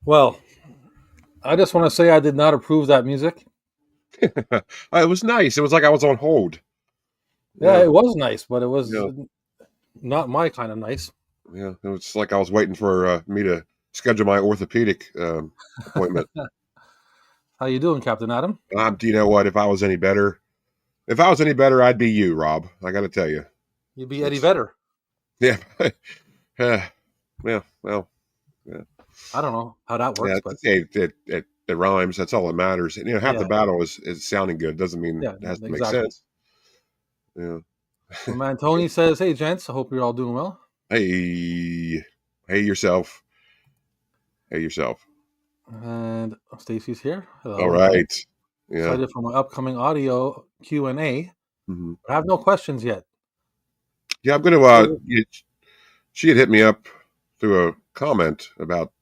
Well, I just want to say I did not approve that music. It was nice. It was like I was on hold. Yeah, Yeah, it was nice, but it was yeah, not my kind of nice. yeah. It was like I was waiting for me to schedule my orthopedic appointment. How you doing, Captain Adam? Do you know what? If I was any better, I'd be you, Rob. I got to tell you. You'd be Eddie It's Vedder. yeah, yeah, yeah. Well, yeah, I don't know how that yeah. works, but It rhymes. That's all that matters. And, half the yeah, battle is sounding good. Doesn't mean yeah, it has to make exactly. sense. Yeah. My man Tony says, "Hey, gents, I hope you're all doing well." Hey, hey yourself. Hey yourself. And Stacy's here. All Hello, right. Yeah. excited for my upcoming audio Q&A. Mhm. I have no questions yet. Yeah, I'm gonna. So, She had hit me up through a comment about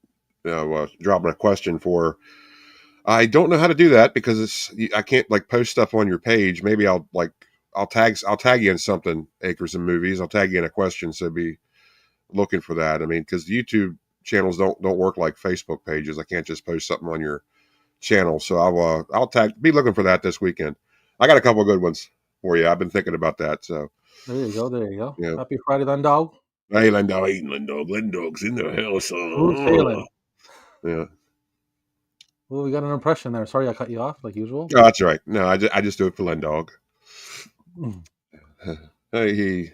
dropping a question for. I don't know how to do that because I can't like post stuff on your page. Maybe I'll tag you in something. Acres and Movies. I'll tag you in a question. So be looking for that. I mean, because the YouTube channels don't work like Facebook pages. I can't just post something on your channel. So I'll be looking for that this weekend. I got a couple of good ones for you. I've been thinking about that. So there you go. There you go. yeah. Happy Friday, then, dog. Hey, Lindog, hey, Lindog, Lindog's in the house. Smooth sailing. Yeah. Well, we got an impression there. Sorry, I cut you off like usual. Oh, that's right. No, I just do it for Lindog. Mm. Hey,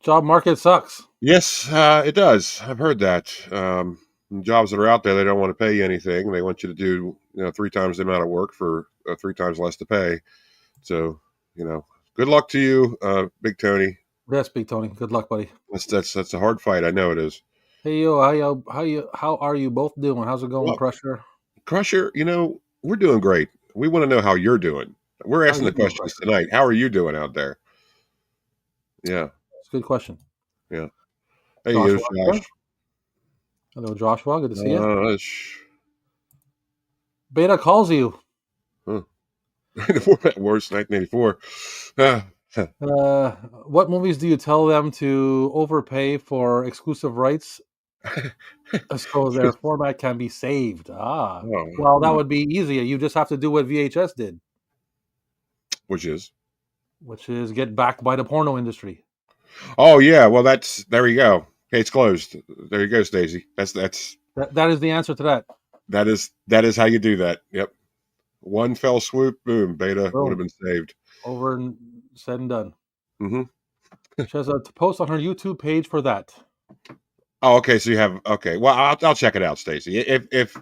Job market sucks. yes, it does. I've heard that. Jobs that are out there, they don't want to pay you anything. They want you to do, three times the amount of work for three times less to pay. So, good luck to you, Big Tony. Yes, Big Tony. Good luck, buddy. That's a hard fight. I know it is. Hey yo, how are you both doing? How's it going, Well, Crusher? Crusher, we're doing great. We want to know how you're doing. We're How asking you the doing, questions Crusher? tonight. How are you doing out there? Yeah, It's a good question. yeah. Hey, Joshua it's here. Josh. Hello, Joshua. Good to see you. Sh- Beta calls you. huh. Worst 1984. Ah, huh. What movies do you tell them to overpay for exclusive rights so their format can be saved? Ah, Oh, well, that would be easier. You just have to do what VHS did, which is? which is get backed by the porno industry. Oh yeah. Well, there you go. Case closed. There you go, Stacy. That is the answer to that. That is how you do that. Yep. One fell swoop. Boom. Beta would have Boom. been saved. Over and said and done. Hmm. She has a post on her YouTube page for that. Oh, okay. So you have okay. Well, I'll check it out, Stacy. If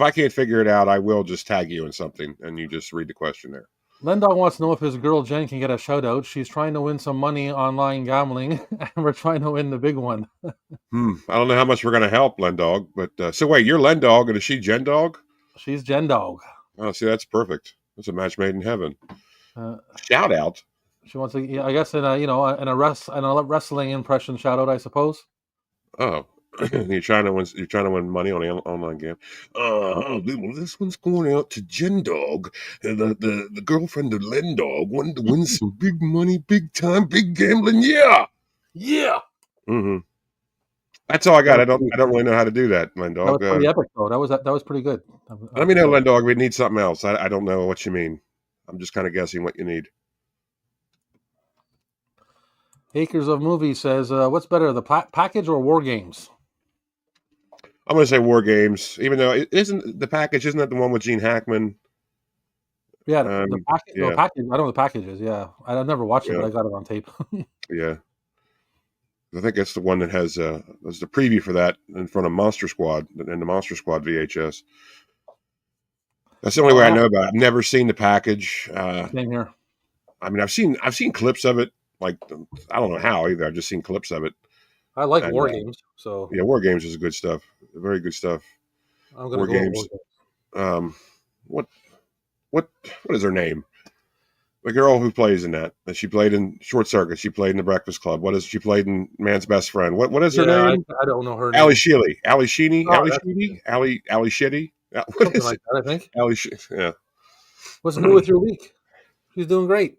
I can't figure it out, I will just tag you in something, and you just read the question there. Lendog wants to know if his girl Jen can get a shout out. She's trying to win some money online gambling, and we're trying to win the big one. I don't know how much we're gonna help Lendog, but so wait, you're Lendog, and is she Jen Dog? She's Jen Dog. Oh, see, that's perfect. That's a match made in heaven. Uh, Shout out. she wants to, yeah, I guess, in a wrestling impression shout out, I suppose. Oh, You're trying to win money on an online game. Well, this one's going out to Jen Dog, the girlfriend of Len Dog, wanted to win some big money, big time, big gambling. Yeah. Yeah, Hmm. That's all I that got. was pretty, I don't really know how to do that, Len that was Dog. pretty epic though. That was pretty good. Let me know, Len Dog. We need something else. I don't know what you mean. I'm just kind of guessing what you need. Acres of Movies says, "What's better, the package or War Games?" I'm going to say War Games, even though it isn't the package. Isn't that the one with Gene Hackman? Yeah, the package. The Yeah, package. I know the packages. Yeah, I've never watched it, yeah, but I got it on tape. yeah. I think that's the one that has was the preview for that in front of Monster Squad and the Monster Squad VHS. That's the only Well, way I know about it. I've never seen the package. same here. I mean, I've seen clips of it. Like I don't know how either. I've just seen clips of it. I like And War Games, so yeah, War Games is good stuff. Very good stuff. I'm gonna War go with War Games. Games. Um, what what what is her name? The girl who plays in that. She played in Short Circuit. She played in The Breakfast Club. What is she played in Man's Best Friend? What is her Yeah, name? I don't know her Ali name. Sheely. Ali Sheeny. Oh, Ali that's Sheedy. Ali Shitty. What something is like it? that, I think. Ali. Yeah. What's new with your week? She's doing great.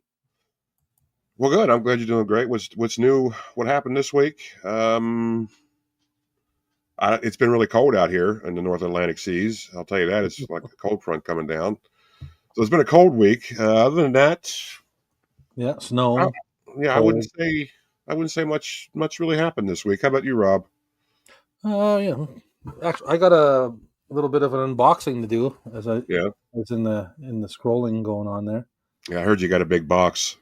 Well, good. I'm glad you're doing great. What's new? What happened this week? It's been really cold out here in the North Atlantic seas. I'll tell you that. It's like a cold front coming down. So it's been a cold week. Other than that, Yeah, I, snow, yeah, cold. I wouldn't say much really happened this week. How about you, Rob? Yeah. Actually, I got a little bit of an unboxing to do as I Yeah, was in the scrolling going on there. yeah. I heard you got a big box.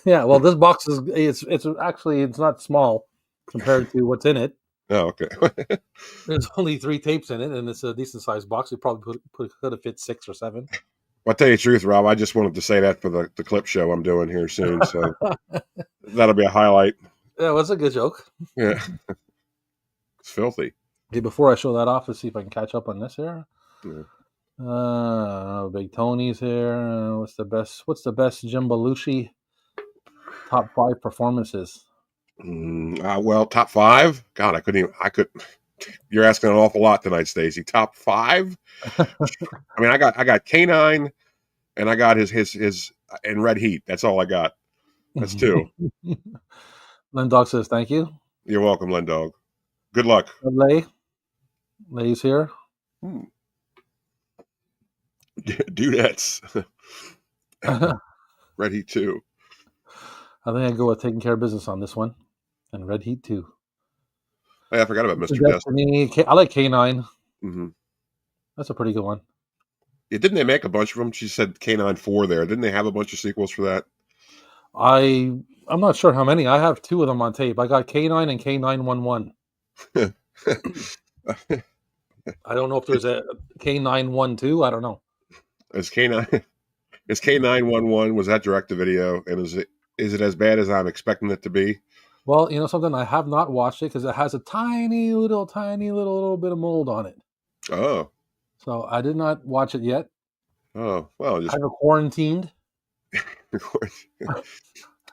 Yeah, well, this box is it's actually it's not small compared to what's in it. Oh, okay. There's only three tapes in it, and it's a decent sized box. You probably could have fit six or seven. I'll tell you the truth, Rob. I just wanted to say that for the clip show I'm doing here soon. So that'll be a highlight. Yeah, it was a good joke. Yeah, it's filthy. Okay, before I show that off, let's see if I can catch up on this here. Yeah. Big Tony's here. What's the best Jim Belushi top five performances? Well, top five. God, I couldn't even. I could. You're asking an awful lot tonight, Stacy. Top five. I mean, I got Canine, and I got his and Red Heat. That's all I got. That's two. Len Dog says thank you. You're welcome, Len Dog. Good luck. Lay's here. Hmm. Dudettes. I Red Heat two. think I go with taking care of business on this one, and Red Heat too. Oh, yeah, I forgot about Mr. Destiny. Destiny. I like K9. Mm-hmm. That's a pretty good one. Yeah, didn't they make a bunch of them? She said Canine 4 there. Didn't they have a bunch of sequels for that? I'm not sure how many. I have two of them on tape. I got K9 and K911. I don't know if there's a K912. I don't know. Is K9 is K911, was that direct to video, and is it as bad as I'm expecting it to be? Well, you know something, I have not watched it because it has a tiny little bit of mold on it. Oh. So I did not watch it yet. Oh, well, I just have it quarantined. of course. Well,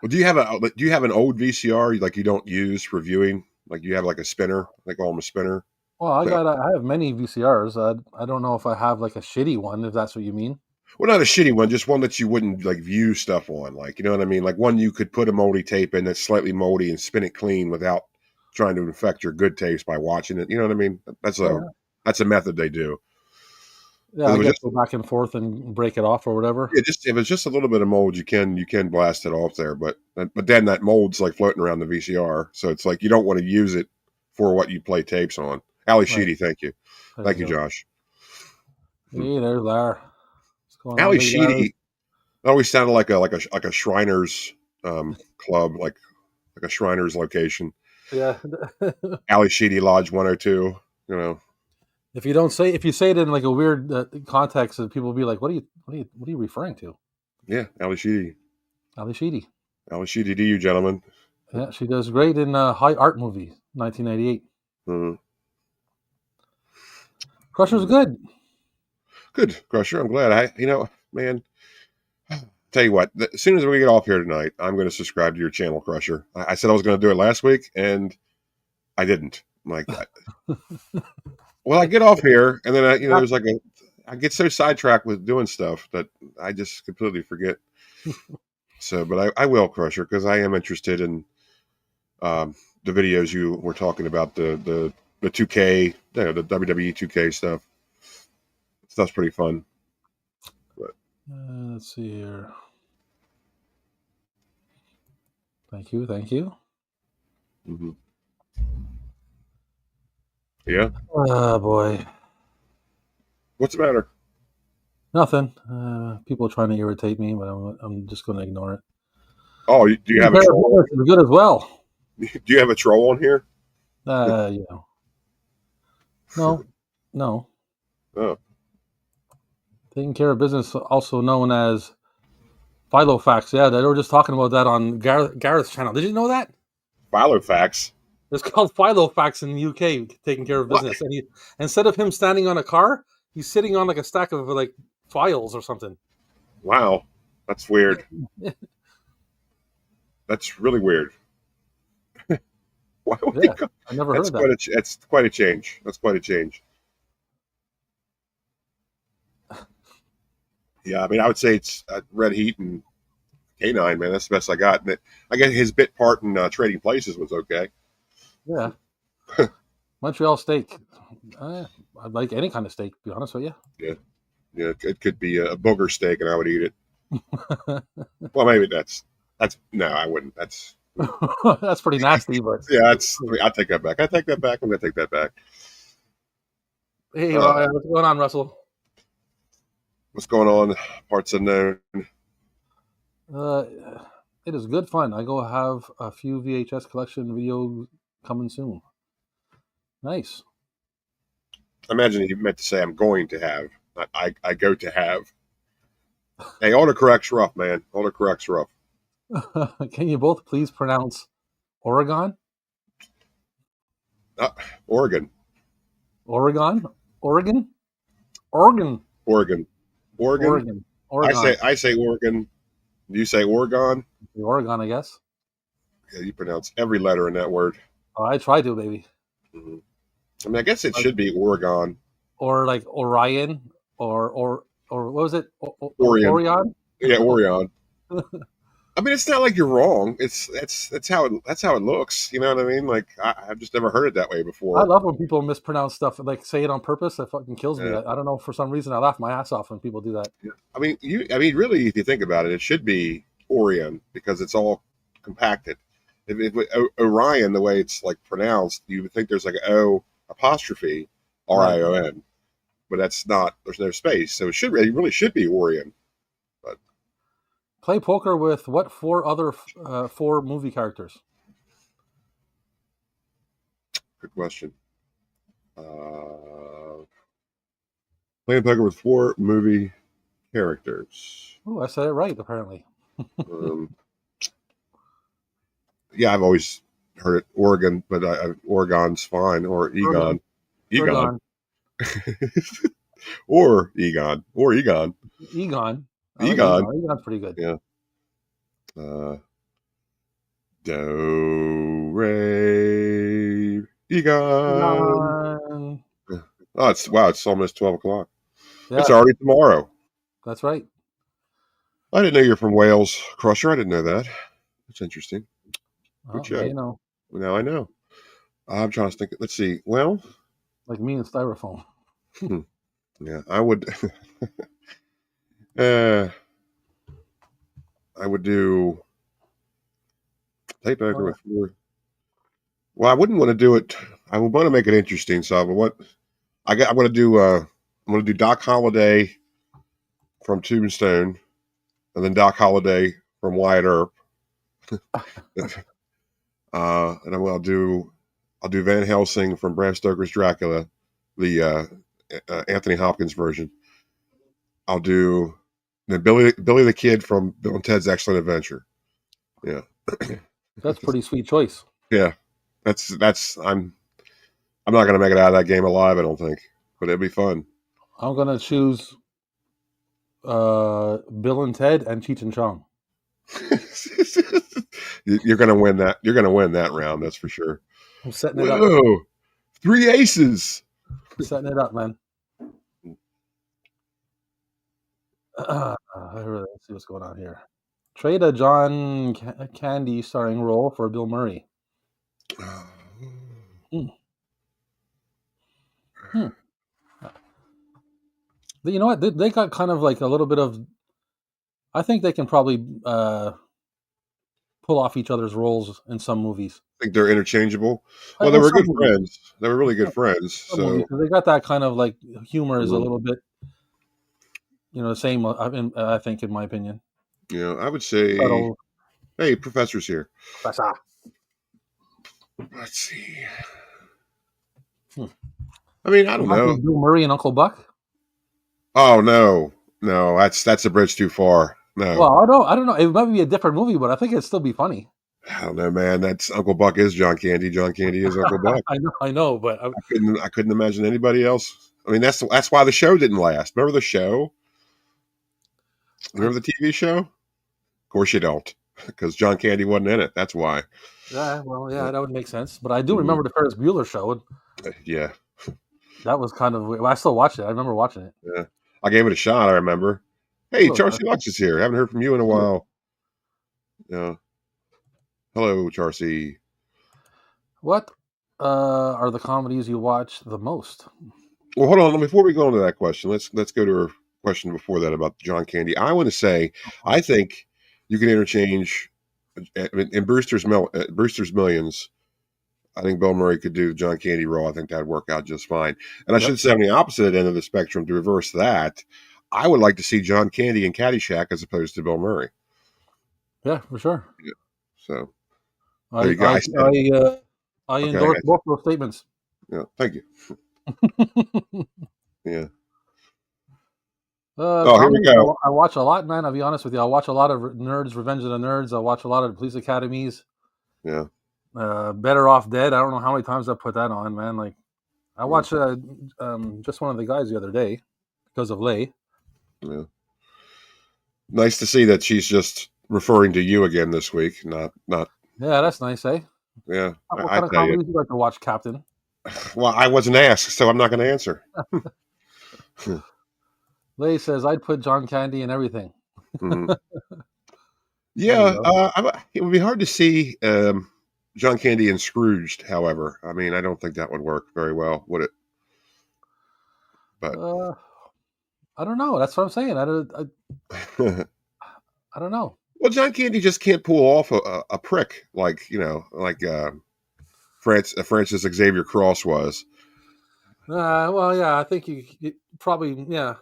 do you have an old VCR like you don't use for viewing? Like you have like a spinner? They call them a spinner. Well, No. I have many VCRs. I don't know if I have like a shitty one, if that's what you mean. Well, not a shitty one, just one that you wouldn't like view stuff on. Like, you know what I mean? Like one you could put a moldy tape in that's slightly moldy and spin it clean without trying to infect your good taste by watching it. You know what I mean? That's a Yeah, that's a method they do. yeah. If it I was get just to go back and forth and break it off or whatever. yeah, just if it's just a little bit of mold, you can blast it off there. But then that mold's like floating around the VCR, so it's like you don't want to use it for what you play tapes on. Ali Right. Sheedy, There you thank you, go. Josh. Hmm. Hey, there's Lar. What's going on, Ali Big Larry? Sheedy always sounded like a Shriners club, like a Shriners location. Yeah. Ali Sheedy Lodge 102. You know, If you say it in like a weird context, people will be like, what are you referring to? yeah, Ali Sheedy. Ali Sheedy. Ali Sheedy to you, gentlemen. Yeah, she does great in High Art Movie, 1998. Mhm. Crusher's good. Good, Crusher. I'm glad. Man, tell you what, as soon as we get off here tonight, I'm going to subscribe to your channel, Crusher. I said I was going to do it last week, and I didn't. I'm like, well, I get off here, and then there's like I get so sidetracked with doing stuff that I just completely forget. So, but I will, Crusher, because I am interested in um, the videos you were talking about, the 2K, the WWE 2K stuff. Stuff's pretty fun. But, Let's see here. Thank you. Thank you. mhm. Yeah. Oh, boy. What's the matter? Nothing. People are trying to irritate me, but I'm just going to ignore it. Oh, do you have a troll? Is good as well. Do you have a troll on here? You know. No. No. Oh, Taking care of business, also known as Filofax. Yeah, they were just talking about that on Gareth's channel. Did you know that? Filofax. It's called Filofax in the UK, taking care of What? business. And instead of him standing on a car, he's sitting on like a stack of like files or something. Wow, that's weird. That's really weird. Why would he Yeah, go? I never That's heard that. that's quite a change. That's quite a change. Yeah, I mean, I would say it's Red Heat and K9, man, that's the best I got. And I guess his bit part in Trading Places was okay. Yeah, Montreal steak. I'd like any kind of steak, to be honest with Yeah, yeah, it could be a booger steak, and I would eat it. you. Well, maybe that's no, I wouldn't. That's That's pretty nasty, but yeah, that's. I mean, I take that back. I take that back. I'm gonna take that back. hey, Uh, what's going on, Russell? what's going on? Parts unknown. Uh, it is good fun. I go have a few VHS collection videos coming soon. Nice. I imagine you meant to say I'm going to have. I go to have. Hey, autocorrect's rough, man. Autocorrect's rough. Can you both please pronounce Oregon? Uh, Oregon, Oregon? Oregon? Oregon? Oregon, Oregon. Oregon. I say Oregon. I say Oregon. You say Oregon. Oregon, I guess. Yeah, you pronounce every letter in that word. Oh, I try to, baby. Mhm. I mean, I guess it Like, should be Oregon. or like Orion, or what was it? Orion. Orion? Yeah, Orion. I mean, it's not like you're wrong. It's that's how it looks. You know what I mean? Like I've just never heard it that way I before. love when people mispronounce stuff, like say it on purpose. It fucking kills me. Yeah. I don't know, for some reason I laugh my ass off when people do that. Yeah. I mean, I mean, really, if you think about it, it should be Orion because it's all compacted. Orion, the way it's like pronounced, you would think there's like an O apostrophe Right. RION, but that's not. There's no space, so it really should be Orion. But Play poker with what four movie characters? good question. Uh, playing poker with 4 movie characters. Oh, I said it right, apparently. Um, yeah, I've always heard it Oregon, but Oregon's fine, or Oregon. Egon, Egon, Oregon. or Egon, or Egon, Egon. I like Egon. Egon. Egon's pretty good. Yeah. Uh, Do Re Egon. Egon. Oh, it's wow! It's almost 12 o'clock. It's Yeah, already tomorrow. that's right. I didn't know you're from Wales, Crusher. I didn't know that. That's interesting. Good Oh, now show. you know. Well, now I know. I'm trying to think. Let's see. Well, Like me and styrofoam. hmm, yeah, I would. uh, I would do play Oh, poker yeah. with 4. Well, I wouldn't want to do it. I would want to make it interesting. So, but what I'm going to do. I'm going to do Doc Holliday from Tombstone, and then Doc Holliday from Wyatt Earp. And I'll do Van Helsing from Bram Stoker's Dracula, the Anthony Hopkins version. I'll do then Billy the Kid from Bill and Ted's Excellent Adventure. Yeah, That's pretty sweet choice. yeah. That's I'm not gonna make it out of that game alive. I don't think, but it'd be fun. I'm gonna choose Bill and Ted and Cheech and Chong. You're gonna win that. You're gonna win that round. That's for sure. I'm setting it up. Whoa, 3 aces. Setting it up, man. Let's see what's going on here. Trade a John Candy starring role for Bill Murray. Hmm. Hmm. You know what? They got kind of like a little bit of. I think they can probably pull off each other's roles in some movies. Think they're interchangeable. Well, they In were some good movies, friends. They were really good friends. some movies, So 'cause they got that kind of like humor is a mm, little bit, the same. I think, in my opinion, I would say, subtle. hey, professor's here. Professor. Let's see. Hmm. I mean, I don't Reminds me know. of Bill Murray and Uncle Buck. Oh no, no, that's a bridge too far. No, Well, I don't know. It might be a different movie, but I think it'd still be funny. I don't know, man. That's Uncle Buck is John Candy. John Candy is Uncle Buck. I know, but I couldn't imagine anybody else. I mean, that's why the show didn't last. Remember the show? I, Remember the TV show? Of course you don't, because John Candy wasn't in it. That's why. yeah, well, Uh, yeah, that would make sense. But I do mhm. remember the Ferris Bueller show, and Yeah, that was kind of. Well, I still watch it. I remember watching it. yeah. I gave it a shot. I remember. Hey, Still, Chelsea Lux is here. Haven't heard from you in a still, while. Yeah. Hello, Charcy. What are the comedies you watch the most? Well, hold on. Before we go into that question, let's go to a question before that about John Candy. I want to say, I think you can interchange in Brewster's Millions. I think Bill Murray could do the John Candy role. I think that'd work out just fine. And I Yep. should say on the opposite end of the spectrum, to reverse that, I would like to see John Candy in Caddyshack as opposed to Bill Murray. Yeah, for sure. Yeah. So there I you go. I I said it. I I Okay. endorse both those statements. Yeah. Thank you. Yeah. Oh, here we Comedies go. I watch a lot, man. I'll be honest with you. I watch a lot of Nerds, Revenge of the Nerds. I watch a lot of the Police Academies. Yeah. Better Off Dead. I don't know how many times I put that on, man. Like I Yeah. watched just one of the guys the other day because of Lay. Yeah. Nice to see that she's just referring to you again this week. Not. Yeah, that's nice, eh? Yeah. What I kind of tell you. comedies do you like to watch, Captain? Well, I wasn't asked, so I'm not going to answer. Lay says I'd put John Candy in everything. Mhm. There you Yeah, go. it would be hard to see John Candy and Scrooged. However, I mean, I don't think that would work very well, would it? But Uh, I don't know. That's what I'm saying. well, I don't know. John Candy just can't pull off a prick like Francis Xavier Cross was. Well, yeah, I think you probably, yeah,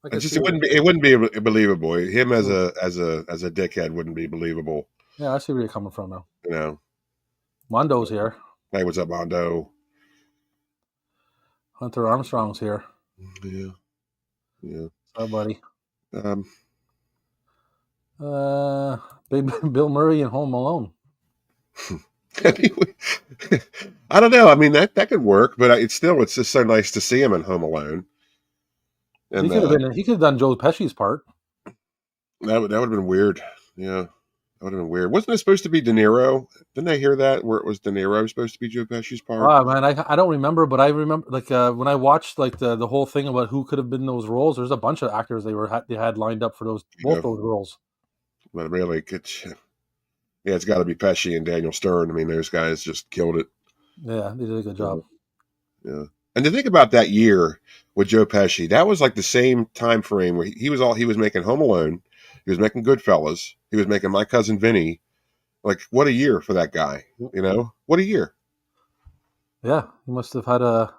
I It can just see what it wouldn't be believable. Him as you're. a dickhead wouldn't be believable. Yeah, I see where you're coming from now. You know. Mondo's here. Hey, what's up, Mondo? Hunter Armstrong's here. Yeah, yeah. Hi, buddy. Um, Uh, Bill Murray and Home Alone. I don't know. I mean that could work, but it's just so nice to see him in Home Alone, He and could have been. He could have done Joe Pesci's part. that would have been weird. Yeah, that would have been weird. Wasn't it supposed to be De Niro? Didn't I hear that where it was De Niro supposed to be Joe Pesci's part? Oh man, I don't remember, but I remember like when I watched like the whole thing about who could have been those roles. There's a bunch of actors they had lined up for those You both know, those roles. but really, yeah, it's got to be Pesci and Daniel Stern. I mean, those guys just killed it. Yeah, they did a good Yeah, job. yeah. And to think about that year with Joe Pesci, that was like the same time frame where he was making Home Alone, he was making Goodfellas, he was making My Cousin Vinny. Like, what a year for that guy! You know, what a year. Yeah, he must have had a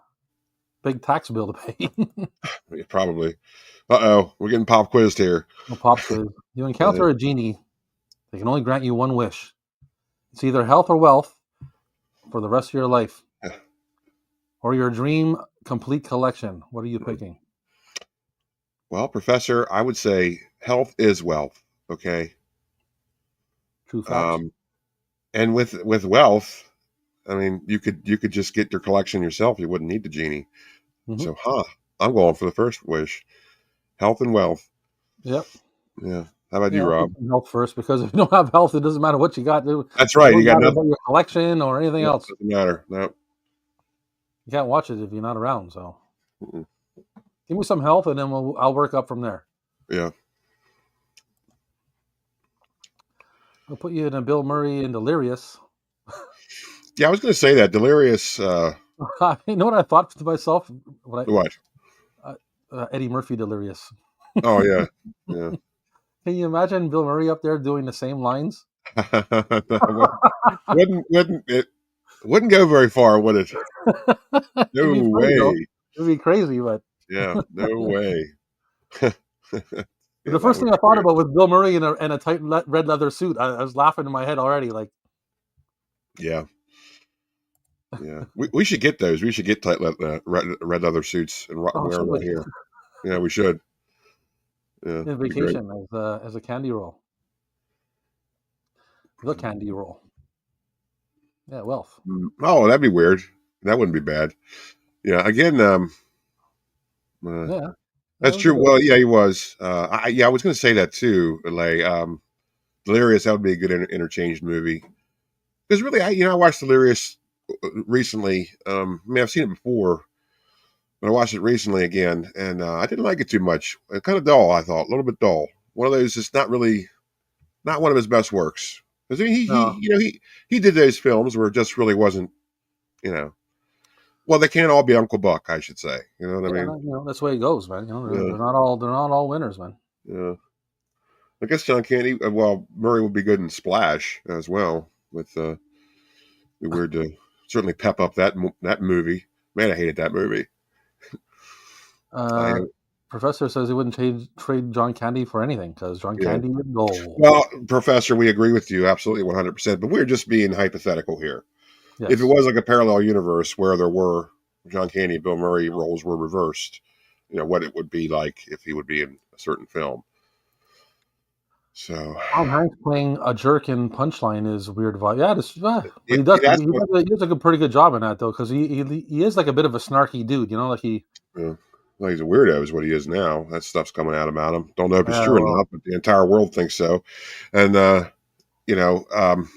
big tax bill to pay. Yeah, probably. Uh-oh, we're getting pop quizzed here. No pop quiz. You Uh, encounter a genie. They can only grant you one wish. It's either health or wealth for the rest of your life, or your dream complete collection. What are you picking? well, Professor, I would say health is wealth. Okay, True facts. um, and with wealth, I mean, you could just get your collection yourself. You wouldn't need the genie. Hmm. So, I'm going for the first wish: health and wealth. Yep. Yeah. How about Yeah, you, I'm Rob? picking health first because if you don't have health, it doesn't matter what you got. It That's right. You don't got matter nothing. about your collection or anything Yeah, else. doesn't matter. No. You can't watch it if you're not around. So Mm-mm. give me some health, and then I'll work up from there. Yeah. I'll put you in a Bill Murray and Delirious. Yeah, I was going to say that delirious. You know what I thought to myself? What What? Eddie Murphy Delirious. Oh yeah, yeah. Can you imagine Bill Murray up there doing the same lines? Wouldn't it? Wouldn't go very far, would it? It'd No be funny though. way. It'd be crazy, but Yeah, no way. Yeah, the that first would thing be I thought weird. about was Bill Murray in a tight red leather suit. I was laughing in my head already. Like, Yeah, yeah. We should get those. We should get red leather suits and oh, wear should them right we here. Yeah, we should. Yeah, in be great. vacation as a candy roll, the candy roll. Yeah, wealth. Oh, that'd be weird. That wouldn't be bad. Yeah. Again, uh, Yeah, that that's would be true. good. Well, yeah, he was. Yeah, I was going to say that too. Like, Delirious, that would be a good interchanged movie. Because really, I watched Delirious recently. I mean, I've seen it before, but I watched it recently again, and I didn't like it too much. Kind of dull, I thought, a little bit dull. One of those, it's not really not one of his best works. Because I mean, No, he did those films where it just really wasn't, you know. Well, they can't all be Uncle Buck, I should say. You know what I yeah, mean? that's the way it goes, man. Yeah, They're not all winners, man. yeah. I guess John Candy. Well, Murray would be good in Splash as well. With be weird to certainly pep up that movie. Man, I hated that movie. I Uh, Professor says he wouldn't trade John Candy for anything because John Yeah. Candy would gold. Well, Professor, we agree with you absolutely 100%. But we're just being hypothetical here. If it Yes. was like a parallel universe where there were John Candy and Bill Murray roles were reversed, what it would be like if he would be in a certain film. So Tom Hanks playing a jerk in Punchline is weird vibe. Yeah, but he does. that's what He does a pretty good job in that though, because he is like a bit of a snarky dude. Like he. well, he's a weirdo, is what he is now. That stuff's coming out about him. Don't know if it's Yeah, true or well, not, but the entire world thinks so. And you know, um,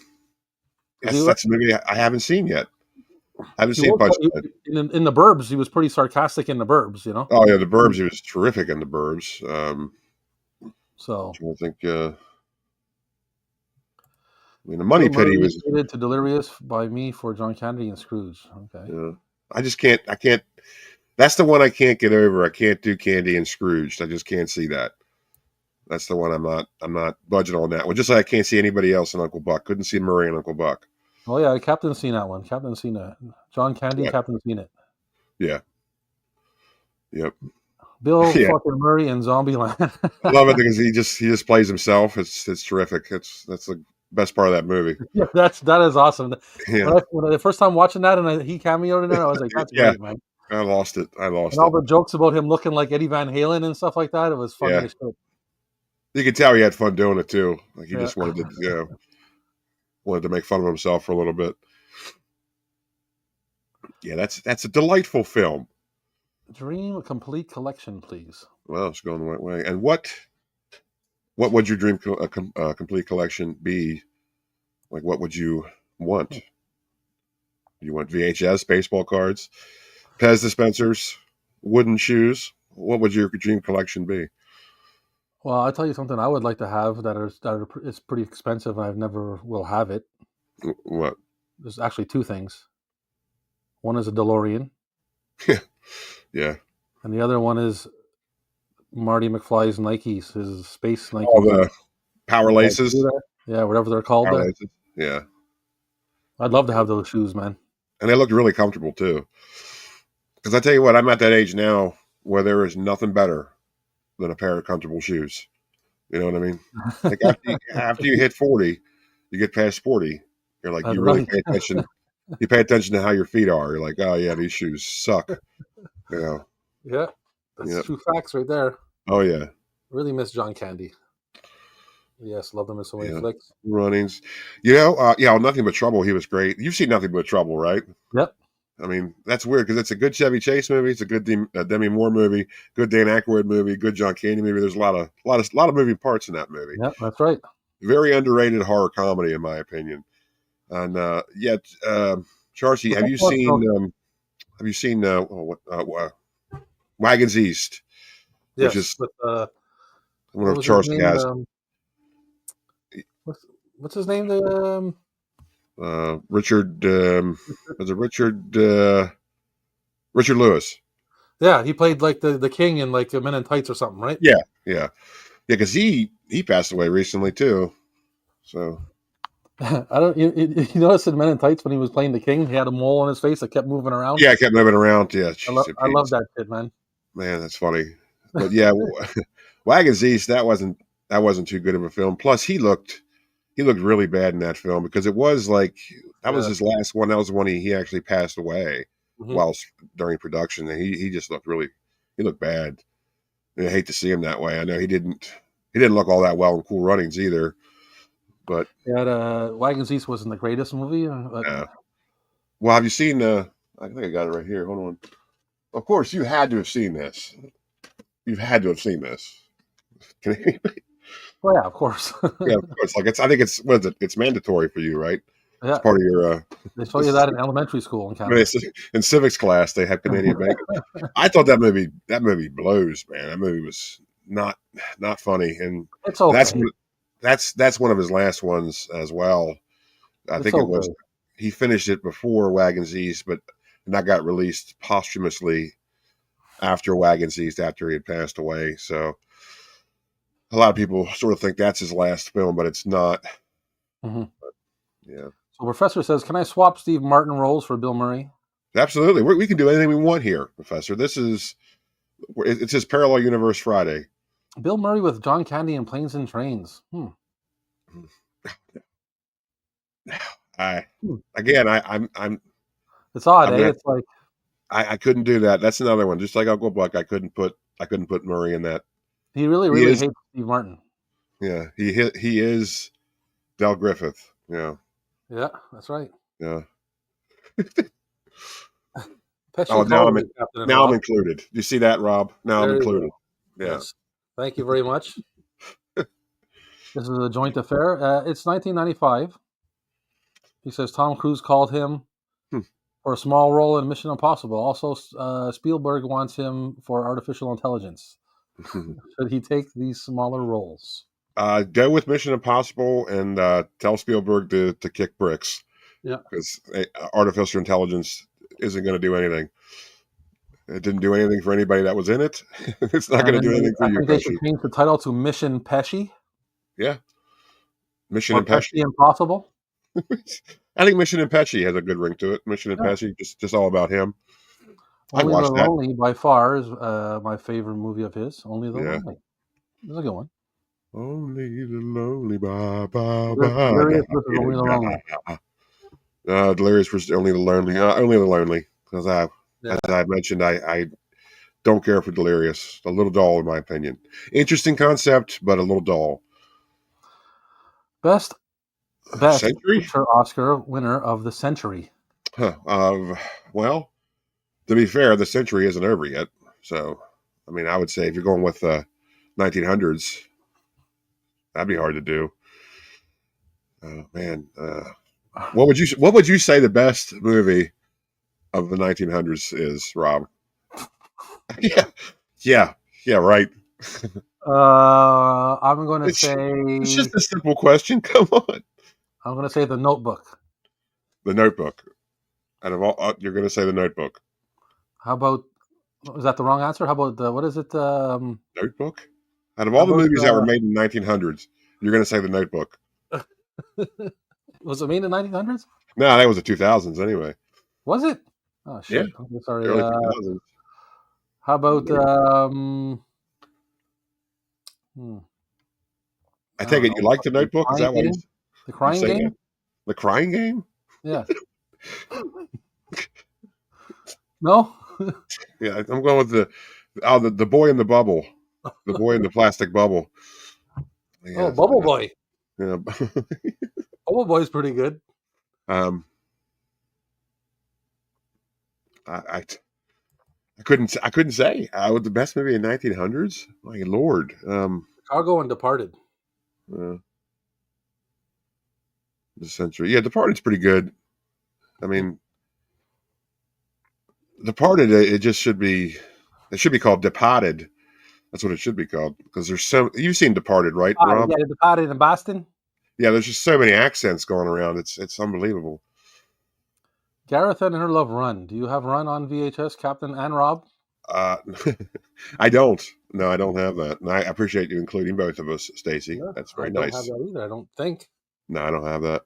'cause he that's a movie I haven't seen yet. I haven't he seen was Punchline. in the Burbs. He was pretty sarcastic in the Burbs. Oh yeah, The Burbs. He was terrific in The Burbs. So I think. I mean, the Money Bill Pit. He Murray was. traded to Delirious by me for John Candy and Scrooge. Okay. I just can't. I can't. That's the one I can't get over. I can't do Candy and Scrooge. I just can't see that. That's the one I'm not. I'm not budging on that one. Just like I can't see anybody else in Uncle Buck. Couldn't see Murray and Uncle Buck. Oh yeah, Captain seen that one. Captain seen that. John Candy, Yeah. Captain seen it. Yeah. Yep. Bill Yeah. fucking Murray in Zombieland. I love it because he just plays himself. It's terrific. That's the best part of that movie. Yeah, that is awesome. Yeah. When the first time watching that and he cameoed in there, I was like, "That's Yeah. great, man!" I lost it. I And lost all it. the jokes about him looking like Eddie Van Halen and stuff like that, it was funny Yeah. as shit. You could tell he had fun doing it too. Like he Yeah. just wanted to make fun of himself for a little bit. Yeah, that's a delightful film. Dream complete collection, please. Well, it's going the right way. And what would your dream complete collection be? Like, what would you want? You want VHS, baseball cards, Pez dispensers, wooden shoes? What would your dream collection be? Well, I'll tell you something I would like to have it's pretty expensive and I've never will have it. What? There's actually two things. One is a DeLorean, Yeah. and the other one is Marty McFly's Nikes, his space Nikes. All the power laces. Yeah, whatever they're called. Power laces. Yeah. I'd love to have those shoes, man. And they looked really comfortable too. Because I tell you what, I'm at that age now where there is nothing better than a pair of comfortable shoes. You know what I mean? Like after you hit 40, you get past 40, you're like, That's you really right. pay attention. You pay attention to how your feet are. You're like, oh yeah, these shoes suck. Yeah, that's Yep. true facts right there. Oh yeah. Really miss John Candy. Yes, love them in so many flicks. Runnings. Nothing But Trouble. He was great. You've seen Nothing But Trouble, right? Yep. I mean, that's weird because it's a good Chevy Chase movie. It's a good Demi Moore movie. Good Dan Aykroyd movie. Good John Candy movie. There's a lot of moving parts in that movie. Yep, that's right. Very underrated horror comedy, in my opinion. And Charcy, have you seen? Have you seen Wagons East? Yes, Which is with one of Charcy has. What's his name? Richard. Was it Richard? Richard Lewis. Yeah, he played like the king in like Men in Tights or something, right? Yeah. Because he passed away recently too. So I don't. You notice in Men in Tights when he was playing the king, he had a mole on his face that kept moving around. Yeah, I kept moving around. Yeah, I love that kid, man. Man, that's funny. But yeah, Wagons East. That wasn't too good of a film. Plus, he looked really bad in that film because it was like that was his last one. That was the one he actually passed away while during production, and he just looked bad. And I hate to see him that way. I know he didn't look all that well in Cool Runnings either. But Wagons East wasn't the greatest movie. Well, have you seen? I think I got it right here. Hold on. Of course, you had to have seen this. You've had to have seen this. Well, yeah, of course. Yeah, of course. Like I think it's mandatory for you, right? Yeah. It's part of your. They show you that in elementary school in Canada. In civics class, they have Canadian bacon. I thought that movie blows, man. That movie was not funny, and it's okay. that's one of his last ones as well. I It's think it was okay. he finished it before Wagons East, but and that got released posthumously after Wagons East after he had passed away. So a lot of people sort of think that's his last film, but it's not. Hmm. Yeah, So Professor says, can I swap Steve Martin roles for Bill Murray? absolutely. We can do anything we want here, Professor. It's his parallel universe Friday. Bill Murray with John Candy in Planes and Trains. I Hmm. again, I'm It's odd, I'm eh? gonna. It's like I couldn't do that. That's another one. Just like Uncle Buck, I couldn't put Murray in that. he really, He really is hates Steve Martin. yeah. He is Del Griffith. Yeah. Yeah, that's right. Yeah. Pesci Oh, called me, Captain and now I'm Rob. included. You see that, Rob? Now I'm There you go. included. Yeah. Yes. Thank you very much. This is a joint affair. It's 1995. He says Tom Cruise called him Hmm. for a small role in Mission Impossible. Also, Spielberg wants him for artificial intelligence. Should he take these smaller roles? Go with Mission Impossible and tell Spielberg to kick bricks Yeah. because artificial intelligence isn't going to do anything. It didn't do anything for anybody that was in it. It's not And going to then do anything for I you, think they should Pesci. change the title to Mission Pesci Yeah. Mission or and Pesci. Pesci Impossible. I think Mission and Pesci has a good ring to it. Mission and Yeah. Pesci, just all about him. I'd Only the watch that. Lonely by far is my favorite movie of his. Only the Yeah. Lonely. It's a good one. Only the lonely, ba ba ba da. Delirious versus Only the Lonely. Delirious was only the lonely. Only the lonely. Because as Yeah. I mentioned, I don't care for Delirious. A little dull, in my opinion. Interesting concept, but a little dull. Best Century? Picture Oscar winner of the century. Huh. Well, to be fair, the century isn't over yet. So, I mean, I would say if you're going with the 1900s, that'd be hard to do. Man, what would you say the best movie of the 1900s is, Rob? Yeah, yeah, yeah. Right. I'm going to It's say just a simple question. Come on. The Notebook. The Notebook. Out of all, you're going to say the Notebook. How about is that the wrong answer? How about what is it? Notebook. Out of How all the about movies that were made in the 1900s, you're going to say the Notebook. was it made in the 1900s? No, that was the 2000s anyway. Was it? Oh Yeah, shit! I'm sorry. early 2000s. How about hmm, I I take don't it you know. like the The Notebook. Is Crying that why Game? The you Crying say that? Game? The Crying Game? Yeah. No. Yeah, I'm going with the boy in the bubble, the boy in the plastic bubble. Oh, Yeah, Bubble Boy. yeah. Bubble Boy's pretty good. um, I I couldn't say. What the best movie in 1900s? My lord. Chicago and Departed. Uh, the century. Yeah, Departed's pretty good. I mean, Departed. It just should be. It should be called Departed. That's what it should be called because there's so. You've seen Departed, right, Departed. Rob? Yeah, Departed in Boston. Yeah, there's just so many accents going around. It's unbelievable. Gareth and Her Love Run. Do you have Run on VHS, Captain and Rob? Uh, I don't. No, I don't have that. And I appreciate you including both of us, Stacy. Yeah, That's I very don't have nice. that either. I don't think. No, I don't have that.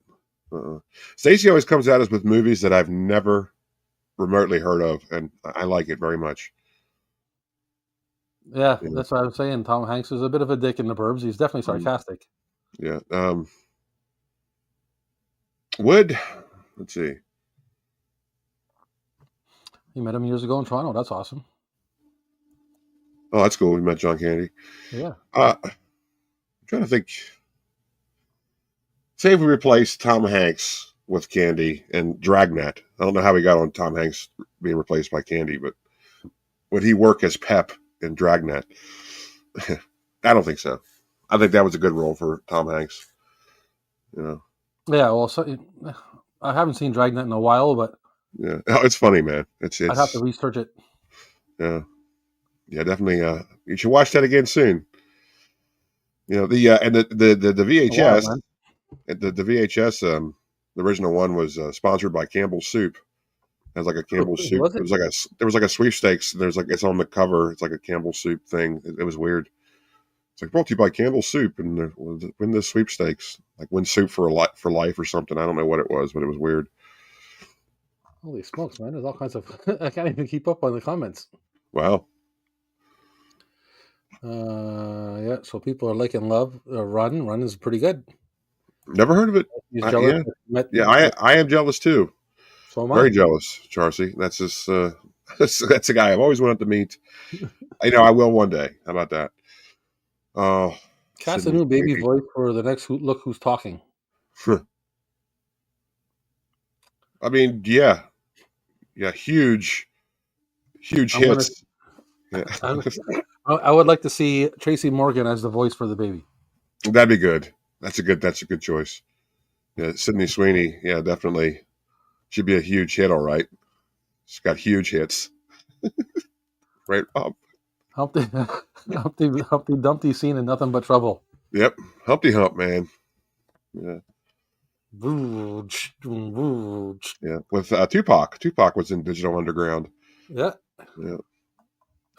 Stacy always comes at us with movies that I've never remotely heard of, and I like it very much. Yeah, Yeah. that's what I was saying. Tom Hanks is a bit of a dick in the Burbs. He's definitely sarcastic. Yeah. Would let's see. You met him years ago in Toronto. That's awesome. Oh, that's cool. We met John Candy. Yeah. I'm trying to think. Say if we replaced Tom Hanks with Candy and Dragnet. I don't know how we got on Tom Hanks being replaced by Candy, but would he work as Pep in Dragnet? I don't think so. I think that was a good role for Tom Hanks. You know. Yeah. Well, I haven't seen Dragnet in a while, but Yeah. Oh, it's funny, man. I'd have to research it. Yeah. Yeah, definitely. You should watch that again soon. You know the and the A while, VHS man. the VHS the original one was sponsored by Campbell's Soup. It was like a Campbell's Soup. Was It it? was like there was like a sweepstakes. There's like it's on the cover. It's like a Campbell's Soup thing. It was weird. It's like brought to you by Campbell's Soup and win this sweepstakes. Like win soup for for life or something. I don't know what it was, but it was weird. Holy smokes, man! There's all kinds of. I can't even keep up on the comments. Wow. Yeah. So people are liking Love. Run. Run is pretty good. Never heard of it. He's jealous. Yeah. That you met, Yeah, that, I am jealous too. so am Very I. jealous, Charcy. That's just that's a guy I've always wanted to meet. I will one day. How about that? Oh, Cast a Sydney new baby Sweeney. voice for the next Look Who's Talking. I mean, yeah, yeah, huge I'm gonna. hits. Yeah. I would like to see Tracy Morgan as the voice for the baby. That'd be good. That's a good choice. Yeah, Sydney Sweeney. Yeah, definitely should be a huge hit. All right, she's got huge hits. Right up. Humpty, Humpty Dumpty scene in Nothing But Trouble. Yep, Humpty Hump, man. Yeah, yeah. With Tupac. Tupac was in Digital Underground. Yeah, Yeah,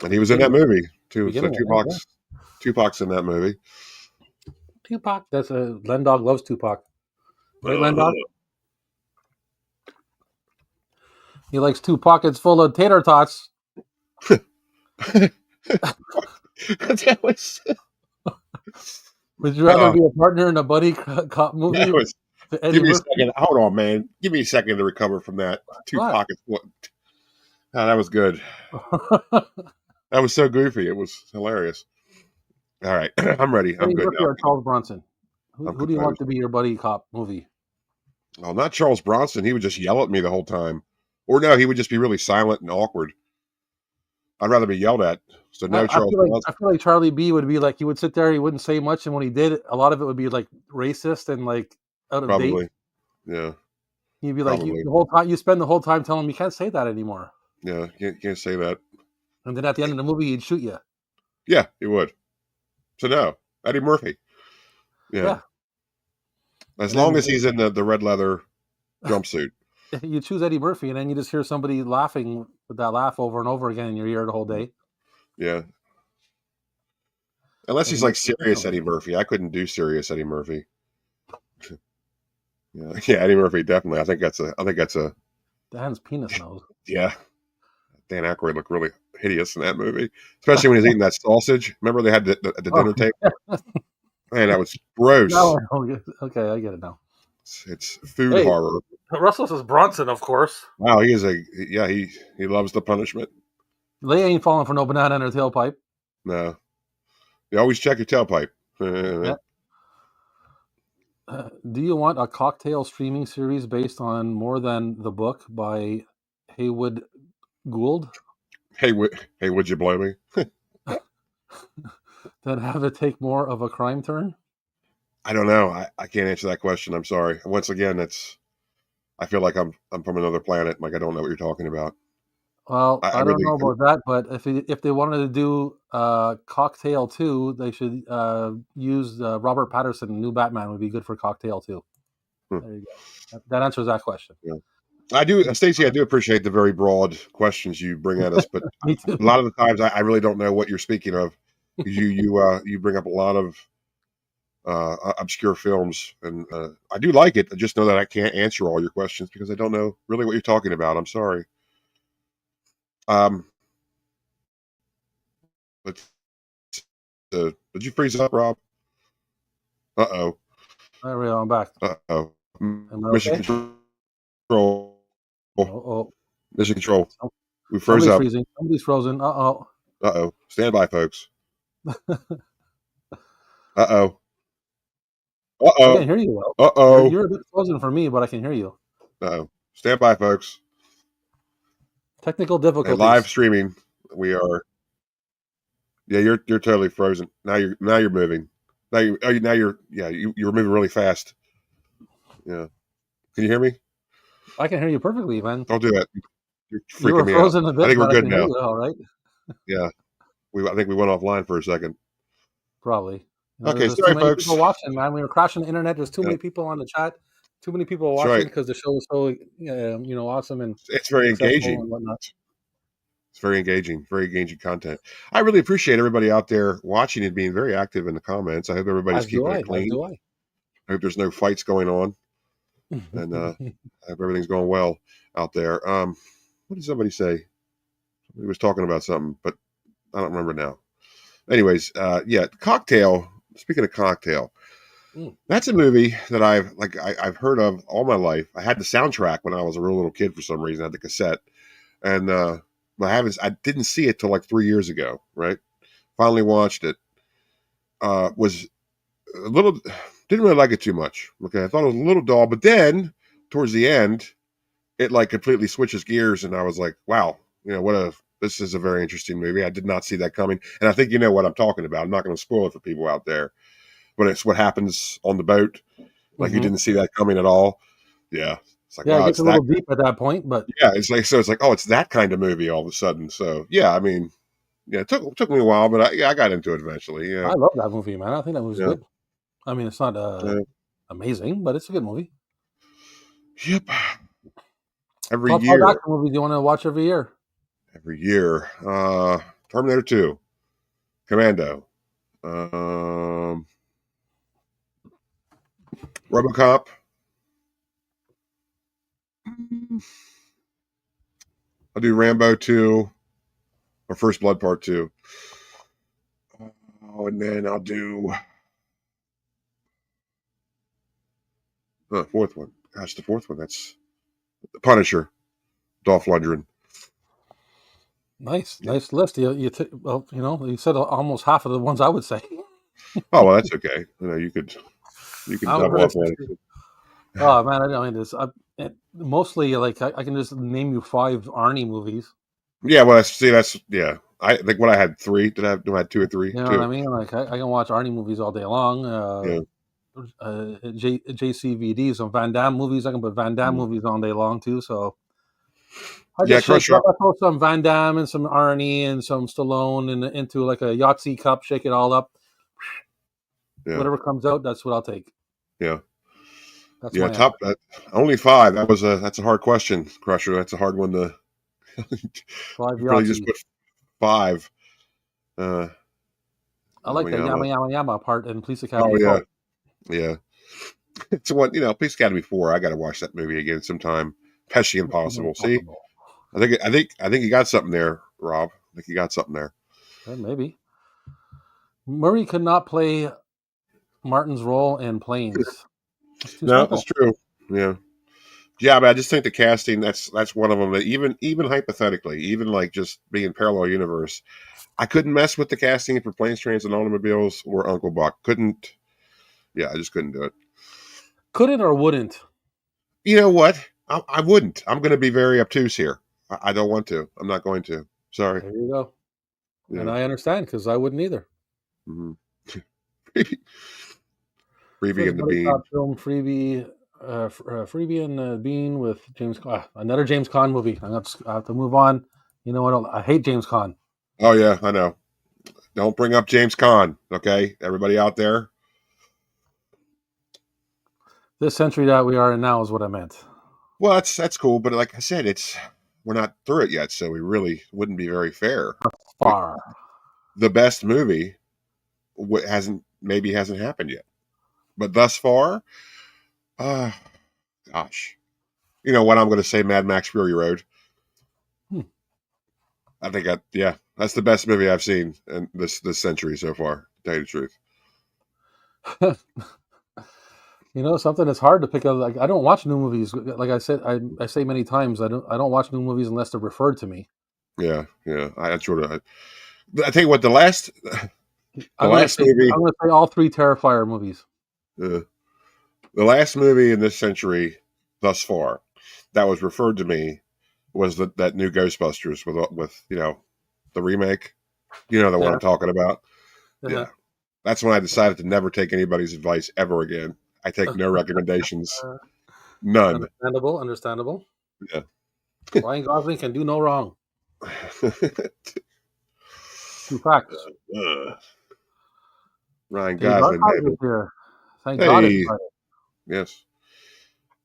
and he was in that beginning, movie too. So beginning of it. Yeah. Tupac's in that movie. Tupac. That's a Len Dog loves Tupac. Right, Len Dog? He likes two pockets full of tater tots. that was Would you rather oh, be a partner in a buddy cop that movie was. to Eddie Give me a Murphy? second. Hold on, man. Give me a second to recover from that. Two What? pockets. What? Oh, that was good. That was so goofy. It was hilarious. All right, I'm ready. I'm Eddie good Murphy now. or Charles Bronson? Who, I'm who do you want composed. to be your buddy cop movie? Oh, not Charles Bronson. He would just yell at me the whole time, or no, he would just be really silent and awkward. I'd rather be yelled at. So no I Charles feel like Bronson. Charlie B would be like he would sit there, he wouldn't say much, and when he did, a lot of it would be like racist and like out of date. Probably. Yeah. He'd be like, Probably. the whole time you spend the whole time telling him you can't say that anymore, Yeah. Can't say that. and then at the end of the movie he'd shoot you. Yeah, he would. So no, Eddie Murphy. Yeah. Yeah, As and long then as he's in the red leather jumpsuit. you choose Eddie Murphy, and then you just hear somebody laughing with that laugh over and over again in your ear the whole day. Yeah. Unless Eddie he's like Murphy, serious Eddie Murphy. I couldn't do serious Eddie Murphy. Yeah, yeah, Eddie Murphy definitely. I think that's a Dan's penis nose. yeah. Dan Aykroyd looked really hideous in that movie, especially when he's eating that sausage. Remember they had at the Oh, dinner table. Man, that was gross. okay, I get it now. It's food Hey, horror. Russell says Bronson, of course. Wow, he loves the punishment. They ain't falling for no banana in their tailpipe. No, you always check your tailpipe. Yeah. Do you want a cocktail streaming series based on More Than the Book by Haywood Gould? Hey, hey, would you blow me? Then have it take more of a crime turn? I don't know. I can't answer that question. I'm sorry. Once again, I feel like I'm from another planet. Like I don't know what you're talking about. Well, I I don't really know about that, but if they wanted to do Cocktail 2, they should use Robert Patterson. New Batman would be good for Cocktail 2. hmm, There you go. That answers that question. yeah. I do, Stacey. I do appreciate the very broad questions you bring at us, but Me too. a lot of the times I really don't know what you're speaking of. You bring up a lot of obscure films, and I do like it. I just know that I can't answer all your questions because I don't know really what you're talking about. I'm sorry. Um, but did you freeze up, Rob? Uh oh. There we go. I'm back. Uh oh. Am I Mission okay? control. Oh, Mission control. oh. We froze Somebody's up. freezing. Somebody's frozen. Uh-oh. Uh oh. Stand by, folks. Uh oh. Uh I can oh. hear you well. Uh oh. You're a bit frozen for me, but I can hear you. Uh oh. Stand by, folks. Technical And live difficulties. streaming. We are. Yeah, you're totally frozen. Now you're moving. Now you're yeah you're moving really fast. Yeah. Can you hear me? I can hear you perfectly, man. Don't do that. You're You freaking were me out. frozen a I bit, think we're but I good can hear now. you all right. Yeah. I think we went offline for a second. Probably. Okay, There's too sorry, many folks. people watching, man. We were crashing the internet. There's too Yeah, many people on the chat. Too many people that's watching right. because the show is so awesome and It's very successful engaging. and whatnot. It's very engaging content. I really appreciate everybody out there watching and being very active in the comments. I hope everybody's As do keeping I. it As clean. do I. I hope there's no fights going on, and I hope everything's going well out there. What did somebody say? He was talking about something, but I don't remember now. Anyways, yeah, Cocktail. Speaking of Cocktail, Mm. that's a movie that I've heard of all my life. I had the soundtrack when I was a real little kid for some reason. I had the cassette, and I didn't see it till like 3 years ago. Right, finally watched it. Was a little didn't really like it too much. Okay, I thought it was a little dull, but then towards the end, it like completely switches gears, and I was like, wow, this is a very interesting movie. I did not see that coming, and I think you know what I'm talking about. I'm not going to spoil it for people out there, but it's what happens on the boat. Like you Mm-hmm. didn't see that coming at all. Yeah, it's like Yeah, it wow, gets it's a that. little deep at that point, but Yeah, it's like oh, it's that kind of movie all of a sudden. So yeah, I mean, yeah, it took me a while, but I got into it eventually. Yeah, I love that movie, man. I think that movie's yeah, good. I mean, it's not yeah. amazing, but it's a good movie. Yep. Every Top five year, action movies you want to watch every year? every year. Terminator 2, Commando, um, RoboCop. I'll do Rambo 2 or First Blood Part 2. Oh, and then I'll do the fourth one. Gosh, the fourth one. That's The Punisher, Dolph Lundgren. Nice, Yeah. nice list. Well, you said almost half of the ones I would say. Oh well, that's okay. You could I was double gonna up on say, it. oh man, I mean this. Mostly, like I can just name you five Arnie movies. Yeah, well, that's yeah. I think what I had three. Do I have two or three? You know what I Two. mean? Like I can watch Arnie movies all day long. Yeah. JCVD, some Van Damme movies. I can put Van Damme Mm. movies all day long too. So I Yeah, just shake Crush it up. Rock. I throw some Van Damme and some Arnie and some Stallone into like a Yahtzee cup. Shake it all up. Yeah, Whatever comes out, that's what I'll take. yeah, That's yeah. my answer. Only five. That's a hard question, Crusher. That's a hard one to Five really just Yahtzee. put five. Uh, I like Yama the Yama. Yama Yama Yama part in Police Oh Academy 4. yeah, yeah. It's one. Police Academy 4. I got to watch that movie again sometime. Pesci Mission Impossible. See, Impossible. I think you got something there, Rob. I think you got something there. Maybe. Murray could not play Martin's role in Planes. It's too No, that's simple. true. Yeah. Yeah, but I just think the casting that's one of them that even hypothetically, even like just being parallel universe, I couldn't mess with the casting for Planes, Trains, and Automobiles or Uncle Buck. Couldn't. Yeah, I just couldn't do it. Couldn't or wouldn't? You know what? I wouldn't. I'm going to be very obtuse here. I don't want to. I'm not going to. Sorry. There you go. And Yeah. I understand because I wouldn't either. Mm-hmm. Freebie First and the buddy Bean. cop film, Freebie and Bean with James Caan. Another James Caan movie. I have to move on. You know what? I hate James Caan. Oh yeah, I know. Don't bring up James Caan, okay? Everybody out there. This century that we are in now is what I meant. Well, that's cool, but like I said, we're not through it yet, so we really wouldn't be very fair. Like Far. the best movie hasn't happened yet, but thus far, uh, gosh, you know what I'm going to say? Mad Max Fury Road. Hmm. I think yeah, that's the best movie I've seen in this century so far. To tell you the truth. Something that's hard to pick up. Like I don't watch new movies. Like I said, I say many times, I don't watch new movies unless they're referred to me. Yeah, yeah. I sort of. I tell you what, the I'm gonna last say movie, I'm gonna say all three Terrifier movies. uh, the last movie in this century thus far that was referred to me was that new Ghostbusters with the remake. You know the one Yeah. I'm talking about. Uh-huh. Yeah, that's when I decided to never take anybody's advice ever again. I take no recommendations, none. Understandable. Understandable. Yeah. Ryan Gosling can do no wrong. True facts. Uh, Ryan Dave Gosling, Archives is baby. here. Thank God it's Hey, Friday. yes,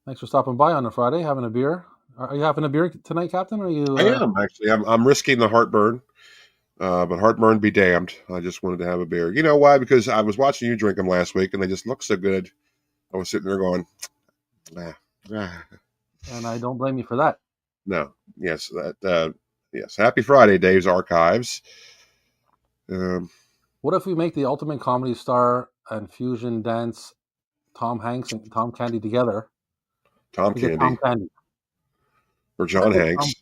Thanks for stopping by on a Friday, having a beer. Are you having a beer tonight, Captain? Or are you? I am actually. I'm risking the heartburn, but heartburn be damned. I just wanted to have a beer. You know why? Because I was watching you drink them last week, and they just look so good. I was sitting there going, ah, ah. And I don't blame you for that. No, yes, yes. Happy Friday, Dave's Archives. Um, What if we make the ultimate comedy star and fusion dance Tom Hanks and Tom Candy together? Tom We get Tom Candy Candy. or John Tom, Hanks.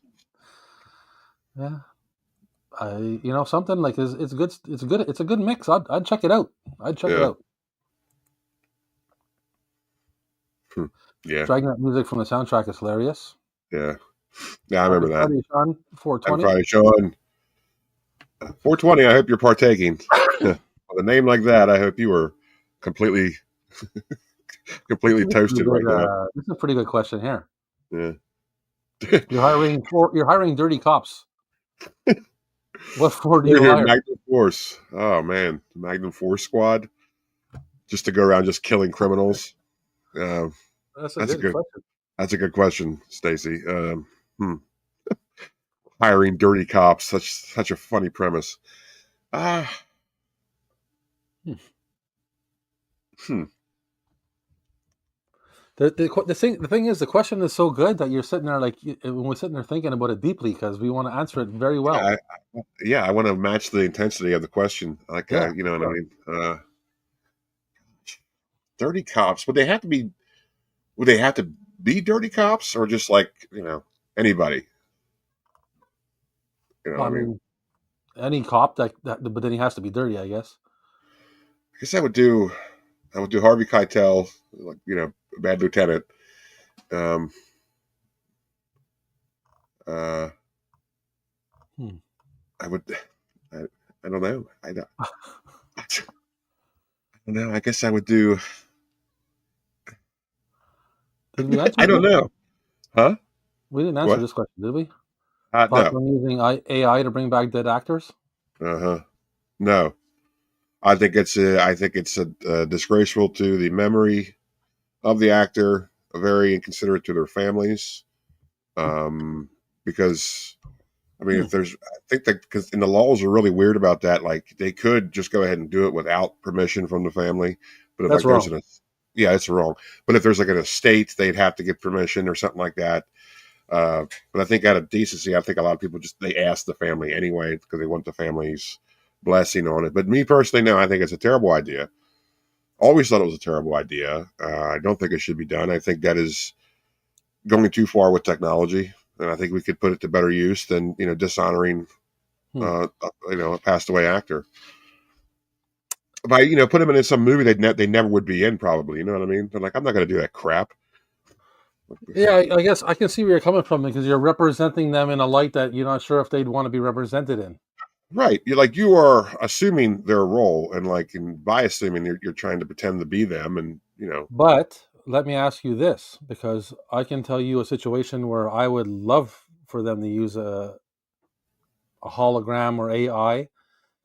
yeah, something like it's good. It's good. It's a good mix. I'd check it out. I'd check it Yeah, out. hmm. Yeah, Dragnet music from the soundtrack is hilarious. yeah, yeah. I Happy remember that. Friday, Sean. Happy 420. Friday, Sean. 420. I hope you're partaking. With a name like that, I hope you were completely, completely toasted right now. This is a pretty good question here. Yeah. You're hiring dirty cops. What for do We're you here, hire? Magnum Force. Oh man, Magnum Force Squad, just to go around just killing criminals. Uh, That's a that's a good good. question. That's a good question, Stacy. Hmm. Hiring dirty cops, such a funny premise. Ah, Hmm. hmm. The thing is, the question is so good that you're sitting there when we're sitting there thinking about it deeply because we want to answer it very well. Yeah, yeah. I want to match the intensity of the question. Like, Yeah, you know what I sure. mean? Dirty cops. Would they have to be? Would they have to be dirty cops, or just like anybody? You know, Well, what I I mean, mean, any cop but then he has to be dirty, I guess. I guess I would do. I would do Harvey Keitel, like Bad Lieutenant. Um, uh, Hmm. I would. I, I don't know. I don't know. I guess I would do. Did we answer I it don't yet? know. Huh? We didn't answer What? this question, did we? Thoughts No. on using AI to bring back dead actors? Uh huh. No. I think it's disgraceful to the memory of the actor, very inconsiderate to their families. Um, because I mean, Hmm. if there's, I think that because in the laws are really weird about that. Like they could just go ahead and do it without permission from the family, but if That's like there's wrong. an, yeah, it's wrong. But if there's like an estate, they'd have to get permission or something like that. But I think out of decency, I think a lot of people just they ask the family anyway because they want the family's blessing on it. But me personally, no, I think it's a terrible idea. Always thought it was a terrible idea. I don't think it should be done. I think that is going too far with technology, and I think we could put it to better use than dishonoring Hmm. a passed away actor. By put them in some movie they never would be in probably. You know what I mean? They're like, I'm not going to do that crap. Yeah, I guess I can see where you're coming from because you're representing them in a light that you're not sure if they'd want to be represented in. Right. You are assuming their role, and like by assuming you're trying to pretend to be them, and But let me ask you this, because I can tell you a situation where I would love for them to use a hologram or AI.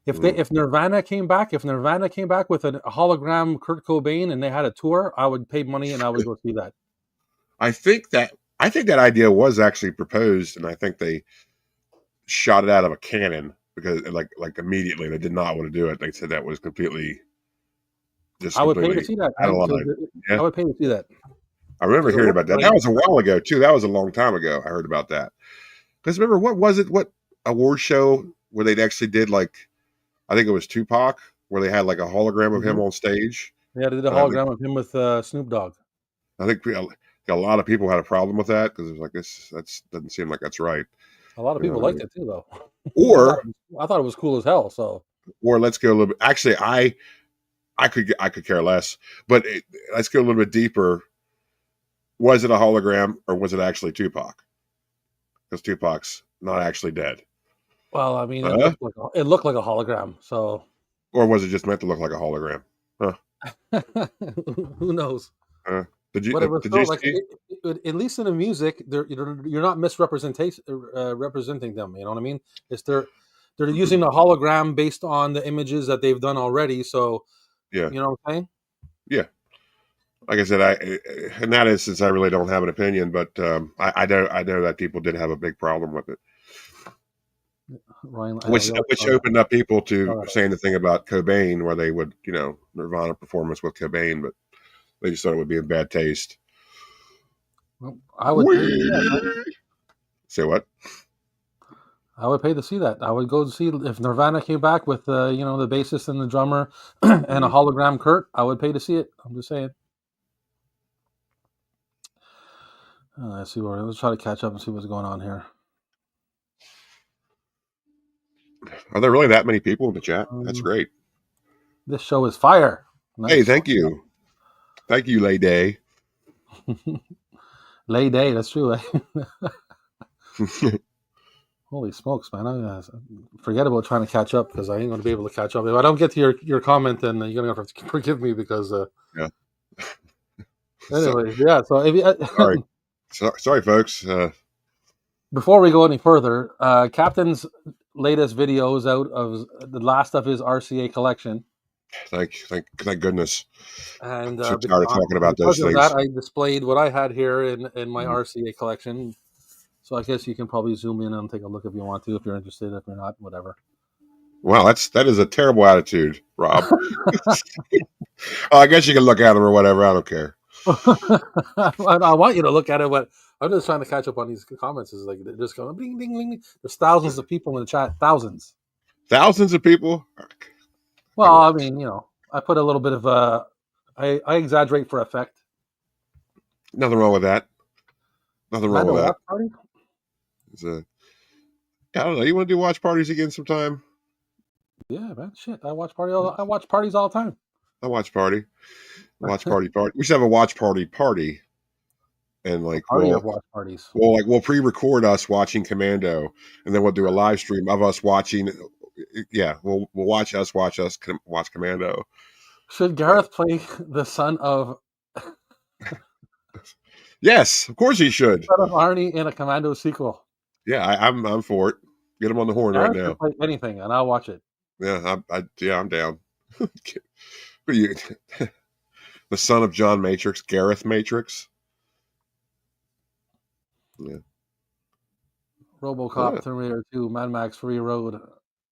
mm. If Nirvana came back with a hologram Kurt Cobain and they had a tour, I would pay money and I would go see that. I think that idea was actually proposed, and I think they shot it out of a cannon because like immediately they did not want to do it. They said that was just I would pay to completely see that, out of man, because line. Yeah, I would pay to see that I remember because it hearing looks about that. like That was a while ago too. That was a long time ago. I heard about that because remember what was it? What award show where they actually did like I think it was Tupac where they had like a hologram of him Mhm. on stage. Yeah, they did a And hologram of him with Snoop Dogg. I think a lot of people had a problem with that because it was like this. That doesn't seem like that's right. A lot of You know people what I liked mean? it too, though. Or I thought it was cool as hell. So let's go a little bit. Actually, I could care less. But let's go a little bit deeper. Was it a hologram or was it actually Tupac? Because Tupac's not actually dead. well, I mean, Huh? it looked like a hologram. So Or was it just meant to look like a hologram? Huh? who knows? Huh? But it was Did you still like, see? at least in the music, you're not misrepresentation representing them. You know what I mean? It's they're using a hologram based on the images that they've done already. So Yeah, You know what I'm saying? yeah. Like I said, in that instance, I really don't have an opinion, but I know that people did have a big problem with it, Ryan, which we always which saw that. opened up people to Saw that. saying the thing about Cobain, where they would, Nirvana performance with Cobain, but they just thought it would be in bad taste. Well, I would pay to see that, man. Say what? I would pay to see that. I would go to see if Nirvana came back with the bassist and the drummer and a Mm. hologram Kurt. I would pay to see it. I'm just saying. Let's see where. Let's try to catch up and see what's going on here. Are there really that many people in the chat? That's great. This show is fire. Hey, Nice. thank you, Lady. Lay day. That's true. Holy smokes, man! Forget about trying to catch up because I ain't going to be able to catch up. If I don't get to your comment, then you're going to have to forgive me because. Yeah. So, Anyway, yeah. So if sorry, sorry, folks. before we go any further, Captain's latest video is out of the last of his RCA collection, Thank goodness. and I'm so tired of talking about those because of that, things. I displayed what I had here in my Mm. RCA collection. So I guess you can probably zoom in and take a look if you want to, if you're interested. If you're not, whatever. Wow, that is a terrible attitude, Rob. Oh, I guess you can look at them or whatever. I don't care. I want you to look at it, but I'm just trying to catch up on these comments. Is like they're just going ding ding ding. There's thousands of people in the chat, thousands. Thousands of people. Well, Come on. I mean, I put a little bit of I exaggerate for effect. Nothing wrong with that. Nothing wrong with Commando that. watch party? It's I don't know. You want to do watch parties again sometime? Yeah, man. Shit, I watch parties all the time. I watch party. Watch party. We should have a watch party, and A like party of watch parties. we'll pre-record us watching Commando, and then we'll do a live stream of us watching. Yeah, we'll watch watch Commando. Should Gareth play the Yes, of course he should. son of Arnie in a Commando sequel? Yeah, I'm for it. Get him on the horn right Gareth can now. play anything, and I'll watch it. Yeah, I'm down. Who are you? The son of John Matrix, Gareth Matrix. Yeah. RoboCop, Terminator 2, Mad Max Fury Road,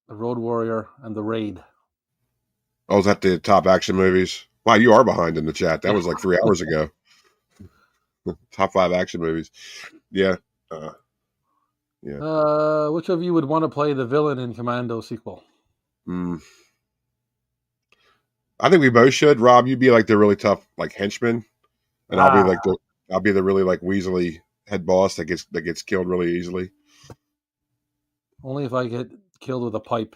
The Road Warrior, and The Raid. Oh, is that the top action movies? Wow, you are behind in the chat. That was like 3 hours ago. Top 5 action movies. Yeah. Yeah. Which of you would want to play the villain in Commando sequel? I think we both should. Rob, you'd be like the really tough like henchman, and I'll be the really like Weasley head boss that gets killed really easily. Only if I get killed with a pipe.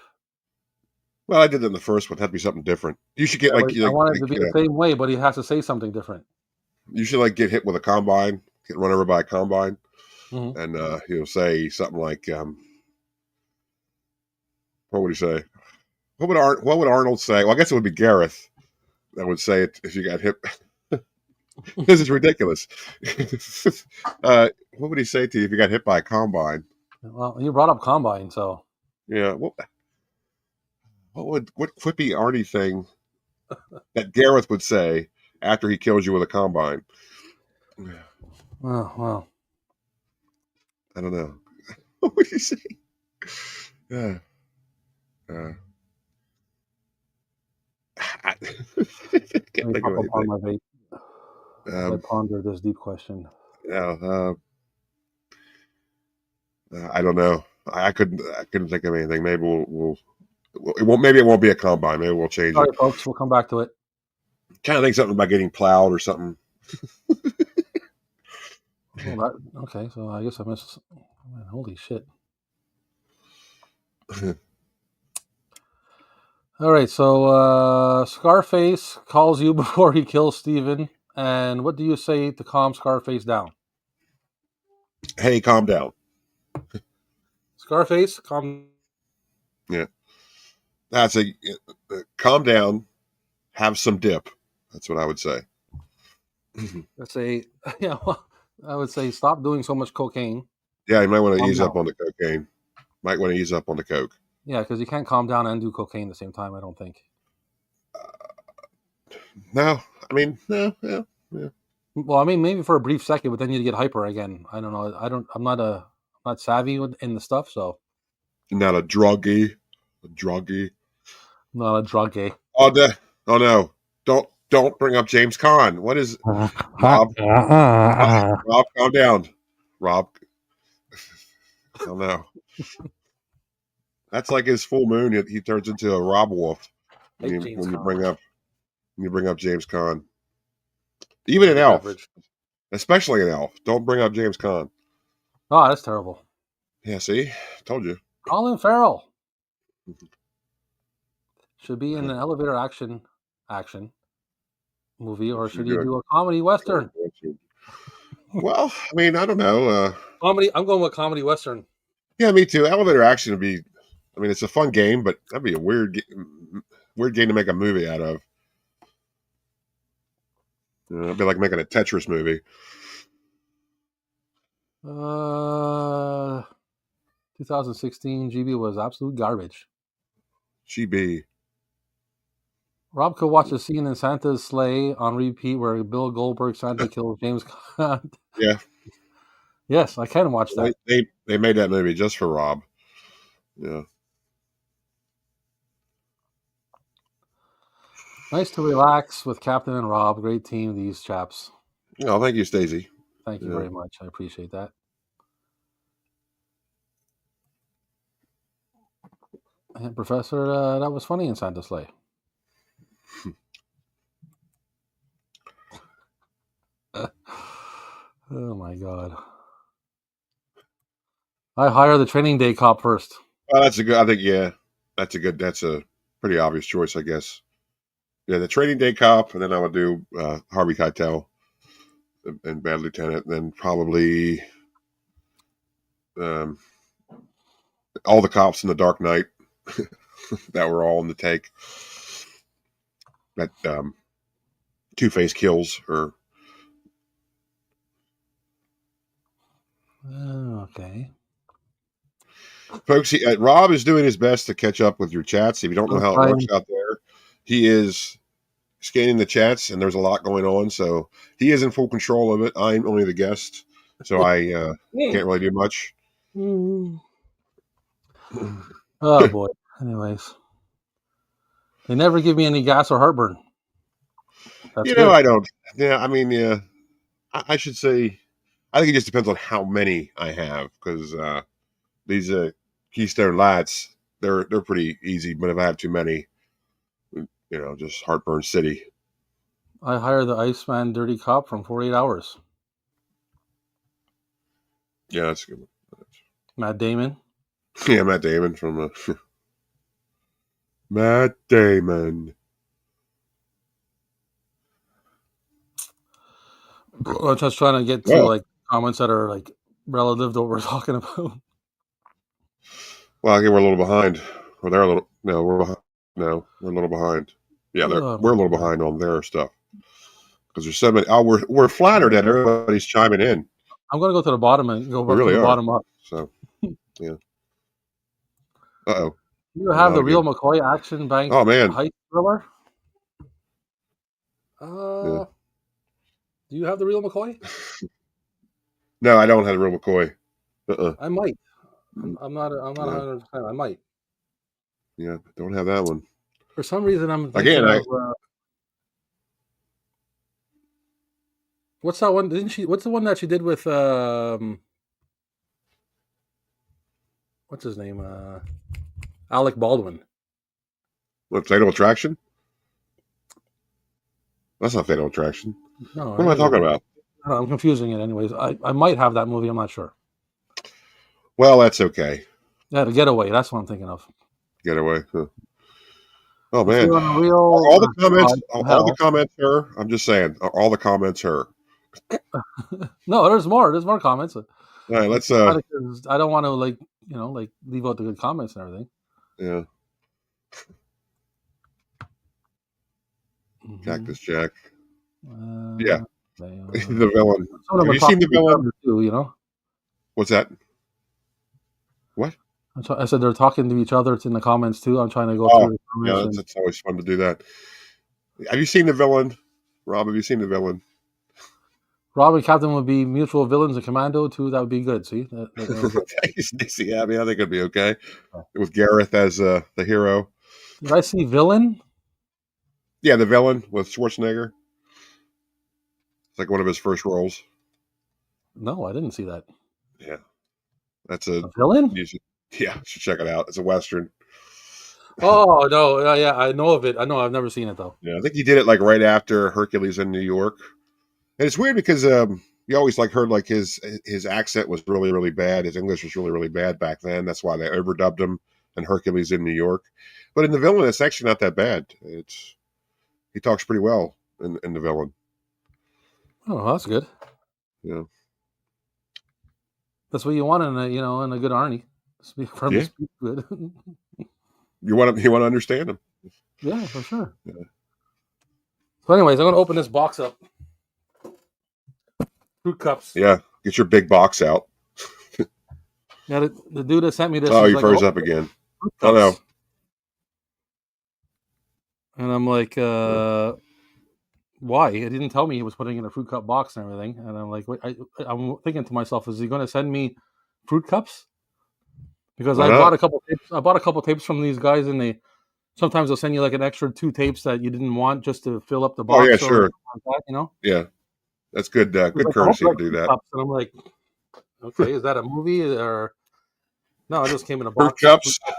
Well, I did it in the first one. That'd be something different. You should get I want it to be the same way, but he has to say something different. You should like get hit with a combine, get run over by a combine, Mm-hmm. and he'll say something like, "What would he say? What would Arnold say?" Well, I guess it would be Gareth that would say it if you got hit. This is ridiculous. What would he say to you if you got hit by a combine? Well, you brought up combine, so Yeah. What quippy Arnie thing that Gareth would say after he kills you with a combine? well. I don't know. What would he say? Yeah. I can't think of anything. My vape. I ponder this deep question. Yeah. I don't know. I couldn't think of anything. Maybe maybe it won't be a combine. Maybe we'll change Sorry, it. folks. We'll come back to it. Kind of think something about getting plowed or something. Okay, so I guess I missed. Man, holy shit! All right, so Scarface calls you before he kills Steven, and what do you say to calm Scarface down? Hey, calm down. Scarface, calm. Yeah, that's calm down. Have some dip. That's what I would say. Let's say, yeah. Well, I would say stop doing so much cocaine. Yeah, you might want to Calm ease down. up on the cocaine. Might want to ease up on the coke. Yeah, because you can't calm down and do cocaine at the same time. I don't think. No, I mean, no, yeah, yeah. Well, I mean, maybe for a brief second, but then you get hyper again. I don't know. I'm not savvy in the stuff, so Not a druggie, a druggie. I'm not a drug eh? Oh, oh no! Don't bring up James Caan. What is Rob? Rob, calm down. Rob, oh no, that's like his full moon. He turns into a Rob Wolf when Hate you James when you Conn. bring up James Caan. Even an The elf, beverage. especially an elf. Don't bring up James Caan. Oh, that's terrible. Yeah, see, told you. Colin Farrell should be in an elevator action movie, or Should should we he do do a comedy western? Well, I mean, I don't know. Comedy. I'm going with comedy western. Yeah, me too. Elevator action would be. I mean, it's a fun game, but that'd be a weird game to make a movie out of. It'd be like making a Tetris movie. 2016 GB was absolute garbage. GB. Rob could watch a scene in Santa's sleigh on repeat where Bill Goldberg Santa kills James Conn. Yeah, Yes, I can watch that. they made that movie just for Rob. Yeah. Nice to relax with Captain and Rob. Great team, these chaps. Oh, thank you, Stacey. Thank you Yeah. very much. I appreciate that. And Professor, that was funny in Santa's sleigh. Oh my god. I hire the training day cop first. Well, that's a good. I think yeah, That's a pretty obvious choice, I guess. Yeah, the Trading Day Cop, and then I would do Harvey Keitel and Bad Lieutenant, and then probably um, all the cops in the Dark Knight that were all in the take. That Two-Face kills, or Okay. folks. Rob is doing his best to catch up with your chats. If you don't know I'm how it works trying. out there, he is scanning the chats, and there's a lot going on. So he is in full control of it. I'm only the guest, so I can't really do much. Oh boy. Anyways, they never give me any gas or heartburn. That's good. I don't. Yeah, I mean, yeah, I should say. I think it just depends on how many I have, because these Keystone Lights, they're pretty easy. But if I have too many, just heartburn city. I hire the Iceman Dirty Cop from 48 Hours. Yeah, that's a good one. Matt Damon. Yeah, Matt Damon from Matt Damon. I'm just trying to get to Well, like comments that are like relative to what we're talking about. I think we're a little behind. Or they're a little. No, we're behind. No, we're a little behind. Yeah, Oh, we're a little my God. behind on their stuff because there's so many. Oh, we're flattered that everybody's chiming in. I'm going to go to the bottom and go We from really the are. bottom up. So, yeah. Uh-oh. You Went have out the real again. McCoy action bank Oh, man. heist thriller? Yeah. Do you have the real McCoy? No, I don't have the real McCoy. I might. I'm not Yeah. 100%. I might. Yeah, don't have that one. For some reason, I'm thinking Again, of what's that one? What's the one that she did with what's his name? Alec Baldwin. what, Fatal Attraction? That's not Fatal Attraction. No, What am I talking about? I'm confusing it. Anyways, I might have that movie. I'm not sure. Well, that's okay. Yeah, The Getaway. That's what I'm thinking of. Get away. Huh. Oh, If man. you're on a Are real all the comments, all the hell, comments her? I'm just saying, are all the comments her? no, there's more. There's more comments. All right, let's, I don't want to like leave out the good comments and everything. yeah. Cactus Jack. Yeah. The villain. Have you seen the villain? Too, What's that? What? I said they're talking to each other. It's in the comments too. I'm trying to go Oh, through the yeah, comments. that's always fun to do that. Have you seen The Villain? Rob, have you seen The Villain? Rob and Captain would be mutual villains. And Commando too. That would be good. See, that was it. Yeah, I mean, I think it'd be okay with Gareth as the hero. Did I see Villain? Yeah, The Villain with Schwarzenegger. It's like one of his first roles. No, I didn't see that. Yeah, that's A villain? you should, yeah, you should check it out. It's a Western. Oh no, yeah, I know of it. I know I've never seen it though. Yeah, I think he did it like right after Hercules in New York. And it's weird because you always like heard like his accent was really really bad. His English was really really bad back then. That's why they overdubbed him in Hercules in New York. But in The Villain, it's actually not that bad. It's he talks pretty well in The Villain. Oh, that's good. Yeah, That's what you want in a good Arnie. Speak for him to yeah. speak good. You want to understand him. Yeah, for sure. Yeah. So, anyways, I'm gonna open this box up. Fruit cups. Yeah, get your big box out. Yeah, the dude that sent me this Oh, was you like, froze "Oh, up again. fruit Oh no. cups," and I'm like, Yeah. "Why?" He didn't tell me he was putting in a fruit cup box and everything. And I'm like, I'm thinking to myself, "Is he going to send me fruit cups?" Because Why I bought not? a couple tapes. I bought a couple tapes from these guys, and they sometimes they'll send you like an extra 2 tapes that you didn't want just to fill up the Oh yeah, box or sure. something like that. Yeah, that's good. It was Good like, I hope courtesy you to like do fruit that. cups, and I'm like, okay, is that a movie or no? It just came in a Fruit box. Fruit Cups. cup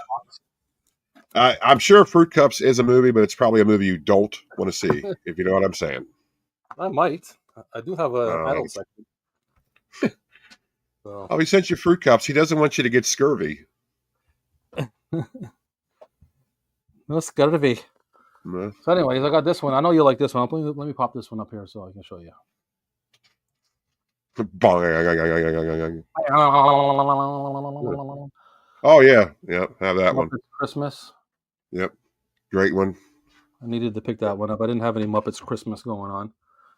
box. I'm sure Fruit Cups is a movie, but it's probably a movie you don't want to see, if you know what I'm saying. I might. I do have an Uh, adult section, so oh, he sent you Fruit Cups. He doesn't want you to get scurvy. no scurvy. No. So, anyways, I got this one. I know you like this one. Let me pop this one up here so I can show you. Oh yeah, yeah. Have that one. Muppets Christmas. Yep, great one. I needed to pick that one up. I didn't have any Muppets Christmas going on.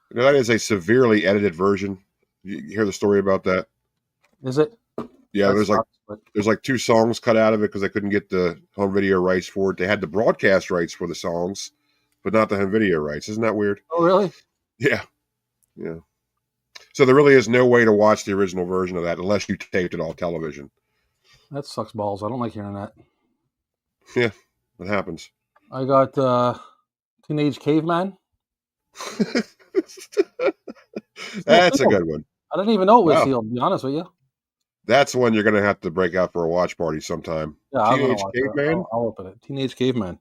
You know, that is a severely edited version. You hear the story about that? Is it? Yeah, That sucks. But there's like 2 songs cut out of it because they couldn't get the home video rights for it. They had the broadcast rights for the songs, but not the home video rights. Isn't that weird? oh, really? Yeah, yeah. So there really is no way to watch the original version of that unless you taped it all television. That sucks balls. I don't like hearing that. Yeah, it happens. I got Teenage Caveman. Still That's a sealed. good one. I didn't even know it was Wow, sealed. To be honest with you. that's one you're going to have to break out for a watch party sometime. Yeah, I'm gonna Teenage watch it. Caveman. I'll open it. Teenage Caveman.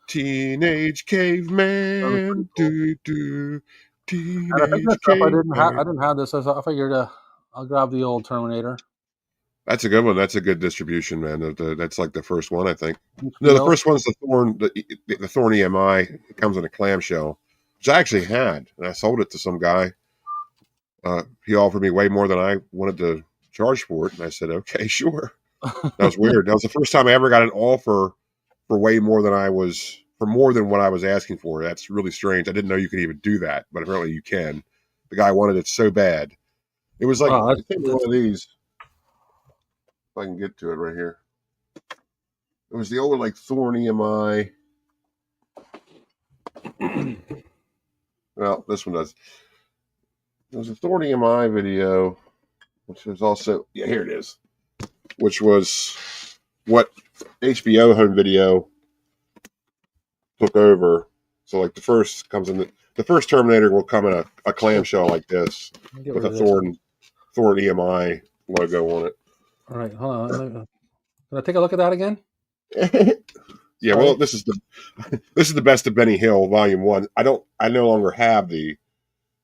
Teenage That was pretty Caveman. cool. Do do. And I picked this Teenage up. I Caveman. didn't have this. I figured I'll grab the old Terminator. That's a good one. That's a good distribution, man. That's like the first one, I think. No, the HBO. first one's the Thorn, the Thorn EMI. It comes in a clamshell, which I actually had, and I sold it to some guy. He offered me way more than I wanted to charge for it, and I said, "Okay, sure." That was weird. That was the first time I ever got an offer for way more than for more than what I was asking for. That's really strange. I didn't know you could even do that, but apparently you can. The guy wanted it so bad. It was like Wow, it came in one of these. If I can get to it right here. It was the old like Thorn EMI. Well, this one does. It was a Thorn EMI video, which was also here it is, which was what HBO home video took over. So like the first Terminator will come in a clamshell like this Let me get with rid a of this. Thorn EMI logo on All right, hold on. Can I take a look at that again? it. Yeah, well, Sorry. this is the best of Benny Hill, Volume 1. I no longer have the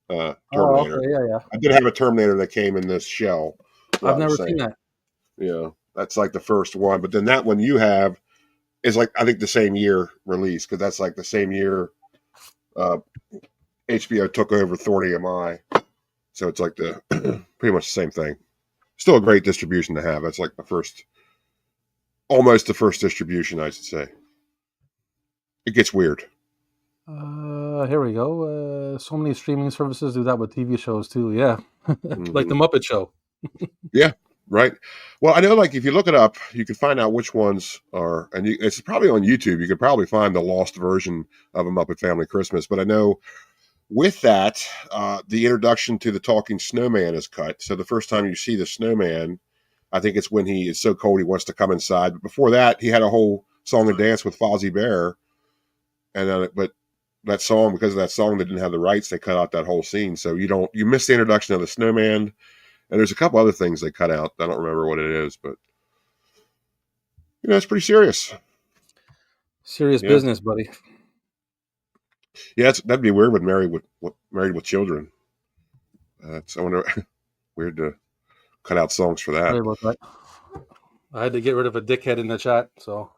Oh, Terminator. okay, yeah. I did have a Terminator that came in this shell. That's what I've I was never seen saying. that. Yeah, that's like the first one. But then that one you have is like I think the same year release because that's like the same year uh, HBO took over Thorn EMI. So it's like the pretty much the same thing. Still a great distribution to have. That's like almost the first distribution, I should say. It gets weird. Here we go. So many streaming services do that with TV shows too. Yeah, like Hmm. the Muppet Show. Yeah, Right. Well, I know, like, if you look it up, you can find out which ones are, and it's probably on YouTube. You could probably find the lost version of them up at Family Christmas. But I know with that, the introduction to the talking snowman is cut. So the first time you see the snowman, I think it's when he is so cold he wants to come inside. But before that, he had a whole song and dance with Fozzie Bear, and then but that song, because of that song, they didn't have the rights. They cut out that whole scene, so you miss the introduction of the snowman. And there's a couple other things they cut out. I don't remember what it is, but it's pretty serious. Serious Yeah, business, buddy. yeah, that'd be weird with married with children. I wonder, weird to cut out songs for Sorry that. about that. I had to get rid of a dickhead in the chat, so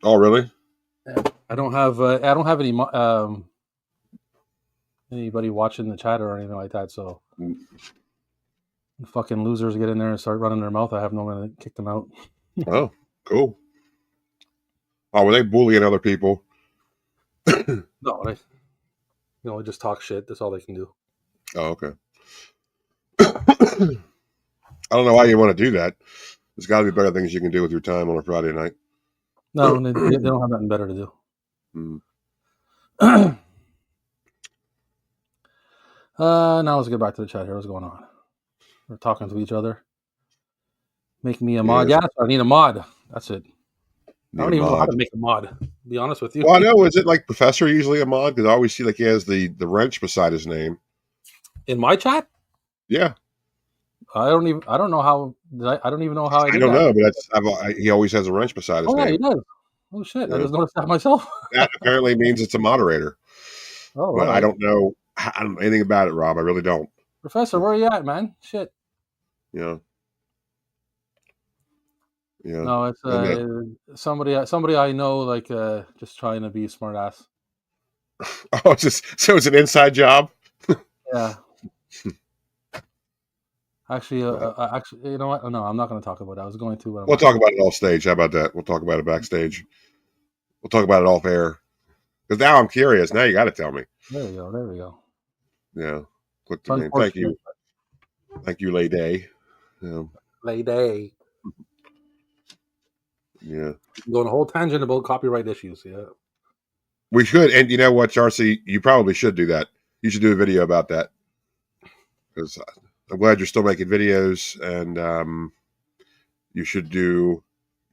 Oh, really? I don't have anybody watching the chat or anything like that. So fucking losers get in there and start running their mouth. I have no one to kick them out. Oh, cool. Oh, were they bullying other people? No, they just talk shit. That's all they can do. Oh, okay. I don't know why you want to do that. There's got to be better things you can do with your time on a Friday night. No, they don't have nothing better to do. Now let's get back to the chat here. What's going on? We're talking to each other. Make me a mod. Yeah, I need a mod. That's it. I don't even know how to make a mod, to be honest with you. Well, I know. Is it like Professor usually a mod? Because I always see like he has the wrench beside his name. In my chat? Yeah. I don't even know how. I don't even know how I did don't that. know, but he always has a wrench beside his name. Yeah, he does. Oh shit! Yeah. I just noticed that myself. That apparently means it's a moderator. Oh, but right. I don't know anything about it, Rob. I really don't. Professor, where are you at, man? Shit. Yeah. Yeah. No, it's somebody I know, like just trying to be a smart ass. Oh, so it's an inside job. Yeah. Actually, you know what? No, I'm not going to talk about it. I was going to. We'll talk about it off stage. How about that? We'll talk about it backstage. We'll talk about it off air. Because now I'm curious. Now you got to tell me. There we go. There we go. Yeah. Click the name. Thank you. Thank you, Lady. Yeah. Lady. Yeah. Going a whole tangent about copyright issues. Yeah. We should. And you know what, Charcy? You probably should do that. You should do a video about that. Because I'm glad you're still making videos, and you should do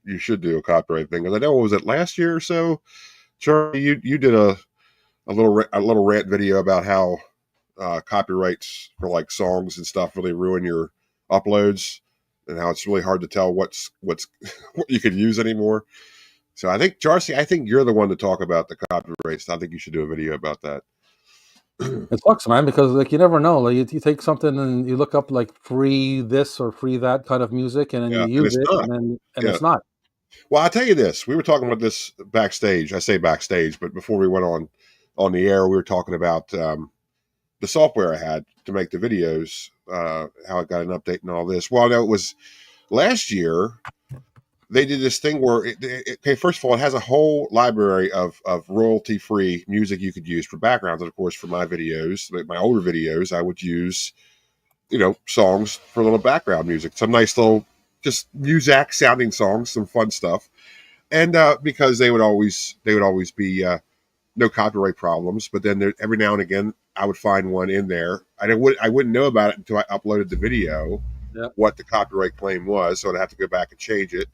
a copyright thing. Because I know, what was it, last year or so, Charlie? You did a little rant video about how copyrights for like songs and stuff really ruin your uploads, and how it's really hard to tell what's what you could use anymore. So I think, Charcy, I think you're the one to talk about the copyrights. I think you should do a video about that. It sucks, man, because like you never know. Like you take something and you look up like free this or free that kind of music, and then you use it, and it's not. Well, I'll tell you this. We were talking about this backstage. I say backstage, but before we went on the air, we were talking about the software I had to make the videos, how it got an update and all this. Well, no, it was last year. They did this thing where, okay, first of all, it has a whole library of royalty-free music you could use for backgrounds. And of course, for my videos, my older videos, I would use, songs for a little background music. Some nice little, just Muzak sounding songs, some fun stuff. And because they would always be no copyright problems. But then every now and again, I would find one in there. I wouldn't know about it until I uploaded the video, what the copyright claim was. So I'd have to go back and change it.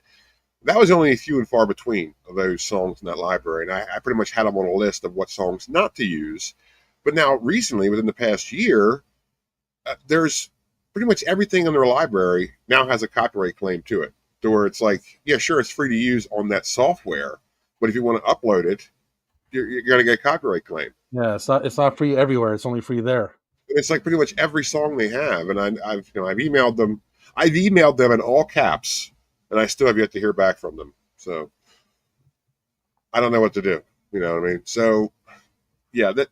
That was only a few and far between of those songs in that library. And I pretty much had them on a list of what songs not to use. But now recently, within the past year, there's pretty much everything in their library now has a copyright claim to it. To where it's like, yeah, sure, it's free to use on that software. But if you want to upload it, you're going to get a copyright claim. Yeah, it's not free everywhere. It's only free there. And it's like pretty much every song they have. And I've emailed them. I've emailed them in all caps, and I still have yet to hear back from them. So I don't know what to do. You know what I mean? So yeah, that.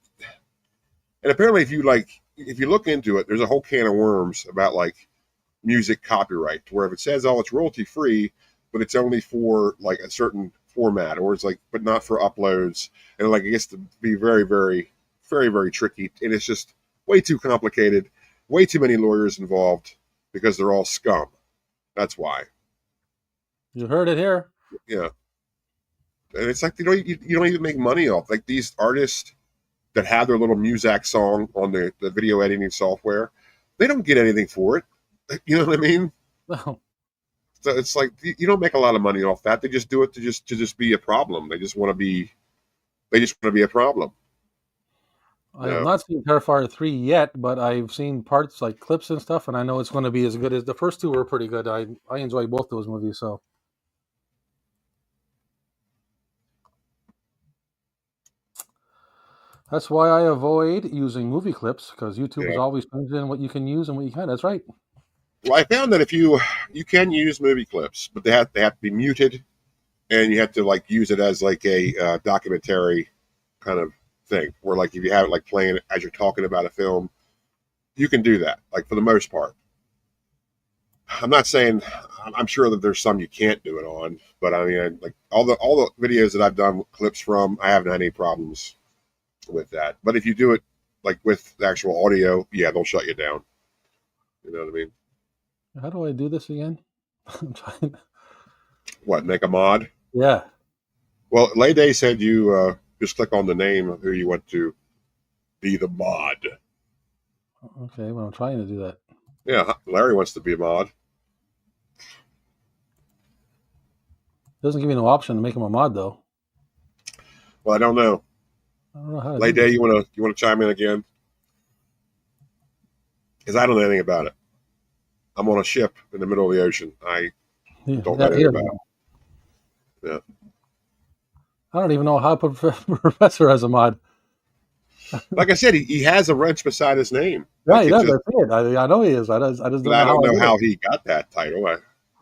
And apparently, if you look into it, there's a whole can of worms about like music copyright, where if it says, oh, it's royalty free, but it's only for like a certain format, or it's like, but not for uploads, and like it gets to be very, very, very, very tricky, and it's just way too complicated, way too many lawyers involved because they're all scum. That's why. You heard it here. Yeah, and it's like you don't even make money off like these artists that have their little Muzak song on the video editing software. They don't get anything for it. You know what I mean? No. So it's like you don't make a lot of money off that. They just do it to just be a problem. They just want to be a problem. I have not seen Terrifier 3 yet, but I've seen parts like clips and stuff, and I know it's going to be as good as the first two were pretty good. I enjoy both those movies, so. That's why I avoid using movie clips, because YouTube is Yeah. always changing what you can use and what you can't. That's right. Well, I found that if you can use movie clips, but they have to be muted, and you have to like use it as like a documentary kind of thing, where like if you have it like playing as you're talking about a film, you can do that. Like for the most part, I'm not saying I'm sure that there's some you can't do it on, but I mean like all the videos that I've done clips from, I haven't had any problems with that. But if you do it like with the actual audio, yeah, they'll shut you down. You know what I mean? How do I do this again? I'm trying. What, make a mod? Yeah. Well, Layday said you just click on the name of who you want to be the mod. Okay, well, I'm trying to do that. Yeah, Larry wants to be a mod. Doesn't give me no option to make him a mod, though. Well, I don't know. I don't know how to do Layday, this. you want to chime in again? Because I don't know anything about it. I'm on a ship in the middle of the ocean. I don't know anything about it. Yeah. I don't even know how to put Professor as a mod. Like I said, he has a wrench beside his name. Yeah, Like he does. I see it. I know he is. I just don't know I don't know how how he got that title.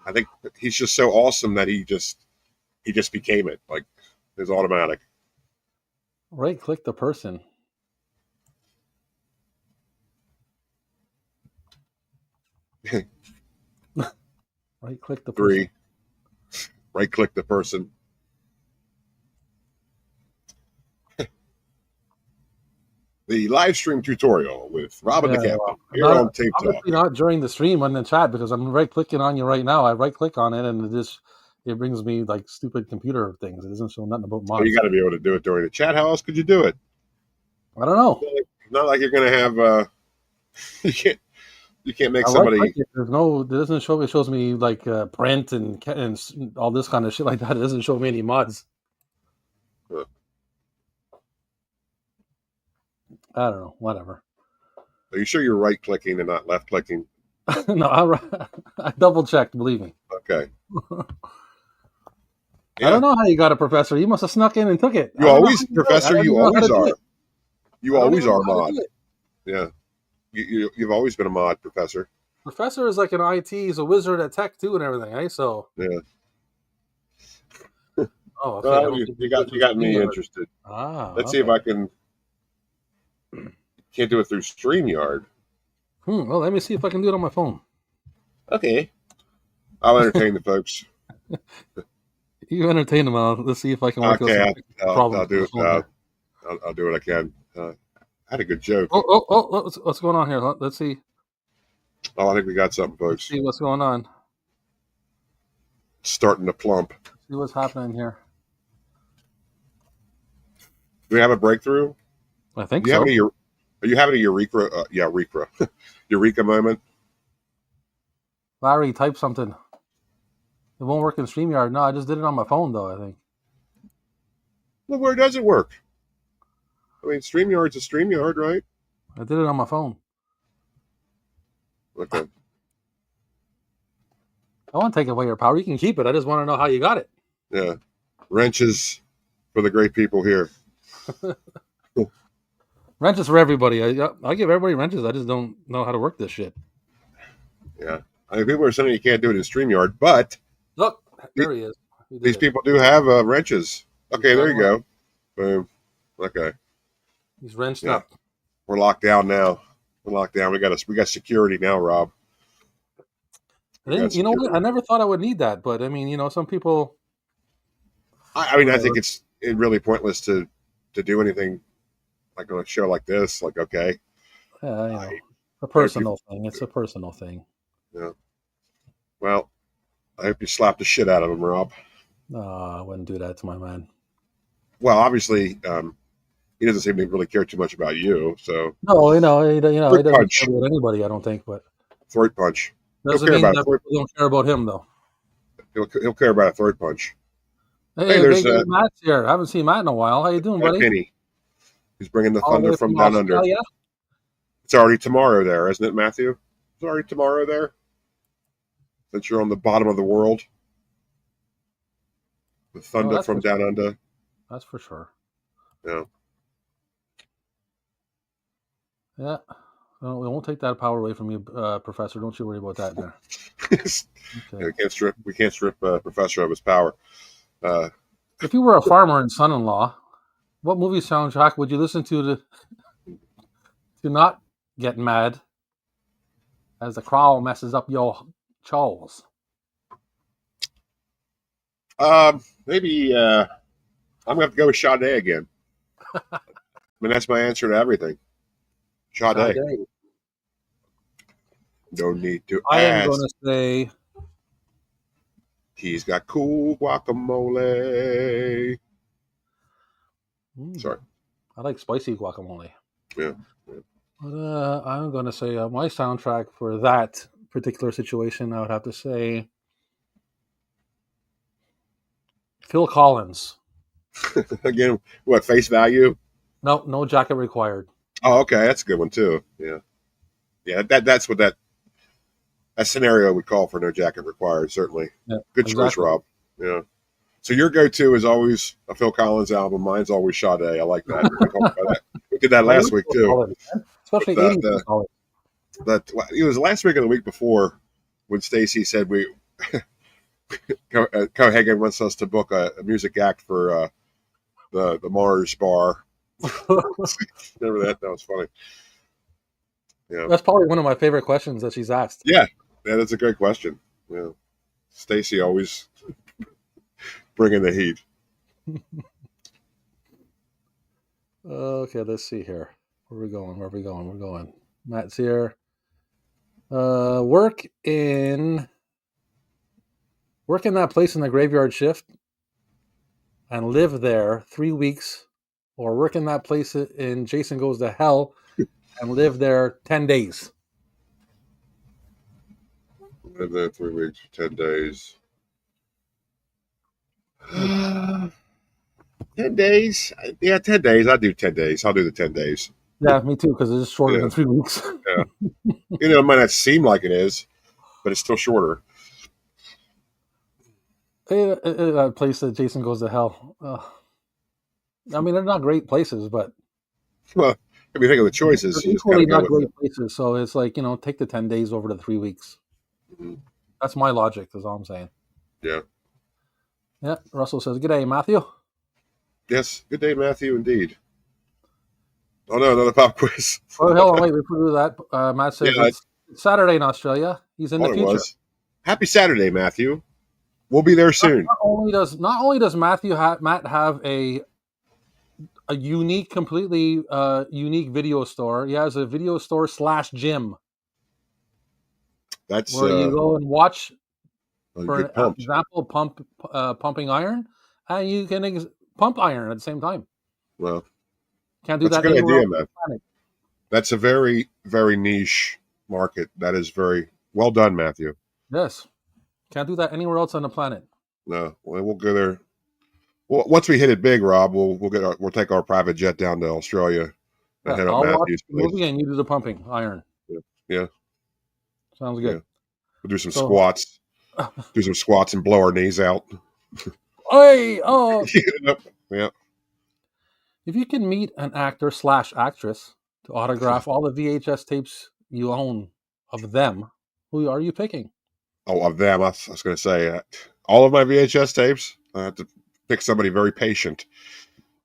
I think he's just so awesome that he just became it. Like it's automatic. Right click the person. Right click the person. 3, right click the person. The live stream tutorial with Robin the Captain here on Tape Talk. Obviously not during the stream on the chat, because I'm right clicking on you right now. I right click on it and it brings me like stupid computer things. It doesn't show nothing about mods. Well, you got to be able to do it during the chat. How else could you do it? I don't know. It's not like you're going to have. You can't make somebody. There's no. It doesn't show. It shows me like Brent and all this kind of shit like that. It doesn't show me any mods. I don't know. Whatever. Are you sure you're right clicking and not left clicking? No, I double checked. Believe me. Okay. Yeah. I don't know how you got it, Professor. You must have snuck in and took it. You always, Professor. You always are. You always are a mod. Yeah. You've always been a mod, Professor. Professor is like an IT. He's a wizard at tech too and everything, eh? So. Yeah. Oh, okay. You got me interested. Let's see if I can. Can't do it through StreamYard. Well, let me see if I can do it on my phone. Okay. I'll entertain the folks. You entertain them. Let's see if I can work out I'll do it. I'll do what I can. I had a good joke. Oh! What's going on here? Let's see. Oh, I think we got something, folks. Let's see what's going on. It's starting to plump. Let's see what's happening here. Do we have a breakthrough? I think so. Are you having a Eureka? Eureka moment? Larry, type something. It won't work in StreamYard. No, I just did it on my phone, though, I think. Well, where does it work? I mean, StreamYard's a StreamYard, right? I did it on my phone. Okay. I won't take away your power. You can keep it. I just want to know how you got it. Yeah. Wrenches for the great people here. Wrenches for everybody. I give everybody wrenches. I just don't know how to work this shit. Yeah. I mean, people are saying you can't do it in StreamYard, but... Look, there he is. These people do have wrenches. Okay, there you go. Boom. Okay. He's wrenched up. We're locked down now. We're locked down. We got security now, Rob. You know what? I never thought I would need that, but I mean, some people... I mean, I think it's really pointless to do anything like on a show like this. Like, okay. Yeah, a personal thing. It's a personal thing. Yeah. Well, I hope you slap the shit out of him, Rob. I wouldn't do that to my man. Well, obviously, he doesn't seem to really care too much about you. So No, he throat doesn't punch, care about anybody. I don't think, but throat punch. He'll doesn't care mean about a that throat. people don't care about him, though. He'll care about a throat punch. Hey, Hey, there's Matt's here. I haven't seen Matt in a while. How you doing, buddy? Penny. He's bringing the All the thunder way from from down under. Australia. It's already tomorrow there, isn't it, Matthew? It's already tomorrow there. Since you're on the bottom of the world, the Oh, thunder that's from for down sure. under. That's for sure. Yeah. Yeah. Well, we won't take that power away from you, Professor. Don't you worry about that there. Okay. We can't strip Professor of his power. If you were a farmer and son-in-law, what movie soundtrack would you listen to not get mad as the crow messes up your chores? Maybe I'm gonna have to go with Sade again. I mean, that's my answer to everything. Sade. No need to I am ask. going to say He's got cool guacamole. Sorry. I like spicy guacamole. Yeah. But I'm going to say my soundtrack for that particular situation, I would have to say Phil Collins. Again, what, face value? No jacket required. Oh, okay, that's a good one too. Yeah, yeah. That's what that scenario would call for. No jacket required. Certainly, Yeah, good choice, exactly. Rob. Yeah. So your go-to is always a Phil Collins album. Mine's always Sade. I like that. We did that I last love week Phil too. Collins, man. Especially But 80s Phil Collins. it was last week or the week before when Stacy said we Cohagen wants us to book a music act for the Mars bar. Remember that? That was funny. Yeah, That's probably one of my favorite questions that she's asked. yeah, that's a great question. Yeah, Stacy always bringing the heat. Okay, let's see here. Where are we going? We're going. Matt's here. Work in that place in the graveyard shift and live there 3 weeks, or work in that place in Jason Goes to Hell and live there 10 days. Live there 3 weeks, 10 days. 10 days? Yeah, 10 days. I'll do 10 days. I'll do the 10 days. Yeah, me too, because it's shorter than 3 weeks. Yeah. It might not seem like it is, but it's still shorter. That place that Jason Goes to Hell. I mean, they're not great places, but Well, if you think of the choices, they're you just got to equally go not with great it. places. So it's like, take the 10 days over to 3 weeks. Mm-hmm. That's my logic, is all I'm saying. Yeah. Yeah, Russell says, "G'day, Matthew." Yes. Good day, Matthew, indeed. Oh, no, another pop quiz. Oh, hold on, wait, before we do that, Matt says it's Saturday in Australia. He's in the future. It was. Happy Saturday, Matthew. We'll be there soon. Not only does Matt have a unique, completely unique video store. He has a video store / gym. That's where you go and watch, for get pumped. example, pumping iron, and you can pump iron at the same time. Well, can't do that's that. a good idea, man. That's a very, very niche market. That is very well done, Matthew. Yes, can't do that anywhere else on the planet. No, well, we'll go there. Well, once we hit it big, Rob, we'll take our private jet down to Australia and head up I'll Matthew's watch the movie and you do the pumping iron. Yeah. Sounds good. Yeah. We'll do some squats. Do some squats and blow our knees out. Hey, yeah. If you can meet an actor / actress to autograph all the VHS tapes you own of them, who are you picking? Oh, of them. I was going to say all of my VHS tapes. I have to pick somebody very patient.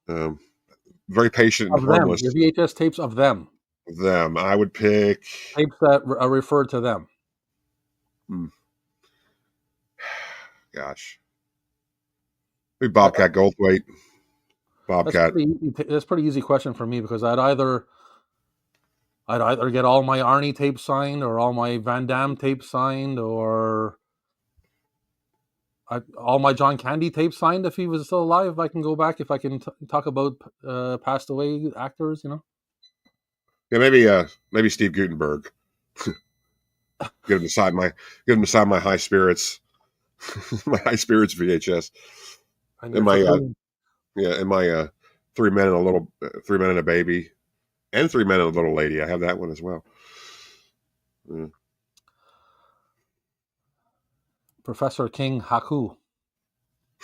Very patient and harmless. Your VHS tapes of them. Them. I would pick tapes that are referred to them. Gosh. Maybe Bobcat Goldthwait. Bobcat. That's a pretty easy question for me, because I'd either get all my Arnie tapes signed or all my Van Damme tapes signed, or all my John Candy tapes signed if he was still alive. I can go back if I can talk about passed away actors. Yeah, maybe Steve Gutenberg. Get him to sign my high spirits, my high spirits VHS, And and your my Trillium. and my 3 Men and a Little 3 Men and a Baby, and 3 Men and a Little Lady. I have that one as well. Yeah. Professor King Haku.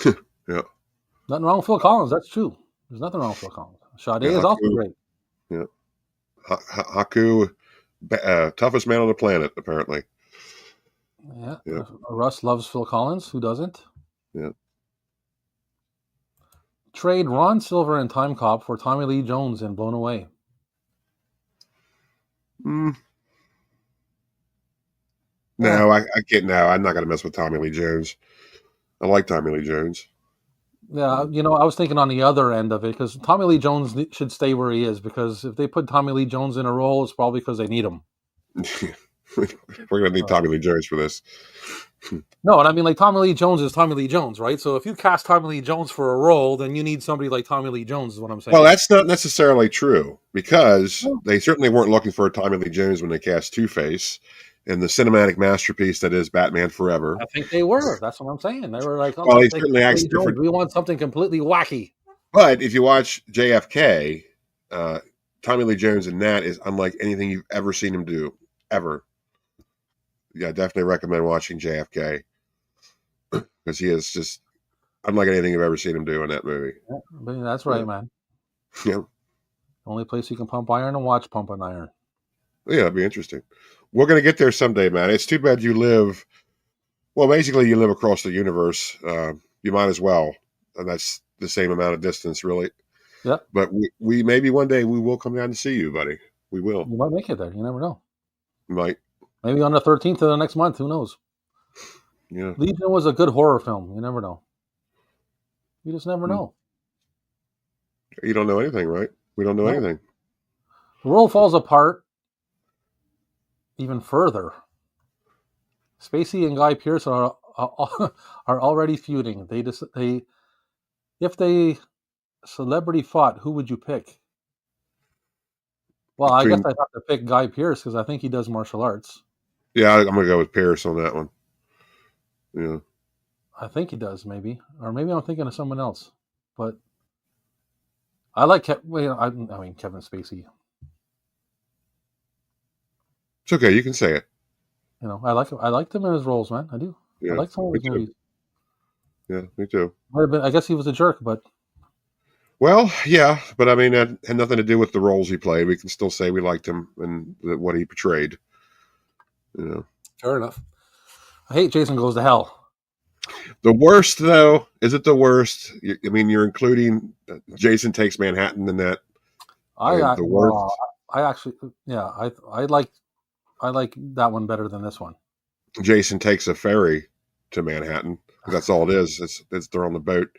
Yeah. Nothing wrong with Phil Collins. That's true. There's nothing wrong with Phil Collins. Sade Yeah, is also Haku. great. Yeah, Haku, toughest man on the planet, apparently. Yeah. Yeah, Russ loves Phil Collins. Who doesn't? yeah. Trade Ron Silver and Time Cop for Tommy Lee Jones and Blown Away. Mm. Yeah. No, I can't. No, I'm not going to mess with Tommy Lee Jones. I like Tommy Lee Jones. Yeah, I was thinking on the other end of it because Tommy Lee Jones should stay where he is because if they put Tommy Lee Jones in a role, it's probably because they need him. We're going to need Tommy Lee Jones for this. No, and I mean, like Tommy Lee Jones is Tommy Lee Jones, right? So if you cast Tommy Lee Jones for a role, then you need somebody like Tommy Lee Jones, is what I'm Well, saying. that's not necessarily true because Well, they certainly weren't looking for Tommy Lee Jones when they cast Two-Face in the cinematic masterpiece that is Batman Forever. I think they were. That's what I'm saying. They were like, oh, Well, let's he take certainly Tommy acts Lee Jones. different. We want something completely wacky. But if you watch JFK, uh, Tommy Lee Jones in that is unlike anything you've ever seen him do, ever. Yeah, definitely recommend watching JFK because he is just unlike anything you've ever seen him do in that movie. Yeah, but that's Yeah, right, man. yeah, Only place you can pump iron and watch pumping iron. yeah. It'd be interesting. We're gonna get there someday, man. It's too bad you live. Well, basically, you live across the universe. You might as well, and that's the same amount of distance, really. Yep. But we maybe one day we will come down to see you, buddy. We will. You might make it there. You never know. Might. Maybe on the 13th of the next month. Who knows? Yeah. Legion was a good horror film. You never know. You just never know. You don't know anything, right? We don't know No. anything. The world falls apart even further. Spacey and Guy Pearce are already feuding. If they celebrity fought, who would you pick? Well, I guess Between I'd have to pick Guy Pearce because I think he does martial arts. Yeah, I'm gonna go with Paris on that one. Yeah. I think he does, maybe, or maybe I'm thinking of someone else. But I like I mean Kevin Spacey. It's okay, you can say it. I liked him in his roles, man. I do. I Yeah. like some of Me his too. movies. Yeah, me too. Might have been, I guess he was a jerk, but Well, yeah, but I mean that had nothing to do with the roles he played. We can still say we liked him and what he portrayed. You know. fair enough. I hate Jason Goes to Hell. The worst though, is it the worst? I mean, you're including Jason Takes Manhattan in that. The worst. I actually, yeah, I like that one better than this one. Jason takes a ferry to Manhattan. That's all it is. It's they're on the boat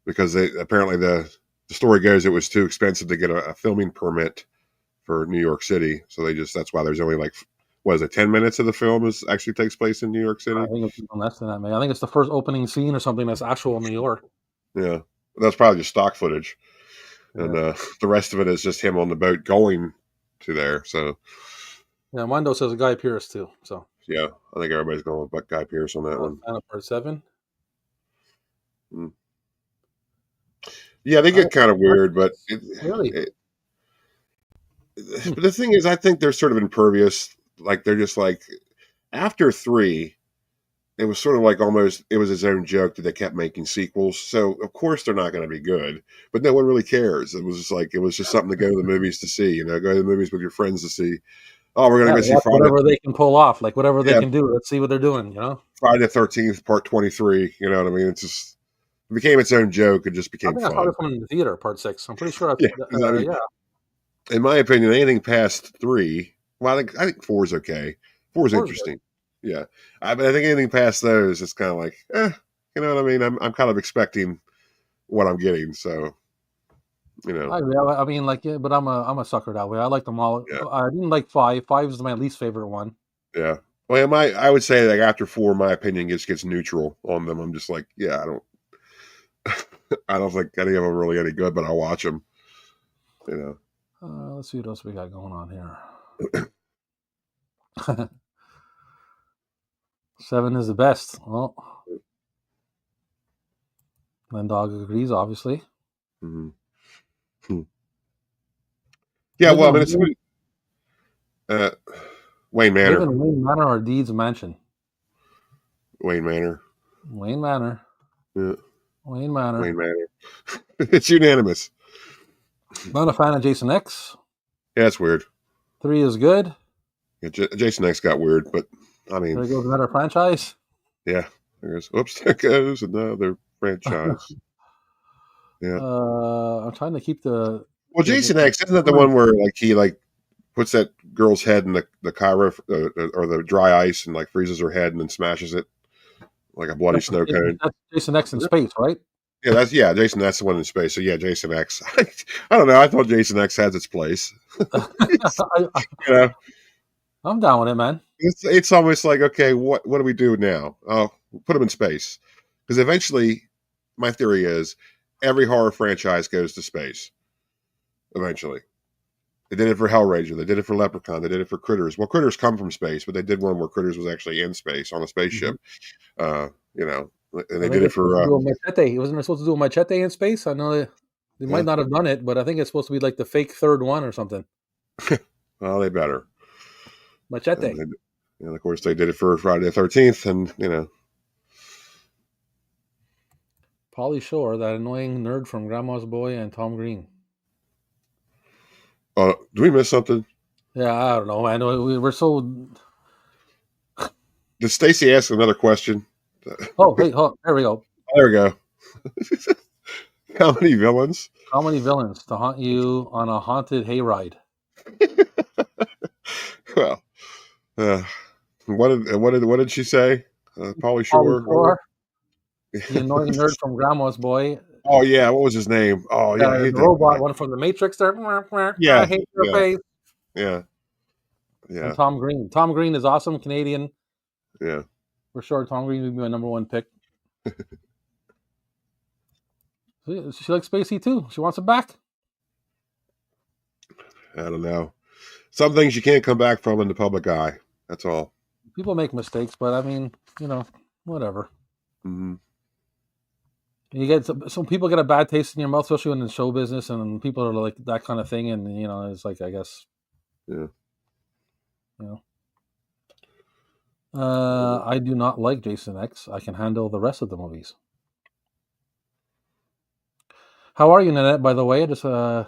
because they apparently the story goes it was too expensive to get a filming permit for New York City, so that's why there's only like what is it 10 minutes of the film actually takes place in New York City. I think it's even less than that, maybe. I think it's the first opening scene or something that's actual New York. Yeah, that's probably just stock footage, and Yeah. the rest of it is just him on the boat going to there. So Yeah, Mondo says Guy Pearce too. So yeah, I think everybody's going with Guy Pearce on that one. Final Part 7. Mm. Yeah, they get kind of weird, but Really? but the thing is, I think they're sort of impervious. Like they're just like after 3, it was sort of like almost it was his own joke that they kept making sequels. So of course they're not going to be good, but no one really cares. It was just something to go to the movies to see. Go to the movies with your friends to see. Oh, we're going to go see whatever they can pull off, like whatever they Yeah, can do. Let's see what they're doing. Friday the 13th, Part 23. You know what I mean? It became its own joke. It just I became think I saw fun. this one in the theater, Part 6. I'm pretty sure. Yeah, I mean, Yeah. in my opinion, anything past 3, well, I think 4 is okay. 4 is 4's interesting. Yeah, but I think anything past those, it's kind of like, you know what I mean? I'm kind of expecting what I'm getting, so I mean, like, yeah, but I'm a sucker that way. I like them all. yeah, I didn't like 5. 5 is my least favorite one. yeah. Well, I would say like after 4, my opinion gets neutral on them. I'm just like, yeah, I don't think any of them are really any good, but I'll watch them. You know. Let's see what else we got going on here. 7 is the best. Well, Dog agrees, obviously. Mm-hmm. Yeah, well, I mean, it's uh, Wayne Live Manor. in Wayne Manor or Deeds Mansion? Wayne Manor. Wayne Manor. Yeah, Wayne Manor. Wayne Manor. It's unanimous. Not a fan of Jason X. Yeah, it's weird. 3 is good. Yeah, Jason X got weird, but I mean, There goes another franchise. yeah, there goes another franchise. Yeah. I'm trying to keep the. Well, Jason X, isn't that the one where like he like puts that girl's head in the Kyra or the dry ice and like freezes her head and then smashes it like a bloody snow cone? That's Jason X in space, right? Yeah, Jason. That's the one in space. So yeah, Jason X. I don't know. I thought Jason X has its place. You know, I'm down with it, man. it's almost like, okay, what do we do now? Oh, put him in space, because eventually, my theory is every horror franchise goes to space. Eventually, they did it for Hellraiser. They did it for Leprechaun. They did it for Critters. Well, Critters come from space, but they did one where Critters was actually in space on a spaceship. Mm-hmm. You know, and they did it for Machete. Wasn't supposed to do a Machete in space? I know they might not have done it, but I think it's supposed to be like the fake third one or something. Well, they better. Machete. And of course, they did it for Friday the 13th, and you know. Pauly Shore, that annoying nerd from Grandma's Boy, and Tom Green. Do we miss something? Yeah, I don't know. I know we're so. Did Stacy ask another question? Oh, hey, there we go. There we go. How many villains? How many villains to haunt you on a haunted hayride? Well, what did she say? Pauly Shore. The annoying nerd from Grandma's Boy. Oh yeah, what was his name? Oh yeah, I hate the that robot guy. one from the Matrix. There. Yeah, I hate your face. Yeah. And Tom Green. Tom Green is awesome, Canadian. Yeah, for sure. Tom Green would be my number 1 pick. She likes Spacey too. She wants it back. I don't know. Some things you can't come back from in the public eye. That's all. People make mistakes, but I mean, whatever. Mm-hmm. You get some people get a bad taste in your mouth, especially in the show business, and people are like that kind of thing, and it's like, I guess, yeah. I do not like Jason X. I can handle the rest of the movies. How are you, Nanette? By the way, I just yeah.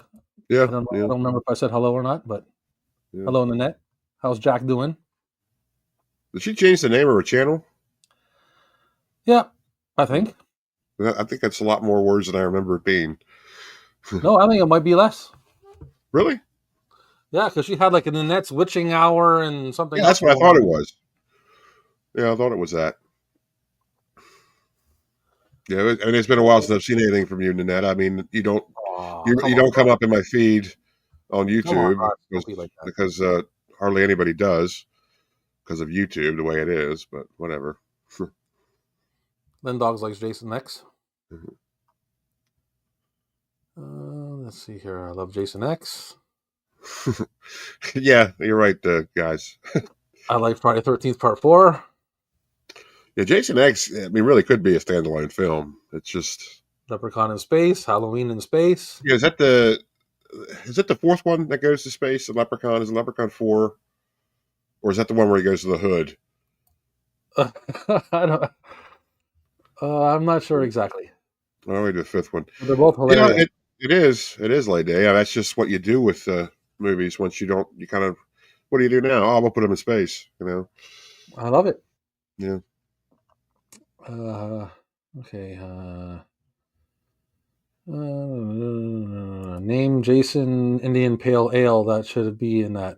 I don't remember if I said hello or not, but hello, Nanette. How's Jack doing? Did she change the name of her channel? Yeah, I think. I think that's a lot more words than I remember it being. No, I think it might be less. Really? Yeah, because she had like a Nanette's Witching Hour and something. Yeah, that's what I thought it was. Yeah, I thought it was that. Yeah, and it's been a while since I've seen anything from you, Nanette. I mean, you don't come up in my feed on YouTube because hardly anybody does because of YouTube the way it is. But whatever. Then Dogs likes Jason X. Mm-hmm. Let's see here. I love Jason X. Yeah, you're right, guys. I like Friday 13th Part 4. Yeah, Jason X, I mean, really could be a standalone film. It's just Leprechaun in space, Halloween in space. Yeah, is that the fourth one that goes to space? The Leprechaun is it Leprechaun 4, or is that the one where he goes to the hood? I don't. I'm not sure exactly. Oh, maybe the fifth one. They're both hilarious. It is late day. Yeah, that's just what you do with movies. Once you don't, you kind of, what do you do now? Oh, I'm gonna put them in space. I love it. Yeah. Okay. Name Jason Indian Pale Ale. That should be in that.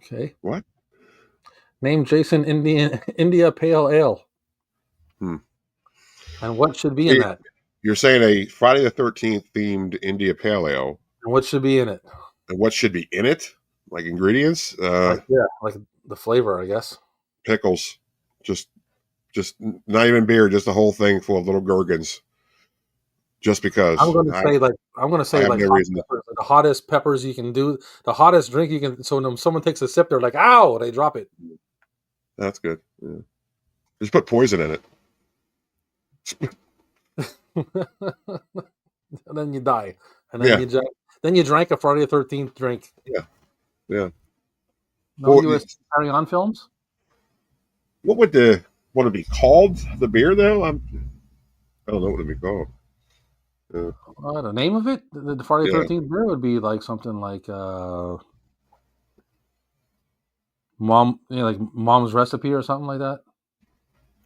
Okay. What? Name Jason India Pale Ale. And what should be in that? You're saying a Friday the 13th themed India Pale Ale. And what should be in it? And what should be in it? Like ingredients, Like like the flavor, I guess. pickles, just just not even beer, just a whole thing full of little gherkins. Just because I'm gonna I say have like no hot reason to. peppers, like the hottest peppers you can do, the hottest drink you can. So when someone takes a sip, they're like, "Ow!" They drop it. That's good. Yeah. Just put poison in it. And then you die, and Yeah, then you drank a Friday the 13th drink. yeah, yeah. No Well, U.S. Carry On films. what would the want to be called? The beer though? I don't know what it'd be called. Yeah, The name of it, the Friday the yeah. 13th beer would be like something like mom, like mom's recipe or something like that.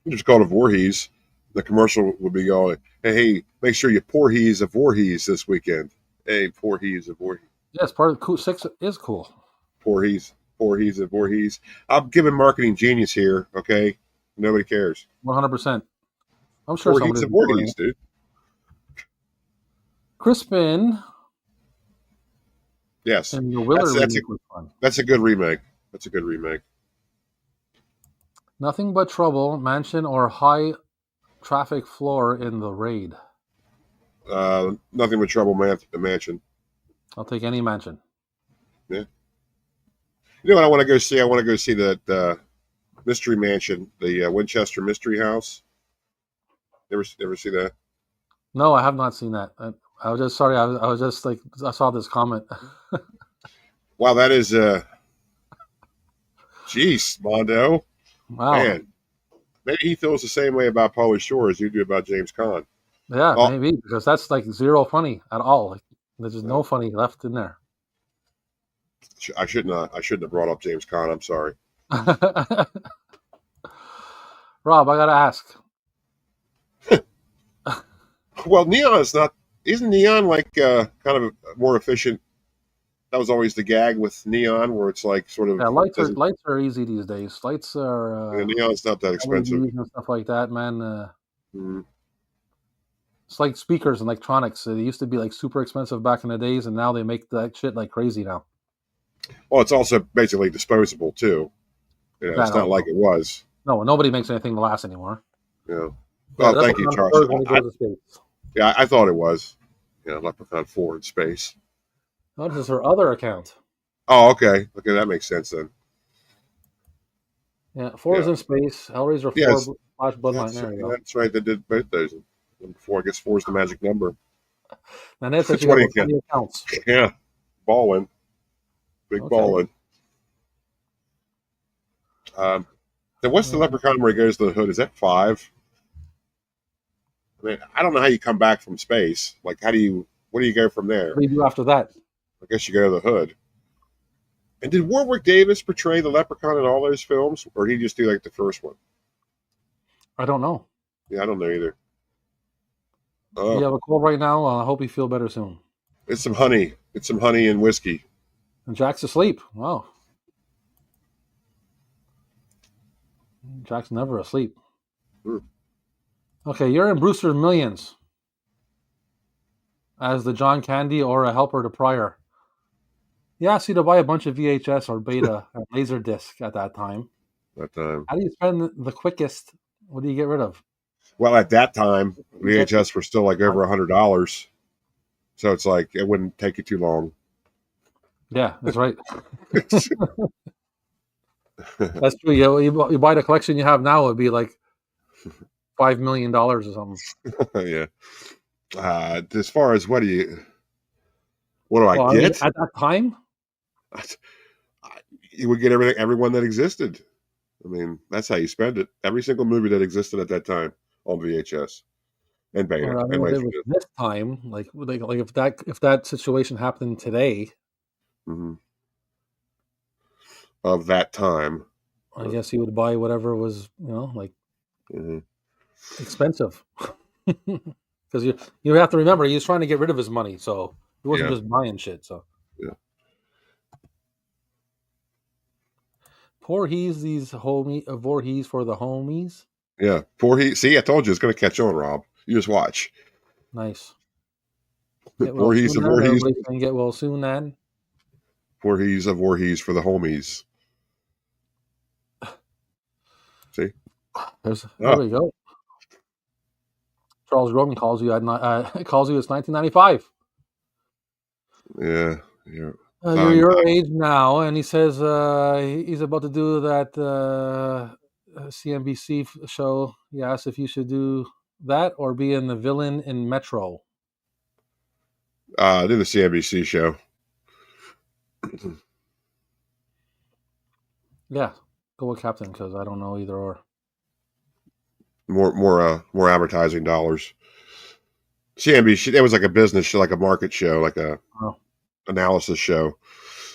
Just called a Voorhees. The commercial would be going, hey, make sure you pour he's a Voorhees this weekend. Hey, pour he's a Voorhees. Yes, part of cool six is cool. Pour he's a Voorhees. I'm giving marketing genius here, okay? Nobody cares. 100%. I'm sure Pour he's somebody's a recording Voorhees, it. dude. Crispin Yes. and the Willard remake was fun. That's a good remake. That's a good remake. Nothing but trouble, mansion or high traffic floor in the raid. Nothing but trouble, mansion. I'll take any mansion. Yeah. You know what I want to go see? I want to go see that Mystery Mansion, the Winchester Mystery House. Ever see that? No, I have not seen that. I was just sorry. I was just like I saw this comment. Wow, that is jeez, Mondo. Wow. Man, maybe he feels the same way about Pauly Shore as you do about James Caan. Yeah, Oh, maybe because that's like zero funny at all. Like there's just no well, funny left in there. I shouldn't have brought up James Caan. I'm sorry. Rob, I gotta ask. Well, Neon is not. Isn't Neon like kind of more efficient? That was always the gag with Neon, where it's like sort of Yeah, doesn't. lights are easy these days. Lights are Neon's not that expensive. LEDs and stuff like that, man. Mm. It's like speakers and electronics. They used to be like super expensive back in the days, and now they make that shit like crazy now. Well, it's also basically disposable too. Yeah, It's not like it was. no, nobody makes anything to last anymore. You know. Yeah, Well, that's thank what you, kind of Charles. bird when he goes to space. Yeah, I thought it was. Leprechaun 4 in space. Oh, this is her other account. Oh, okay. Okay, that makes sense then. Yeah, 4 is Yeah. in space. Hellraiser 4 Yes, Flash Bloodline. There you go. that's right. They did both those. Number 4, I guess 4 is the magic number. And that says you got 20 about again. 20 accounts. Yeah, balling. Big Okay. balling. Then what's the leprechaun where he goes to the hood? Is that 5? I mean, I don't know how you come back from space. Like, what do you go from there? What do you do after that? I guess you go to the hood. And did Warwick Davis portray the leprechaun in all those films, or did he just do like the first one? I don't know. Yeah, I don't know either. You Oh, have a cold right now. I hope you feel better soon. it's some honey. It's some honey and whiskey. And Jack's asleep. Wow. Jack's never asleep. Mm. Okay, you're in Brewster's Millions as the John Candy or a helper to Pryor. He asked you to buy a bunch of VHS or beta and Laserdisc at that time. That time. How do you spend the quickest? What do you get rid of? Well, at that time, You get VHS were still like over $100, so it's like it wouldn't take you too long. Yeah, that's right. That's true. You buy the collection you have now, it'd be like $5 million or something. Yeah. As far as what do I Well, I mean, get? at that time, You would get everyone that existed. I mean, that's how you spend it. Every single movie that existed at that time on VHS and beta or I and mean, if it was Laserdisc. this time, like if that situation happened today, Mm-hmm. Of that time. I guess you would buy whatever was like Mm-hmm. expensive. Because you have to remember he was trying to get rid of his money, so he wasn't Yeah. just buying shit. So Yeah. Voorhees Voorhees for the homies. Yeah. See, I told you it's going to catch on, Rob. You just watch. Nice. Get well Voorhees soon, and man. Voorhees. Everybody's saying get well soon, man. Voorhees of Voorhees for the homies. See? There we go. Charles Rogan calls you calls you it's 1995. Yeah. You're your age now, and he says he's about to do that CNBC show. He asks if you should do that or be in the villain in Metro. Do the CNBC show. Yeah, go with Captain because I don't know either or. More advertising dollars. CNBC, it was like a business show, like a market show, like a analysis show.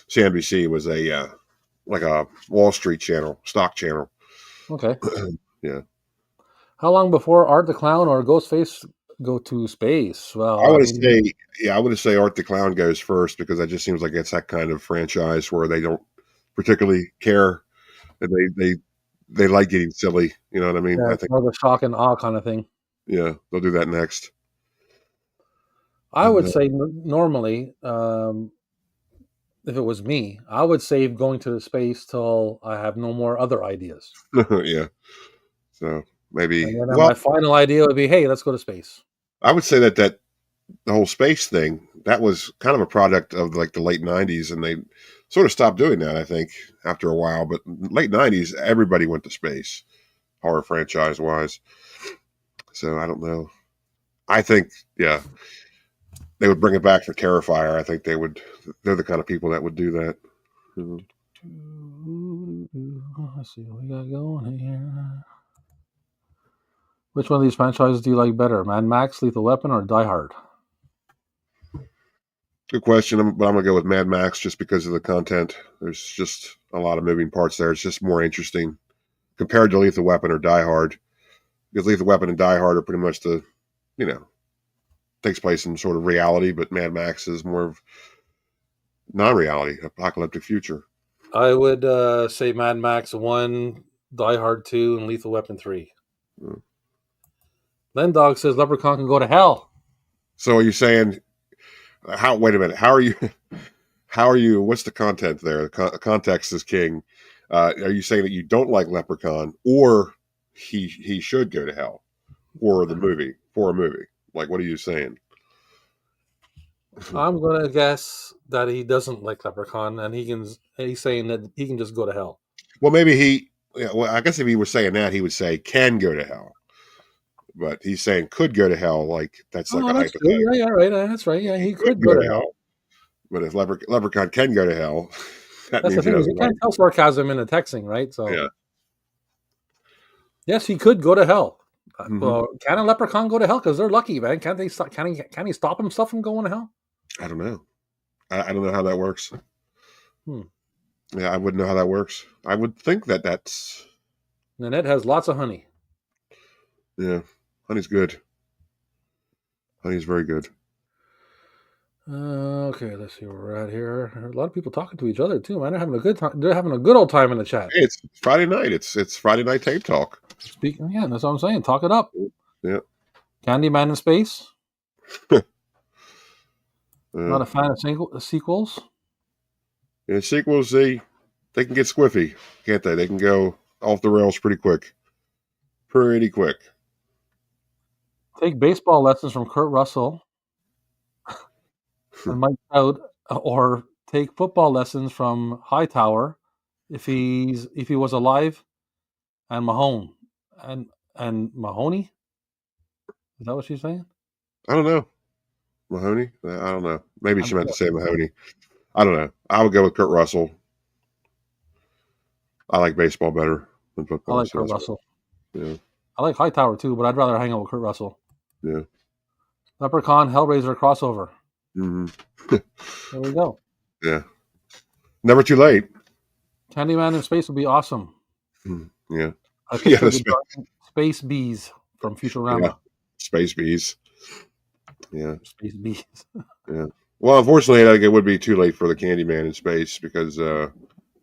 CNBC was a like a Wall Street channel, stock channel. Okay. Yeah. How long before Art the Clown or Ghostface go to space? Well, I would say Art the Clown goes first because that just seems like it's that kind of franchise where they don't particularly care and they like getting silly. You know what I mean? Yeah, I it's think more the shock and awe kind of thing. yeah, they'll do that next. I would say normally, if it was me, I would save going to space till I have no more other ideas. Yeah. So maybe And then my final idea would be, hey, let's go to space. I would say that the whole space thing that was kind of a product of like the late '90s, and they sort of stopped doing that. I think after a while, but late '90s, everybody went to space, horror franchise wise. So I don't know. I think yeah, they would bring it back for Terrifier. I think they would. They're the kind of people that would do that. Let's see what we got going here. Which one of these franchises do you like better, Mad Max, Lethal Weapon, or Die Hard? Good question, but I'm gonna go with Mad Max just because of the content. There's just a lot of moving parts there. It's just more interesting compared to Lethal Weapon or Die Hard, because Lethal Weapon and Die Hard are pretty much you know, takes place in sort of reality, but Mad Max is more of non-reality, apocalyptic future. I would say Mad Max 1, Die Hard 2, and Lethal Weapon 3. Mm. Len Dog says Leprechaun can go to hell. So are you saying wait a minute, how are you what's the content there? The context is king. Are you saying that you don't like Leprechaun, or he should go to hell for a movie? Like, what are you saying? I'm gonna guess that he doesn't like Leprechaun, and he's saying that he can just go to hell. Well, maybe I guess if he was saying that, he would say can go to hell. But he's saying could go to hell, like that's like a That's hypothetical. true. Yeah, right. That's right. Yeah, he could go to hell. But if Leprechaun can go to hell, that That's the means he thing, is you doesn't like can't tell sarcasm in the texting, right? So it. Yeah. yes, he could go to hell. Mm-hmm. Well, can a leprechaun go to hell? Because they're lucky, man. Can't they? Can he stop himself from going to hell? I don't know. I don't know how that works. Hmm. Yeah, I wouldn't know how that works. I would think that's. Nanette has lots of honey. Yeah, honey's good. Honey's very good. Okay, let's see where we're at here. A lot of people talking to each other too, man. They're having a good time. They're having a good old time in the chat. Hey, it's Friday night. It's Friday night tape talk. Speaking, yeah, that's what I'm saying. Talk it up. Yeah. Candyman in space. Not a fan of sequels. Yeah, sequels they can get squiffy, can't they? They can go off the rails pretty quick. Pretty quick. Take baseball lessons from Kurt Russell and Mike Trout, or take football lessons from Hightower if he was alive, and Mahone and Mahoney. Is that what she's saying? I don't know. Mahoney? I don't know. Maybe she meant to say Mahoney. I don't know. I would go with Kurt Russell. I like baseball better than football. I like Kurt Russell. Yeah. I like Hightower too, but I'd rather hang out with Kurt Russell. Yeah. Leprechaun Hellraiser crossover. Mm-hmm. There we go. Yeah. Never too late. Candyman in space would be awesome. Yeah. I picture the space bees from Futurama. Yeah. Space bees. Yeah. Space bees. Yeah. Well, unfortunately, I think it would be too late for the Candyman in space because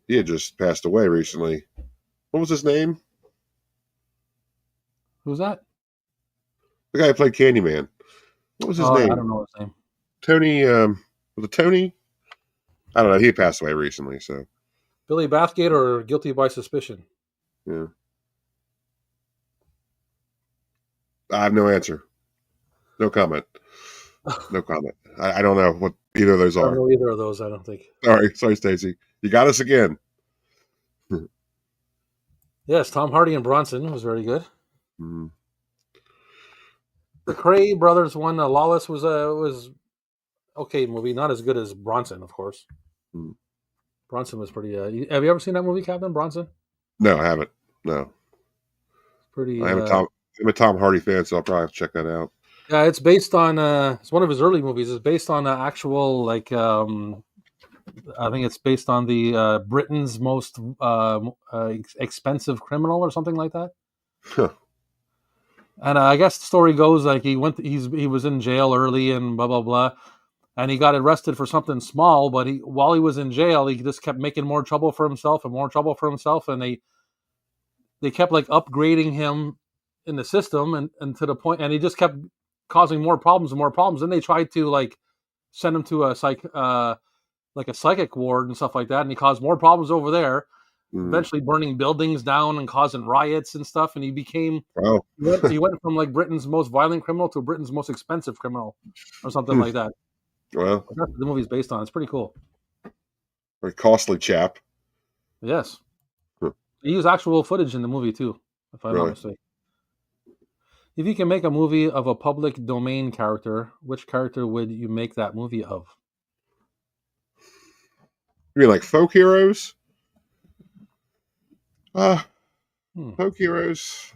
he had just passed away recently. What was his name? Who's that? The guy who played Candyman. What was his name? I don't know his name. Tony. Was it Tony? I don't know. He passed away recently, so Billy Bathgate or Guilty by Suspicion? yeah. I have no answer. No comment. No comment. I don't know what either of those I don't are. know either of those. I don't think. Sorry, Stacy. You got us again. Yes, Tom Hardy and Bronson was very good. Mm. The Cray brothers one, Lawless was okay movie, not as good as Bronson, of course. Mm. Bronson was pretty. Have you ever seen that movie, Captain Bronson? No, I haven't. No, Pretty. I'm a Tom Hardy fan, so I'll probably have to check that out. Yeah, it's based on. It's one of his early movies. It's based on actual like. I think it's based on the Britain's most expensive criminal or something like that. Huh. And I guess the story goes like he was in jail early and blah blah blah, and he got arrested for something small. But while he was in jail, he just kept making more trouble for himself and more trouble for himself, and they kept like upgrading him in the system and to the point, and he just kept causing more problems and more problems. Then they tried to like send him to a like a psychic ward and stuff like that, and he caused more problems over there. Mm. Eventually, burning buildings down and causing riots and stuff. And he became Wow. he went from like Britain's most violent criminal to Britain's most expensive criminal, or something like that. Well, That's what the movie's based on. It's pretty cool. very costly chap. Yes, Huh. they use actual footage in the movie too, if I'm not Really? mistaken. If you can make a movie of a public domain character, which character would you make that movie of? You mean like folk heroes? Uh, Hmm. folk heroes.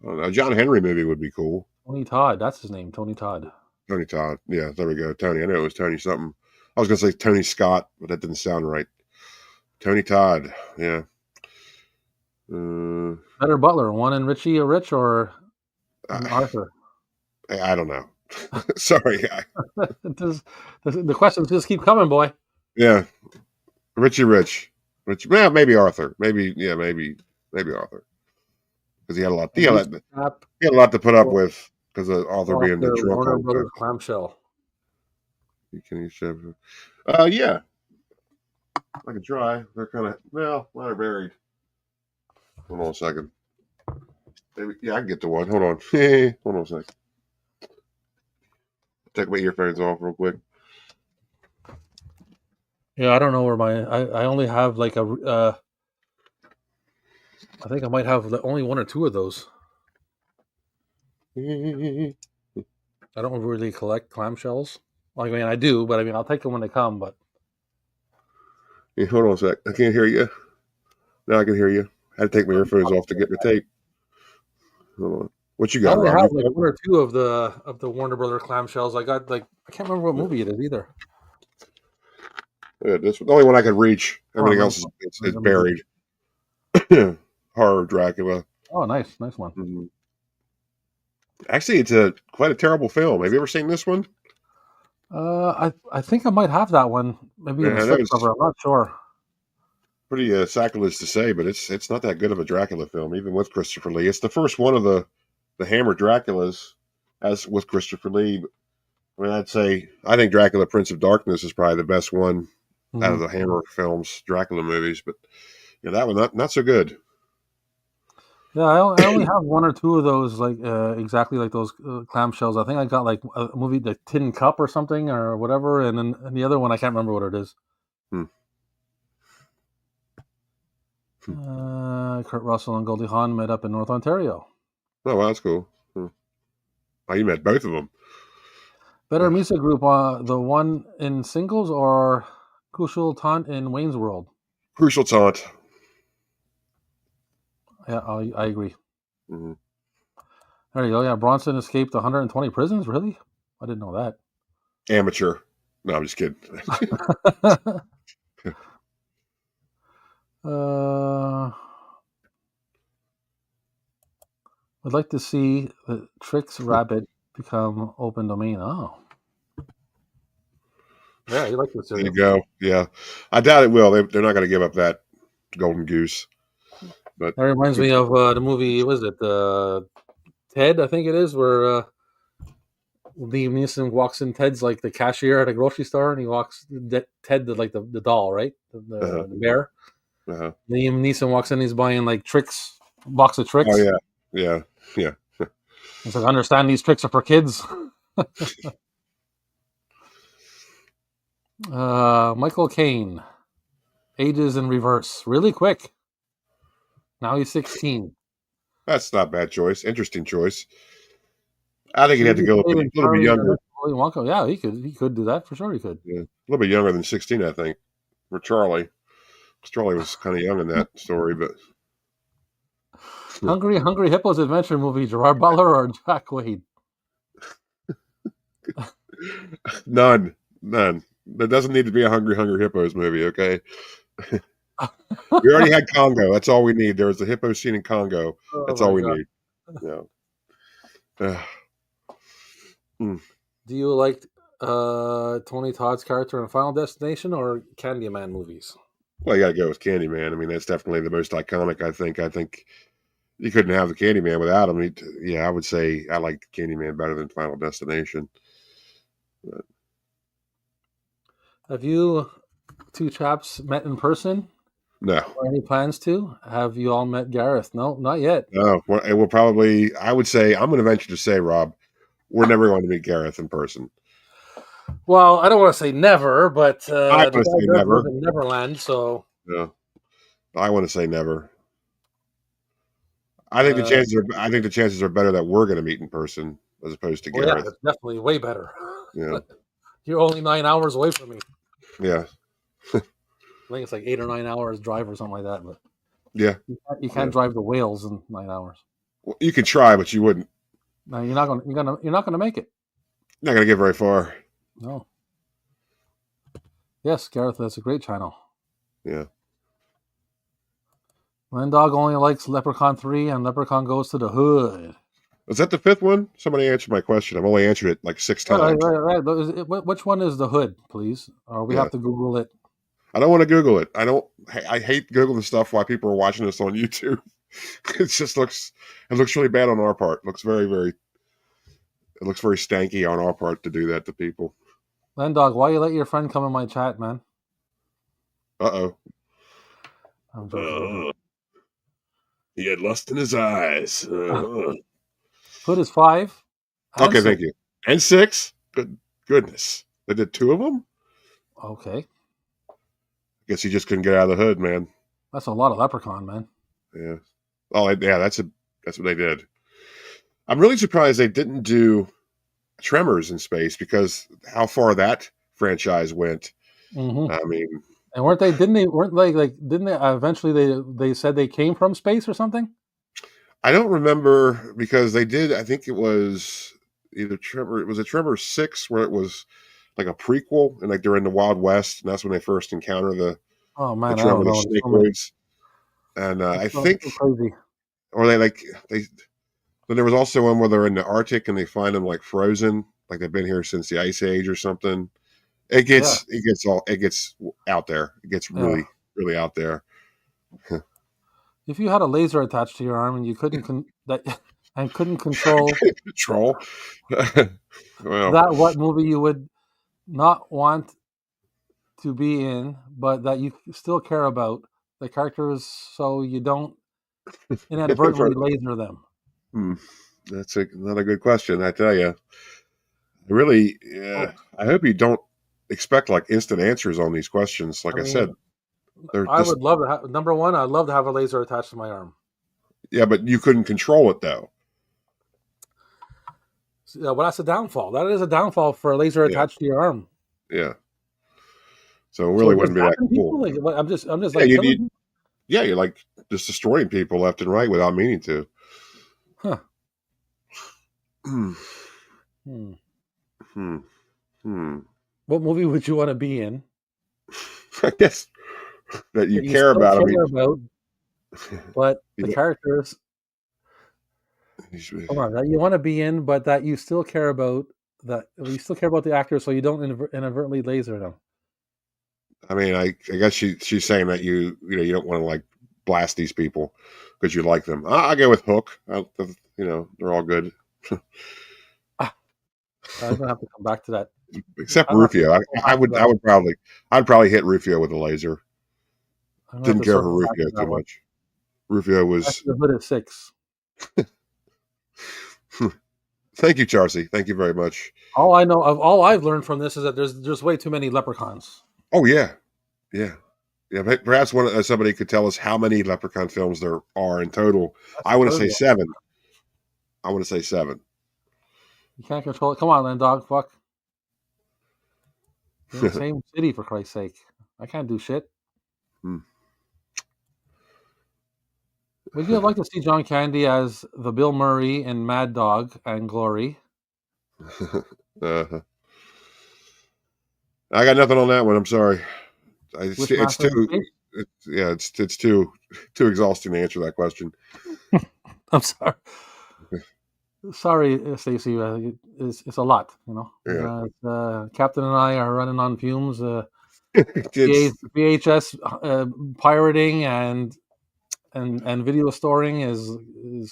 I don't know. A John Henry movie would be cool. Tony Todd. That's his name. Tony Todd. Tony Todd. Yeah, there we go. Tony. I know it was Tony something. I was going to say Tony Scott, but that didn't sound right. Tony Todd. Yeah. Better Butler, one in Richie or Rich or in I, Arthur? I don't know. Sorry. The questions just keep coming, boy. Yeah. Richie Rich. Well, maybe Arthur. Maybe Arthur. Because he had a lot. He had a lot to put up with because of Arthur Off being the the drunk Warner old cook. Brothers clamshell. Yeah. I can try. They're kind of they're buried. Hold on a second. Maybe, yeah, I can get to one. Hold on. Hold on a second. Take my earphones off real quick. Yeah, I don't know where I only have like I think I might have only one or two of those. I don't really collect clamshells. Like, I mean, I do, but I mean, I'll take them when they come. But Hey, hold on a sec. I can't hear you. Now I can hear you. I had to take my earphones off to get my tape. Hold on. What you I got, only Rob? have like one or two of the Warner Brother clamshells. I got like I can't remember what movie it is either. Yeah, this the only one I could reach. Everything else is buried. Horror Dracula. Oh, nice one. Mm-hmm. Actually, it's quite a terrible film. Have you ever seen this one? I think I might have that one. Maybe in a Yeah, that was slipcover. I'm not sure. pretty sacrilege to say, but it's not that good of a Dracula film, even with Christopher Lee. It's the first one of the Hammer Draculas, as with Christopher Lee. I mean, I think Dracula Prince of Darkness is probably the best one out of the Hammer films, Dracula movies, but that one not so good. Yeah, I only have one or two of those, like exactly like those clamshells. I think I got like a movie, The Tin Cup or something or whatever, and then the other one I can't remember what it is. Kurt Russell and Goldie Hawn met up in North Ontario. Oh, well, that's cool. Oh, you met both of them. Better music group, the one in singles or Crucial Taunt in Wayne's World? Crucial Taunt. Yeah, I agree. Mm-hmm. There you go. Yeah, Bronson escaped 120 prisons. Really? I didn't know that. Amateur. No, I'm just kidding. I'd like to see the Trix Rabbit become open domain. Oh. Yeah, you like this. There you go. Yeah. I doubt it will. They're not going to give up that golden goose. But that reminds me of the movie, was it Ted, I think it is, where Liam Neeson walks in. Ted's like the cashier at a grocery store, and he walks Ted like the doll, right? Uh-huh. The bear. Uh-huh. Liam Neeson walks in. He's buying like tricks, a box of Oh tricks. yeah, yeah, yeah. He's like, understand these tricks are for kids. Michael Caine ages in reverse really quick. Now he's 16. That's not a bad choice. Interesting choice. I think he'd have to Previously go played in a little bit Charlie and the younger. Next Willy Wonka. Yeah, he could do that for sure. He could. Yeah, a little bit younger than 16, I think. For Charlie, 'cause Charlie was kind of young in that story, but Hungry Hippos adventure movie. Gerard Butler or Jack Quaid? none. There doesn't need to be a Hungry Hippos movie, okay? We already had Congo. That's all we need. There was a hippo scene in Congo. Oh That's all my we god. need. Yeah. Mm. Do you like Tony Todd's character in Final Destination or Candyman movies? Well, you got to go with Candyman. I mean, that's definitely the most iconic. I think. I think you couldn't have the Candyman without him. Yeah, I would say I like Candyman better than Final Destination. But Have you two chaps met in person no, or any plans to? Have you all met Gareth? No, not yet. no. Well, it will probably. I would say I'm going to venture to say, Rob, we're never going to meet Gareth in person. Well, I don't want to say never, but I want the to guy say does live never. in Neverland, so No, I want to say never. I think the uh, chances are. I think the chances are better that we're going to meet in person as opposed to well, yeah, Gareth. it's definitely way better. Yeah, You're only 9 hours away from me. yeah, I think it's like 8 or 9 hours drive or something like that. But yeah. you Yeah. can't drive to Wales in 9 hours. Well, you can try, but you wouldn't. No, you're not gonna make it. Not going to get very far. No. Yes, Gareth, that's a great channel. Yeah. Dog only likes Leprechaun 3 and Leprechaun Goes to the Hood. Is that the fifth one? Somebody answered my question. I've only answered it like 6 times. Right. Which one is the Hood, please? Or we Yeah. have to Google it. I don't want to Google it. I hate Googling stuff while people are watching this on YouTube. It looks really bad on our part. It looks very stanky on our part to do that to people. Dog, why you let your friend come in my chat, man? Uh-oh. I'm joking. He had lust in his eyes. Hood is 5. Okay, thank you. And 6? Goodness. They did 2 of them? Okay. Guess he just couldn't get out of the hood, man. That's a lot of Leprechaun, man. Yeah. Oh, yeah, that's what they did. I'm really surprised they didn't do Tremors in space because how far that franchise went. Mm-hmm. I mean, and didn't they eventually they said they came from space or something? I don't remember because they did. I think it was either Tremor. It was a Tremor 6 where it was like a prequel and like they're in the Wild West and that's when they first encounter the I Tremor, don't the know. snakeoids. And I think, so crazy. or then there was also one where they're in the Arctic and they find them like frozen, like they've been here since the Ice Age or something. It gets out there. It gets really out there. If you had a laser attached to your arm and you couldn't control Troll. Well, what movie you would not want to be in, but that you still care about the characters, so you don't inadvertently laser them. That's another good question. I tell you, I hope you don't expect like instant answers on these questions. Like I said, would love to have number one. I'd love to have a laser attached to my arm. Yeah, but you couldn't control it though. Well, that's a downfall. That is a downfall for a laser attached to your arm. Yeah. So it really wouldn't be that cool. Like, I'm just you're like just destroying people left and right without meaning to. Huh. What movie would you want to be in? I guess that you care about. But the characters. Come on, that you want to be in, but that you still care about. That you still care about the actors, so you don't inadvertently laser them. I mean, I guess she's saying that you don't want to like blast these people because you like them. I go with Hook. They're all good. I'm gonna have to come back to that. Except I'm gonna have to Rufio. I, go I back to would that. I'd probably hit Rufio with a laser. I'm gonna have Didn't to care for circle back Rufio to too that one. much. Rufio Back was. to the Hood at 6. Thank you, Charcy. Thank you very much. All I've learned from this is that there's way too many leprechauns. Oh yeah, yeah, yeah. Perhaps somebody could tell us how many Leprechaun films there are in total. That's I the want to third say one. 7. I want to say 7. You can't control it. Come on, then, dog. Fuck. You're in the same city, for Christ's sake. I can't do shit. Hmm. Would you like to see John Candy as the Bill Murray in Mad Dog and Glory? uh, I got nothing on that one. I'm sorry. It's Wishmaster in too. Space? It's too exhausting to answer that question. I'm sorry. Sorry, Stacy. It's a lot, you know. Yeah, Captain and I are running on fumes. it's VHS pirating and video storing is you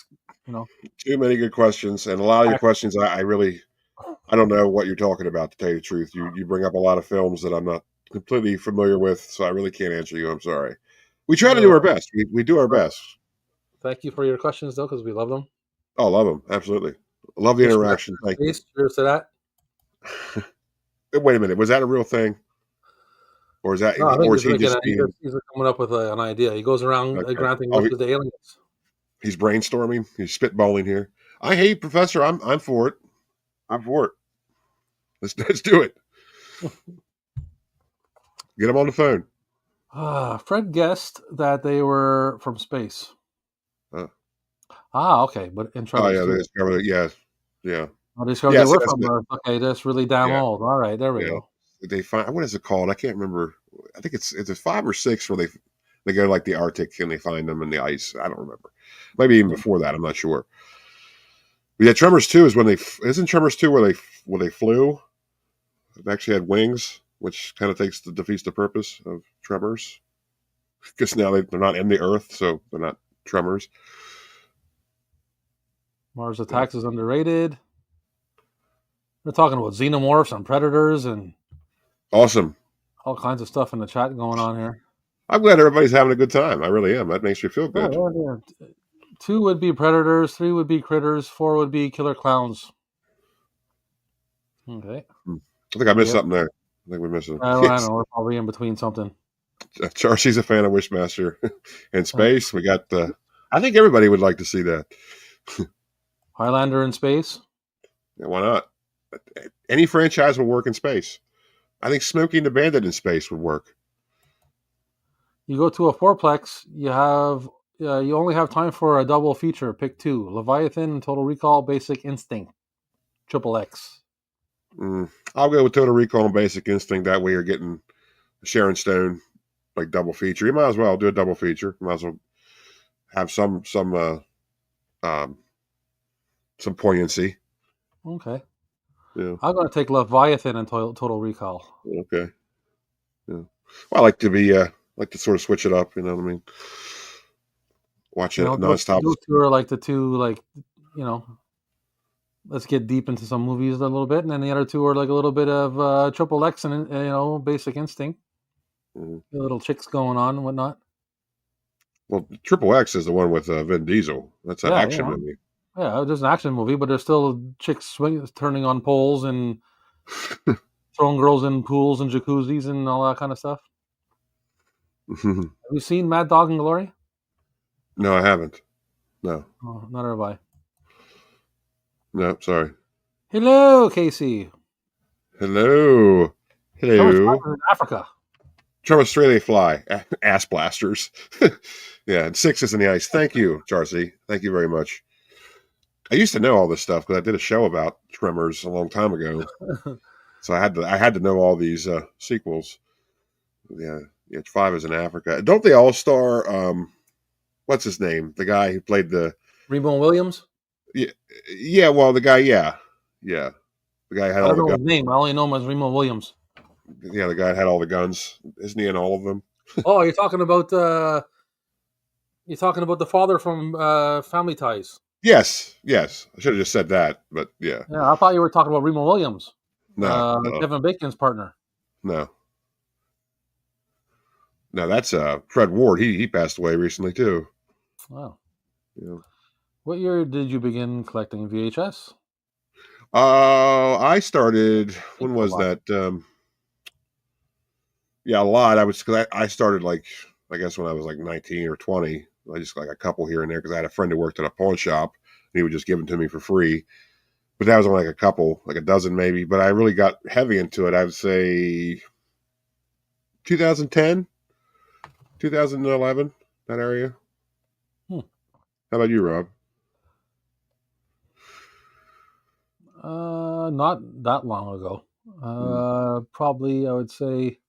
know. too many good questions, and a lot of your questions, I really, I don't know what you're talking about. To tell you the truth, you bring up a lot of films that I'm not completely familiar with, so I really can't answer you. I'm sorry. We try to do our Well, best. We do our best. thank you for your questions, though, because we love them. Oh, love them absolutely. Love the Wishmaster interaction. Thank in you. Space. Cheers to that. Wait a minute. Was that a real thing, or is that, No, I think or is he's he like just being? he's coming up with an idea. He goes around Okay. granting Oh, wishes to aliens. he's brainstorming. He's spitballing here. I hate Professor. I'm for it. I'm for it. Let's do it. Get him on the phone. Fred guessed that they were from space. Uh, Okay, but in oh Tremors yeah, they too. discovered it. Yeah, yeah, I discovered yeah. they See, were that's from it. Earth. Okay, that's really damn Yeah, old. All right, there we yeah. go. They find, what is it called? I can't remember. I think it's a 5 or 6 where they go like the Arctic and they find them in the ice. I don't remember. Maybe even before that. I'm not sure. But yeah, Tremors 2 is when they isn't Tremors 2 where they flew. They actually had wings, which kind of defeats the purpose of Tremors because now they're not in the Earth, so they're not Tremors. Mars Yeah. Attacks is underrated. We're talking about xenomorphs and predators and Awesome. all kinds of stuff in the chat going on here. I'm glad everybody's having a good time. I really am. That makes me feel good. Oh, yeah. 2 would be predators, 3 would be critters, 4 would be killer clowns. Okay. I think I missed Yep. something there. I think we're missing. I don't Yes. know. We're probably in between something. Charcy's a fan of Wishmaster. In space, we got the. I think everybody would like to see that. Highlander in space. Yeah, why not? Any franchise will work in space. I think Smokey and the Bandit in space would work. You go to a fourplex. You only have time for a double feature. Pick 2: Leviathan, Total Recall, Basic Instinct, Triple X. I'll go with Total Recall and Basic Instinct. That way, you're getting Sharon Stone like double feature. You might as well do a double feature. You might as well have um, some poignancy. Okay. Yeah. I'm going to take Leviathan and Total Recall. Okay. Yeah. Well, I like to like to sort of switch it up. You know what I mean? Watch it nonstop. Those 2 are like the 2, like, you know, let's get deep into some movies a little bit, and then the other 2 are like a little bit of Triple X and Basic Instinct. Mm-hmm. The little chicks going on and whatnot. Well, Triple X is the one with Vin Diesel. That's an action movie. Yeah, there's an action movie, but there's still chicks turning on poles and throwing girls in pools and jacuzzis and all that kind of stuff. Have you seen Mad Dog and Glory? No, I haven't. No. Oh, not have I. No, sorry. Hello, Casey. Hello. Hello. In Africa. From Australia they fly. Ass blasters. Yeah, and 6 is in the ice. Thank you, Charcy. Thank you very much. I used to know all this stuff because I did a show about Tremors a long time ago. So I had to know all these sequels. Yeah, 5 is in Africa. Don't they all star what's his name? The guy who played the Remo Williams? Yeah, well the guy, yeah. The guy had I all don't the know guns. his name. I only know him as Remo Williams. Yeah, the guy had all the guns. Isn't he in all of them? Oh, you're talking about the father from Family Ties. Yes, yes. I should have just said that, but yeah. Yeah, I thought you were talking about Remo Williams, No, no, Kevin Bacon's partner. no. No, that's Fred Ward. He passed away recently too. Wow. Yeah. What year did you begin collecting VHS? I started. Tape When a was lot. that? Yeah, a lot. Because I started like I guess when I was like 19 or 20. I just like a couple here and there because I had a friend who worked at a pawn shop and he would just give them to me for free. But that was only like a couple, like a dozen maybe. But I really got heavy into it. I would say 2010, 2011, that area. Hmm. How about you, Rob? Not that long ago. Probably I would say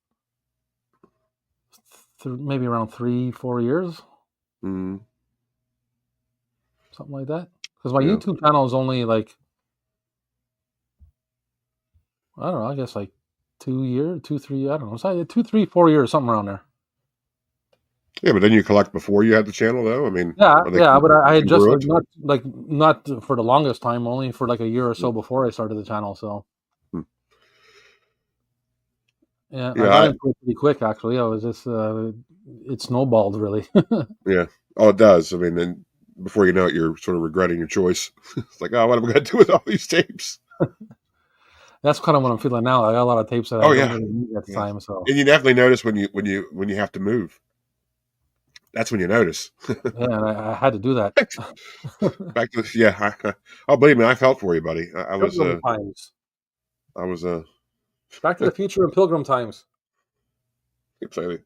maybe around 3-4 years, Mm, something like that. Because my yeah. YouTube channel is only like, I don't know, I guess like 2 years, 2, 3, I don't know, it's like 2, 3, 4 years, something around there. Yeah, but then you collect before you had the channel, though. I mean, Yeah, are they yeah, but I had just like congruent? not for the longest time, only for like a year or Hmm. so before I started the channel. So yeah, I Yeah, got into it pretty quick. Actually, I was just it snowballed really. yeah. Oh, it does. I mean, then before you know it, you're sort of regretting your choice. It's like, oh, what am I going to do with all these tapes? That's kind of what I'm feeling now. I got a lot of tapes that I Oh don't yeah, really need at the yeah. time. So And you definitely notice when you have to move. That's when you notice. yeah, and I had to do that. Back to yeah. Oh, believe me, I felt for you, buddy. Pilgrim times, I was Back to the Future and Pilgrim times, excited.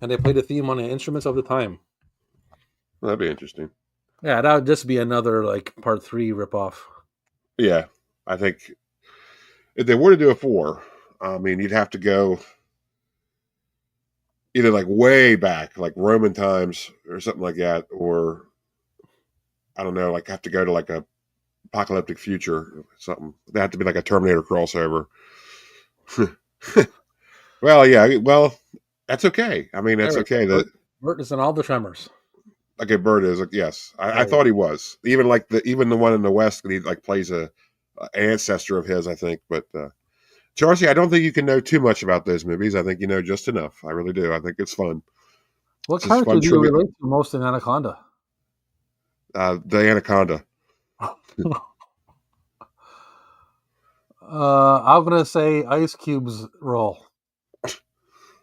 and they played the theme on the instruments of the time. That'd be interesting. Yeah, that would just be another like part 3 ripoff. Yeah, I think if they were to do a 4, I mean, you'd have to go either like way back, like Roman times or something like that, or I don't know, like have to go to like a apocalyptic future or something. They have to be like a Terminator crossover. Well, yeah, well, that's okay. I mean, that's Eric, okay. That Bert is in all the Tremors. like a bird is like yes, I There you thought go. he was even like the one in the West. He like plays a ancestor of his, I think. But Charcy, I don't think you can know too much about those movies. I think you know just enough. I really do. I think it's fun. What It's just character fun do you trivia. relate to most in Anaconda? The Anaconda. I'm gonna say Ice Cube's role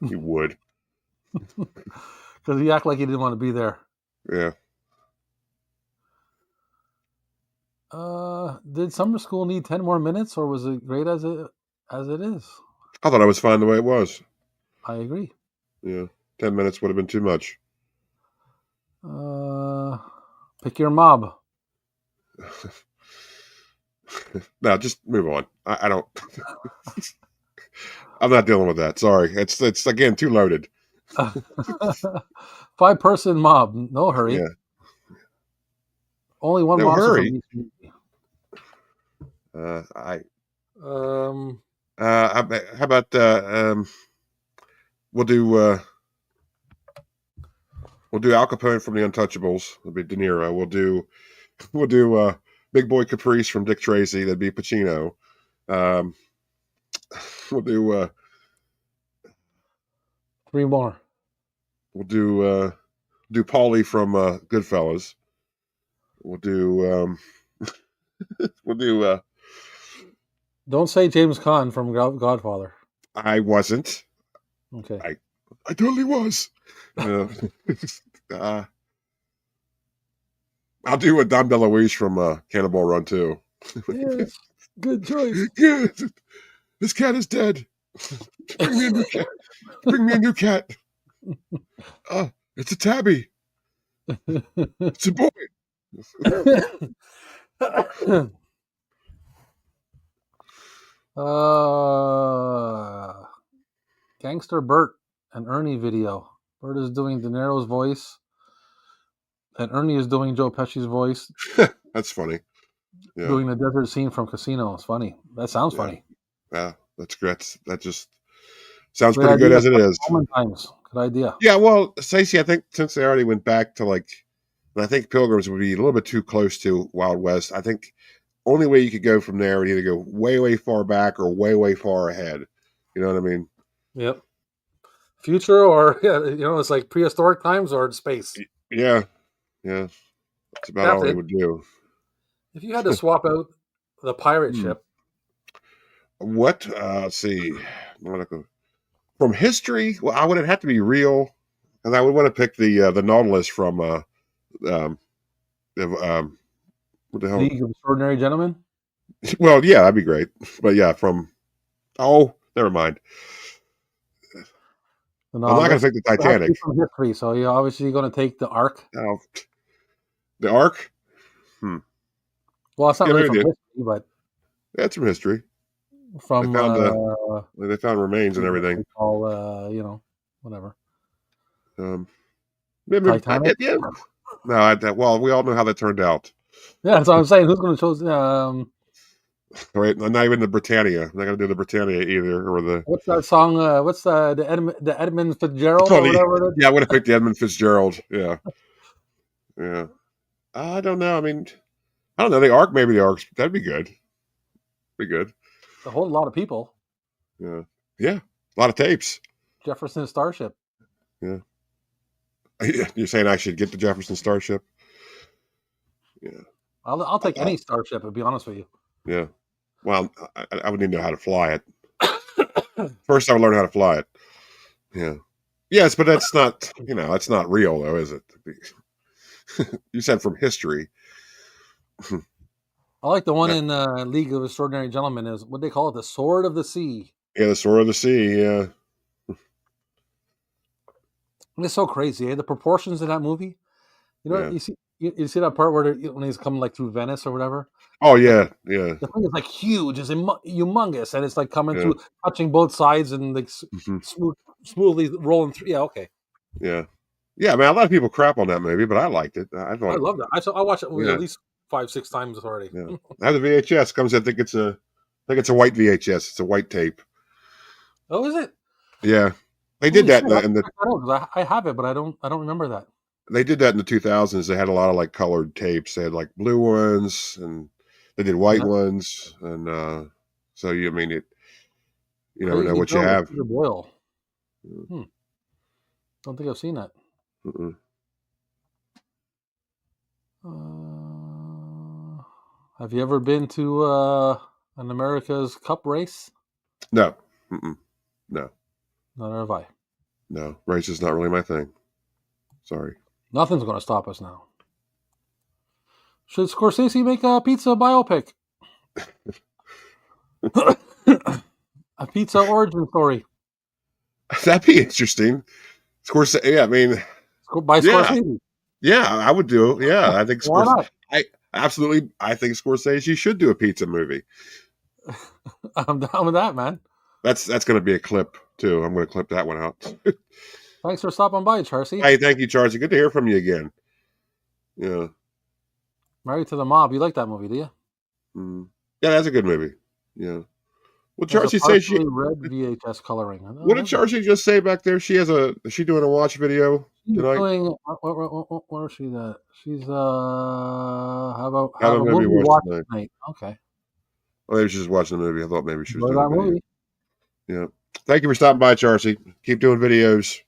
You would, because he acted like he didn't want to be there. yeah. Did summer school need 10 more minutes, or was it great as it is? I thought I was fine the way it was. I agree. Yeah, 10 minutes would have been too much. Uh, Pick your mob. No, just move on. I don't. I'm not dealing with that. Sorry, it's again too loaded. 5-person mob. No hurry. Yeah, Only one no monster from hurry. each movie. I Um, how about we'll do we'll do Al Capone from The Untouchables. It'll be De Niro. We'll do Big Boy Caprice from Dick Tracy. That'd be Pacino. Um, we'll do 3 more. we'll do Paulie from Goodfellas. We'll do we'll do Don't say James Caan from Godfather. I wasn't. Okay. I totally was. Uh, uh, I'll do a Dom DeLuise from Cannonball Run too. Yes. Good choice. Good. This cat is dead. Bring me a new cat. Bring me a new cat. It's a tabby. It's a boy. uh, Gangster Bert and Ernie video. Bert is doing De Niro's voice, and Ernie is doing Joe Pesci's voice, That's funny. Yeah, doing the desert scene from Casino. It's funny. That sounds yeah, funny. yeah. That's great. That just sounds Great pretty good idea. as it is. Roman times. Good idea. Yeah. Well, Stacey, I think since they already went back to like And I think Pilgrims would be a little bit too close to Wild West. I think only way you could go from there would either go way, way far back or way, way far ahead. You know what I mean? Yep. Future or it's like prehistoric times or space. Yeah, yeah. That's about all Captain, he would do. if you had to swap out the pirate Hmm. ship, What? Let's see. From history, well, I would have to be real, and I would want to pick the Nautilus from um, what the hell? League of Extraordinary Gentlemen. Well, yeah, that'd be great. But yeah, from never mind. The I'm not going Nautilus. to pick the It has to be Titanic. from history, so you're obviously going to take the Ark. Oh, the Ark. Hmm. Well, it's not Yeah, really maybe from they did. history, but That's from history. They from found they found remains and what everything. they call whatever. Maybe, Titanic. yeah. No, well, we all know how that turned out. Yeah, that's what I'm saying. Who's going to choose? Right? Not even the Britannia. I'm not going to do the Britannia either, or the. What's that song? What's the Edmund Fitzgerald or whatever it is? Yeah, I would have picked the Edmund Fitzgerald. Yeah, yeah. I don't know. I mean, I don't know. The Ark, maybe the Ark. That'd be good. Be good. A whole lot of people. Yeah, yeah. A lot of tapes. Jefferson Starship. Yeah. You're saying I should get the Jefferson Starship? Yeah. I'll take any starship. To be honest with you. Yeah. Well, I would need to know how to fly it. First, I would learn how to fly it. Yeah. Yes, but that's not. That's not real, though, is it? You said from history. I like the one in League of Extraordinary Gentlemen. Is what they call it, the Sword of the Sea. Yeah, the Sword of the Sea. Yeah. It's so crazy, The proportions in that movie. Yeah. You see that part where when he's coming like through Venice or whatever. Oh yeah, yeah. The thing is like huge, it's humongous, and it's like coming Yeah. through, touching both sides, and like smoothly rolling through. Yeah, okay. Yeah, yeah. I mean, a lot of people crap on that movie, but I liked it. I love that. I watched that movie at least 5-6 times already. Yeah. I have the VHS. Comes. I think it's a white VHS. It's a white tape. Oh, is it? Yeah, they did that. I have it, but I don't remember that. They did that in the 2000s. They had a lot of like colored tapes. They had like blue ones, and they did white ones, and so you never know what you have. Boyle. Don't think I've seen that. Have you ever been to an America's Cup race? No. No. Neither have I. No. Race is not really my thing. Sorry. Nothing's going to stop us now. Should Scorsese make a pizza biopic? A pizza origin story. That'd be interesting. Scorsese. Yeah, I mean, by Scorsese. Yeah, I would do. Yeah, I think Why not? I think Scorsese should do a pizza movie. I'm down with that, man. That's going to be a clip too. I'm going to clip that one out. Thanks for stopping by, Charcy. Hey, thank you, Charcy. Good to hear from you again. Yeah. Married to the Mob. You like that movie, do you? Yeah, that's a good movie. Yeah. Well, Charcy say she red VHS coloring. What did Charcy just say back there? Is she doing a watch video tonight? Where is she at? She's how about a movie watch tonight? Okay. Oh, maybe she's just watching the movie. I thought maybe she was doing that movie. Yeah. Thank you for stopping by, Charcy. Keep doing videos.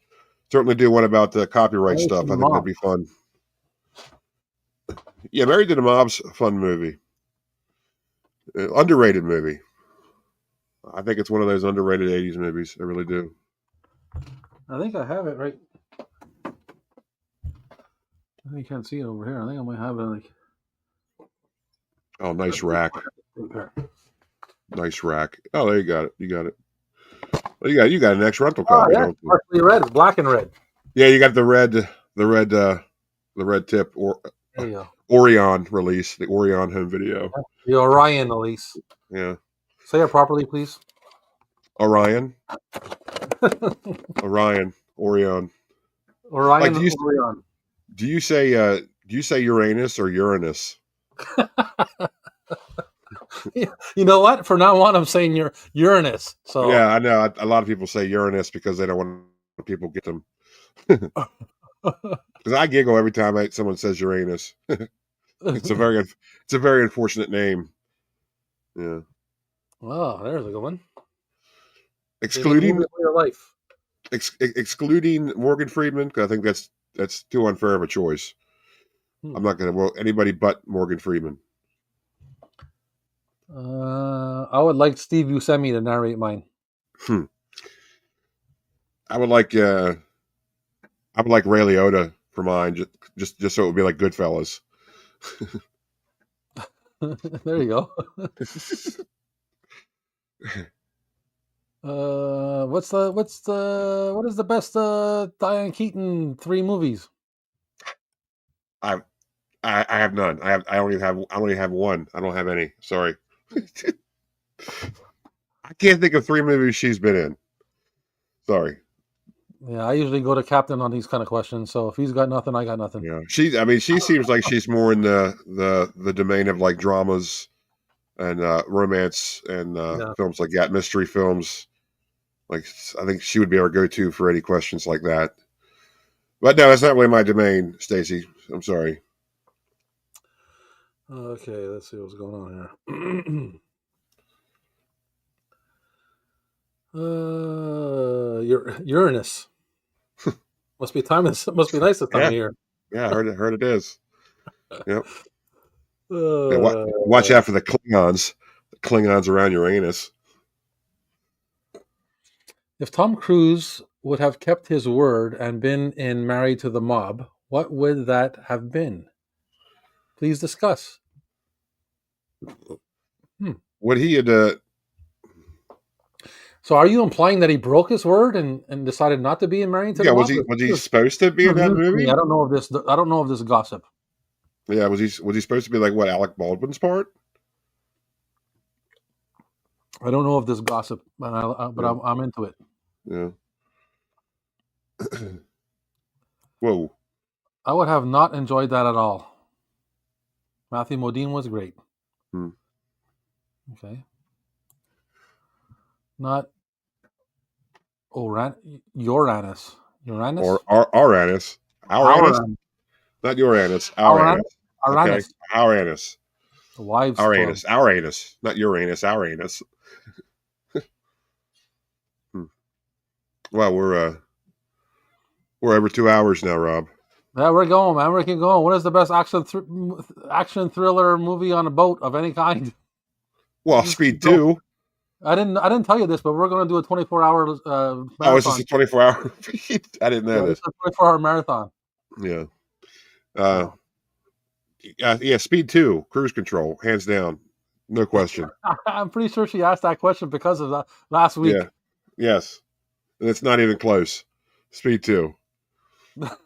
Certainly do one about the copyright stuff. I think that'd be fun. Yeah, Married to the Mob's a fun movie. Underrated movie. I think it's one of those underrated 80s movies. I really do. I think I have it right. You can't see it over here. I think I might have it like. Oh, nice rack. Nice rack. Oh, there you got it. You got it. Well, you got an X rental copy. Oh, yeah. Partially red. It's black and red. Yeah, you got the red tip or Orion release, the Orion home video. The Orion release. Yeah. Say it properly, please. Orion. Orion. Orion. Orion. Orion. Do you say Uranus or Uranus? You know what? From now on, I'm saying Uranus. So yeah, I know. A lot of people say Uranus because they don't want people to get them. Because I giggle every time someone says Uranus. It's a very unfortunate name. Yeah. Oh, there's a good one. Say me the movie Excluding of your life. excluding Morgan Freeman, 'cause I think that's too unfair of a choice. Hmm. I'm not going to anybody but Morgan Freeman. I would like Steve Buscemi to narrate mine. Hmm. I would like Ray Liotta for mine, just so it would be like Goodfellas. There you go. What is the best Diane Keaton 3 movies? I I have none. I only have one. I don't have any. Sorry. I can't think of 3 movies she's been in. Sorry. Yeah, I usually go to Captain on these kind of questions. So if he's got nothing, I got nothing. Yeah. She seems like she's more in the domain of like dramas and romance and Yeah. films like that, mystery films. Like I think she would be our go-to for any questions like that. But no, that's not really my domain, Stacy. I'm sorry. Okay, let's see what's going on here. Uranus must be time. Must be nice this time Yeah, of year. yeah, heard it is. Yep. Yeah, Uh, watch out for the Klingons. The Klingons around Uranus. if Tom Cruise would have kept his word and been in Married to the Mob, what would that have been? Please discuss. Hmm. Would he had So, are you implying that he broke his word and decided not to be in Married to the yeah, Mob? was he supposed to be This in is that news to me. movie? I don't know if this. I don't know if this is gossip. Yeah, was he supposed to be like what, Alec Baldwin's part? I don't know if this is gossip, but Yeah. I'm into it. Yeah. Whoa. I would have not enjoyed that at all. Matthew Modine was great. Hmm. Okay. Not Uranus. Uranus? Or Uranus. Uranus? Our Not Uranus. Uranus? Uranus. Okay. Uranus. Uranus. The Wives Club. Uranus. Not Uranus. Uranus. Hmm. Well, we're over 2 hours now, Rob. Yeah, we're going, man. We're keep going. What is the best action thriller movie on a boat of any kind? Well, Just Speed go. 2. I didn't tell you this, but we're going to do a 24-hour Oh, is this marathon. a 24-hour? I didn't know Yeah, this that. is a 24-hour marathon. Yeah. Oh. Yeah, Speed 2, Cruise Control, hands down. No question. I'm pretty sure she asked that question because of that last week. Yeah. Yes. And it's not even close. Speed 2.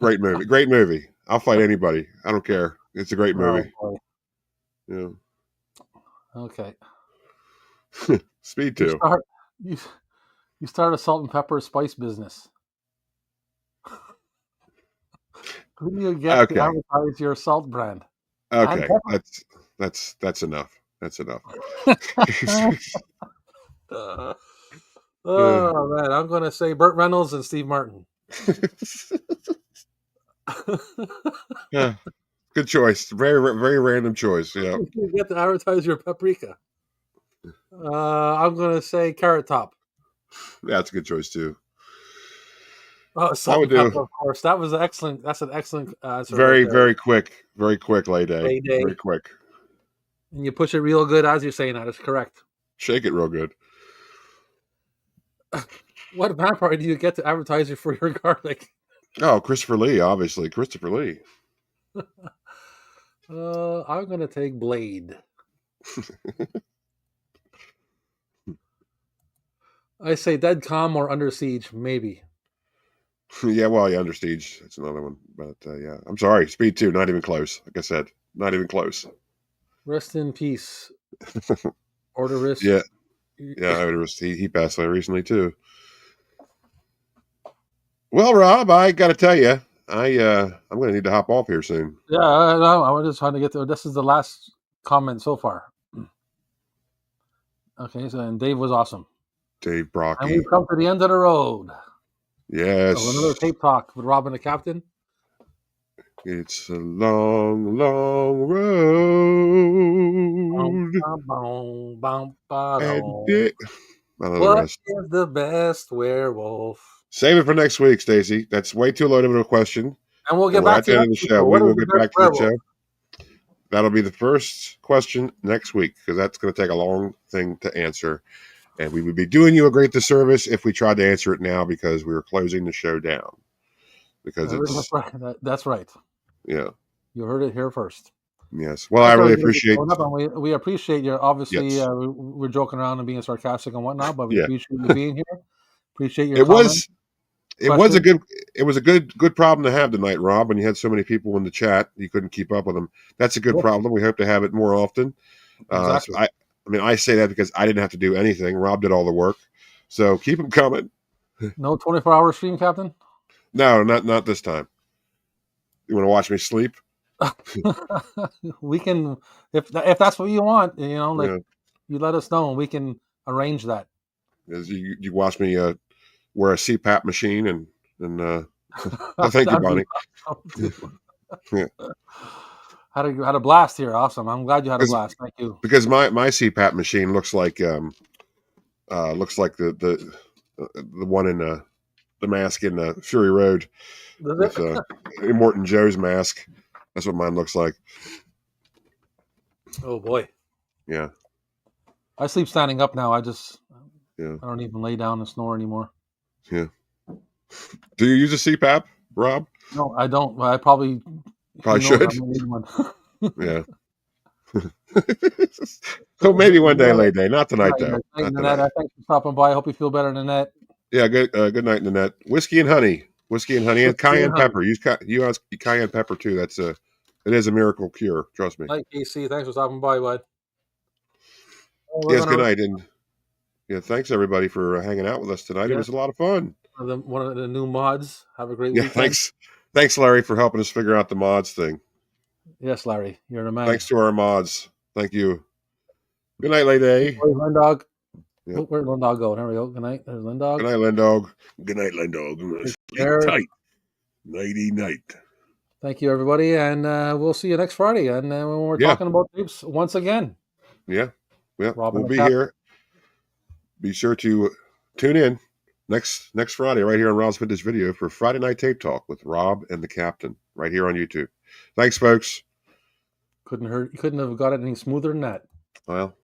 Great movie. Great movie. I'll fight anybody. I don't care. It's a great movie. Oh, Yeah. okay. Speed You 2. start you, you start a salt and pepper spice business. Who do you get to Okay. advertise your salt brand? And Okay. pepper. That's enough. That's enough. Uh, Uh, oh man, I'm gonna say Burt Reynolds and Steve Martin. yeah. Good choice. Very random choice. Yeah. You get to advertise your paprika. I'm gonna say Carrot Top. That's a good choice too. Oh, I salt would and do pepper, of course. That was excellent. That's an excellent answer right there. very quick lay day. Day day, Very quick. and you push it real good as you're saying that. It's correct. Shake it real good. What vampire do you get to advertise you for your garlic? Oh, Christopher Lee, obviously. Christopher Lee. I'm gonna take Blade. I say Dead Calm or Under Siege, maybe. Yeah, well, yeah, Under Siege. That's another one. But yeah, I'm sorry. Speed 2, not even close. Like I said, not even close. Rest in peace. Order risk. Yeah, yeah. He passed away recently too. Well, Rob, I got to tell you, I'm going to need to hop off here soon. Yeah, I was just trying to get there. This is the last comment so far. Okay, so and Dave was awesome. Dave And Brocky. we've come to the end of the road. Yes. So another tape talk with Rob and the Captain. It's a long, long road. And it, I know the What rest. is the best werewolf? Save it for next week, Stacy. That's way too loaded of a question. And we'll And get we're back at to the you end of next the week. show. So We what is will the get best back to the werewolf? show. That'll be the first question next week because that's going to take a long thing to answer. And we would be doing you a great disservice if we tried to answer it now because we were closing the show down. Because That's it's, right. That's right. yeah, You heard it here first. yes. Well, I Thanks really everybody for appreciate, showing up, and we appreciate your obviously yes. we're joking around and being sarcastic and whatnot, but we Yeah. appreciate you being here. Appreciate your It comments, was, it was a questions. good, it was a good problem to have tonight, Rob, when you had so many people in the chat. You couldn't keep up with them. That's a good Yeah, problem. We hope to have it more often. So exactly. I mean, I say that because I didn't have to do anything. Rob did all the work. So keep them coming. No 24-hour stream, Captain. No, not this time. You want to watch me sleep? We can, if that's what you want, like Yeah. you let us know and we can arrange that. As you watch me wear a CPAP machine and oh, thank you, That'd be Bonnie. awesome too. Yeah. Had a blast here. Awesome. I'm glad you had a Because blast. Thank you. my CPAP machine looks like the one in the mask in Fury Road Does with it? Immortan Joe's mask. That's what mine looks like. Oh boy. Yeah. I sleep standing up now. Yeah. I don't even lay down and snore anymore. Yeah. Do you use a CPAP, Rob? No, I don't. I probably, who Probably knows? I should. might need one. Yeah. So maybe one day, Good late day. Not tonight, night, though. guys. Night, Not Nanette. tonight. Thanks for stopping by. I hope you feel better, Nanette. Yeah. Good night, Nanette. Whiskey and honey. Whiskey and honey and Whiskey and cayenne honey. pepper. Use cayenne pepper too. It is a miracle cure. Trust me. Night, KC. Thanks for stopping by, bud. We're Yes. Good gonna, night, and yeah, thanks everybody for hanging out with us tonight. It yes, was a lot of fun. one of the new mods. Have a great Yeah. weekend. Thanks, Larry, for helping us figure out the mods thing. Yes, Larry, you're the man. Thanks to our mods. Thank you. Good night, lady. Where's Lindog? Yep. Oh, where'd Lindog go? There we go. Good night. There's Lindog. Good night, Lindog. Good night, Lindog. Sleep Jared. tight. Nighty night. Thank you, everybody, and we'll see you next Friday. And when we're Yeah. talking about tapes once again, Yeah. Robin We'll the be Cap. here. Be sure to tune in next Friday right here on Rob's Vintage Video for Friday Night Tape Talk with Rob and the Captain right here on YouTube. Thanks, folks. Couldn't have got it any smoother than that. Well,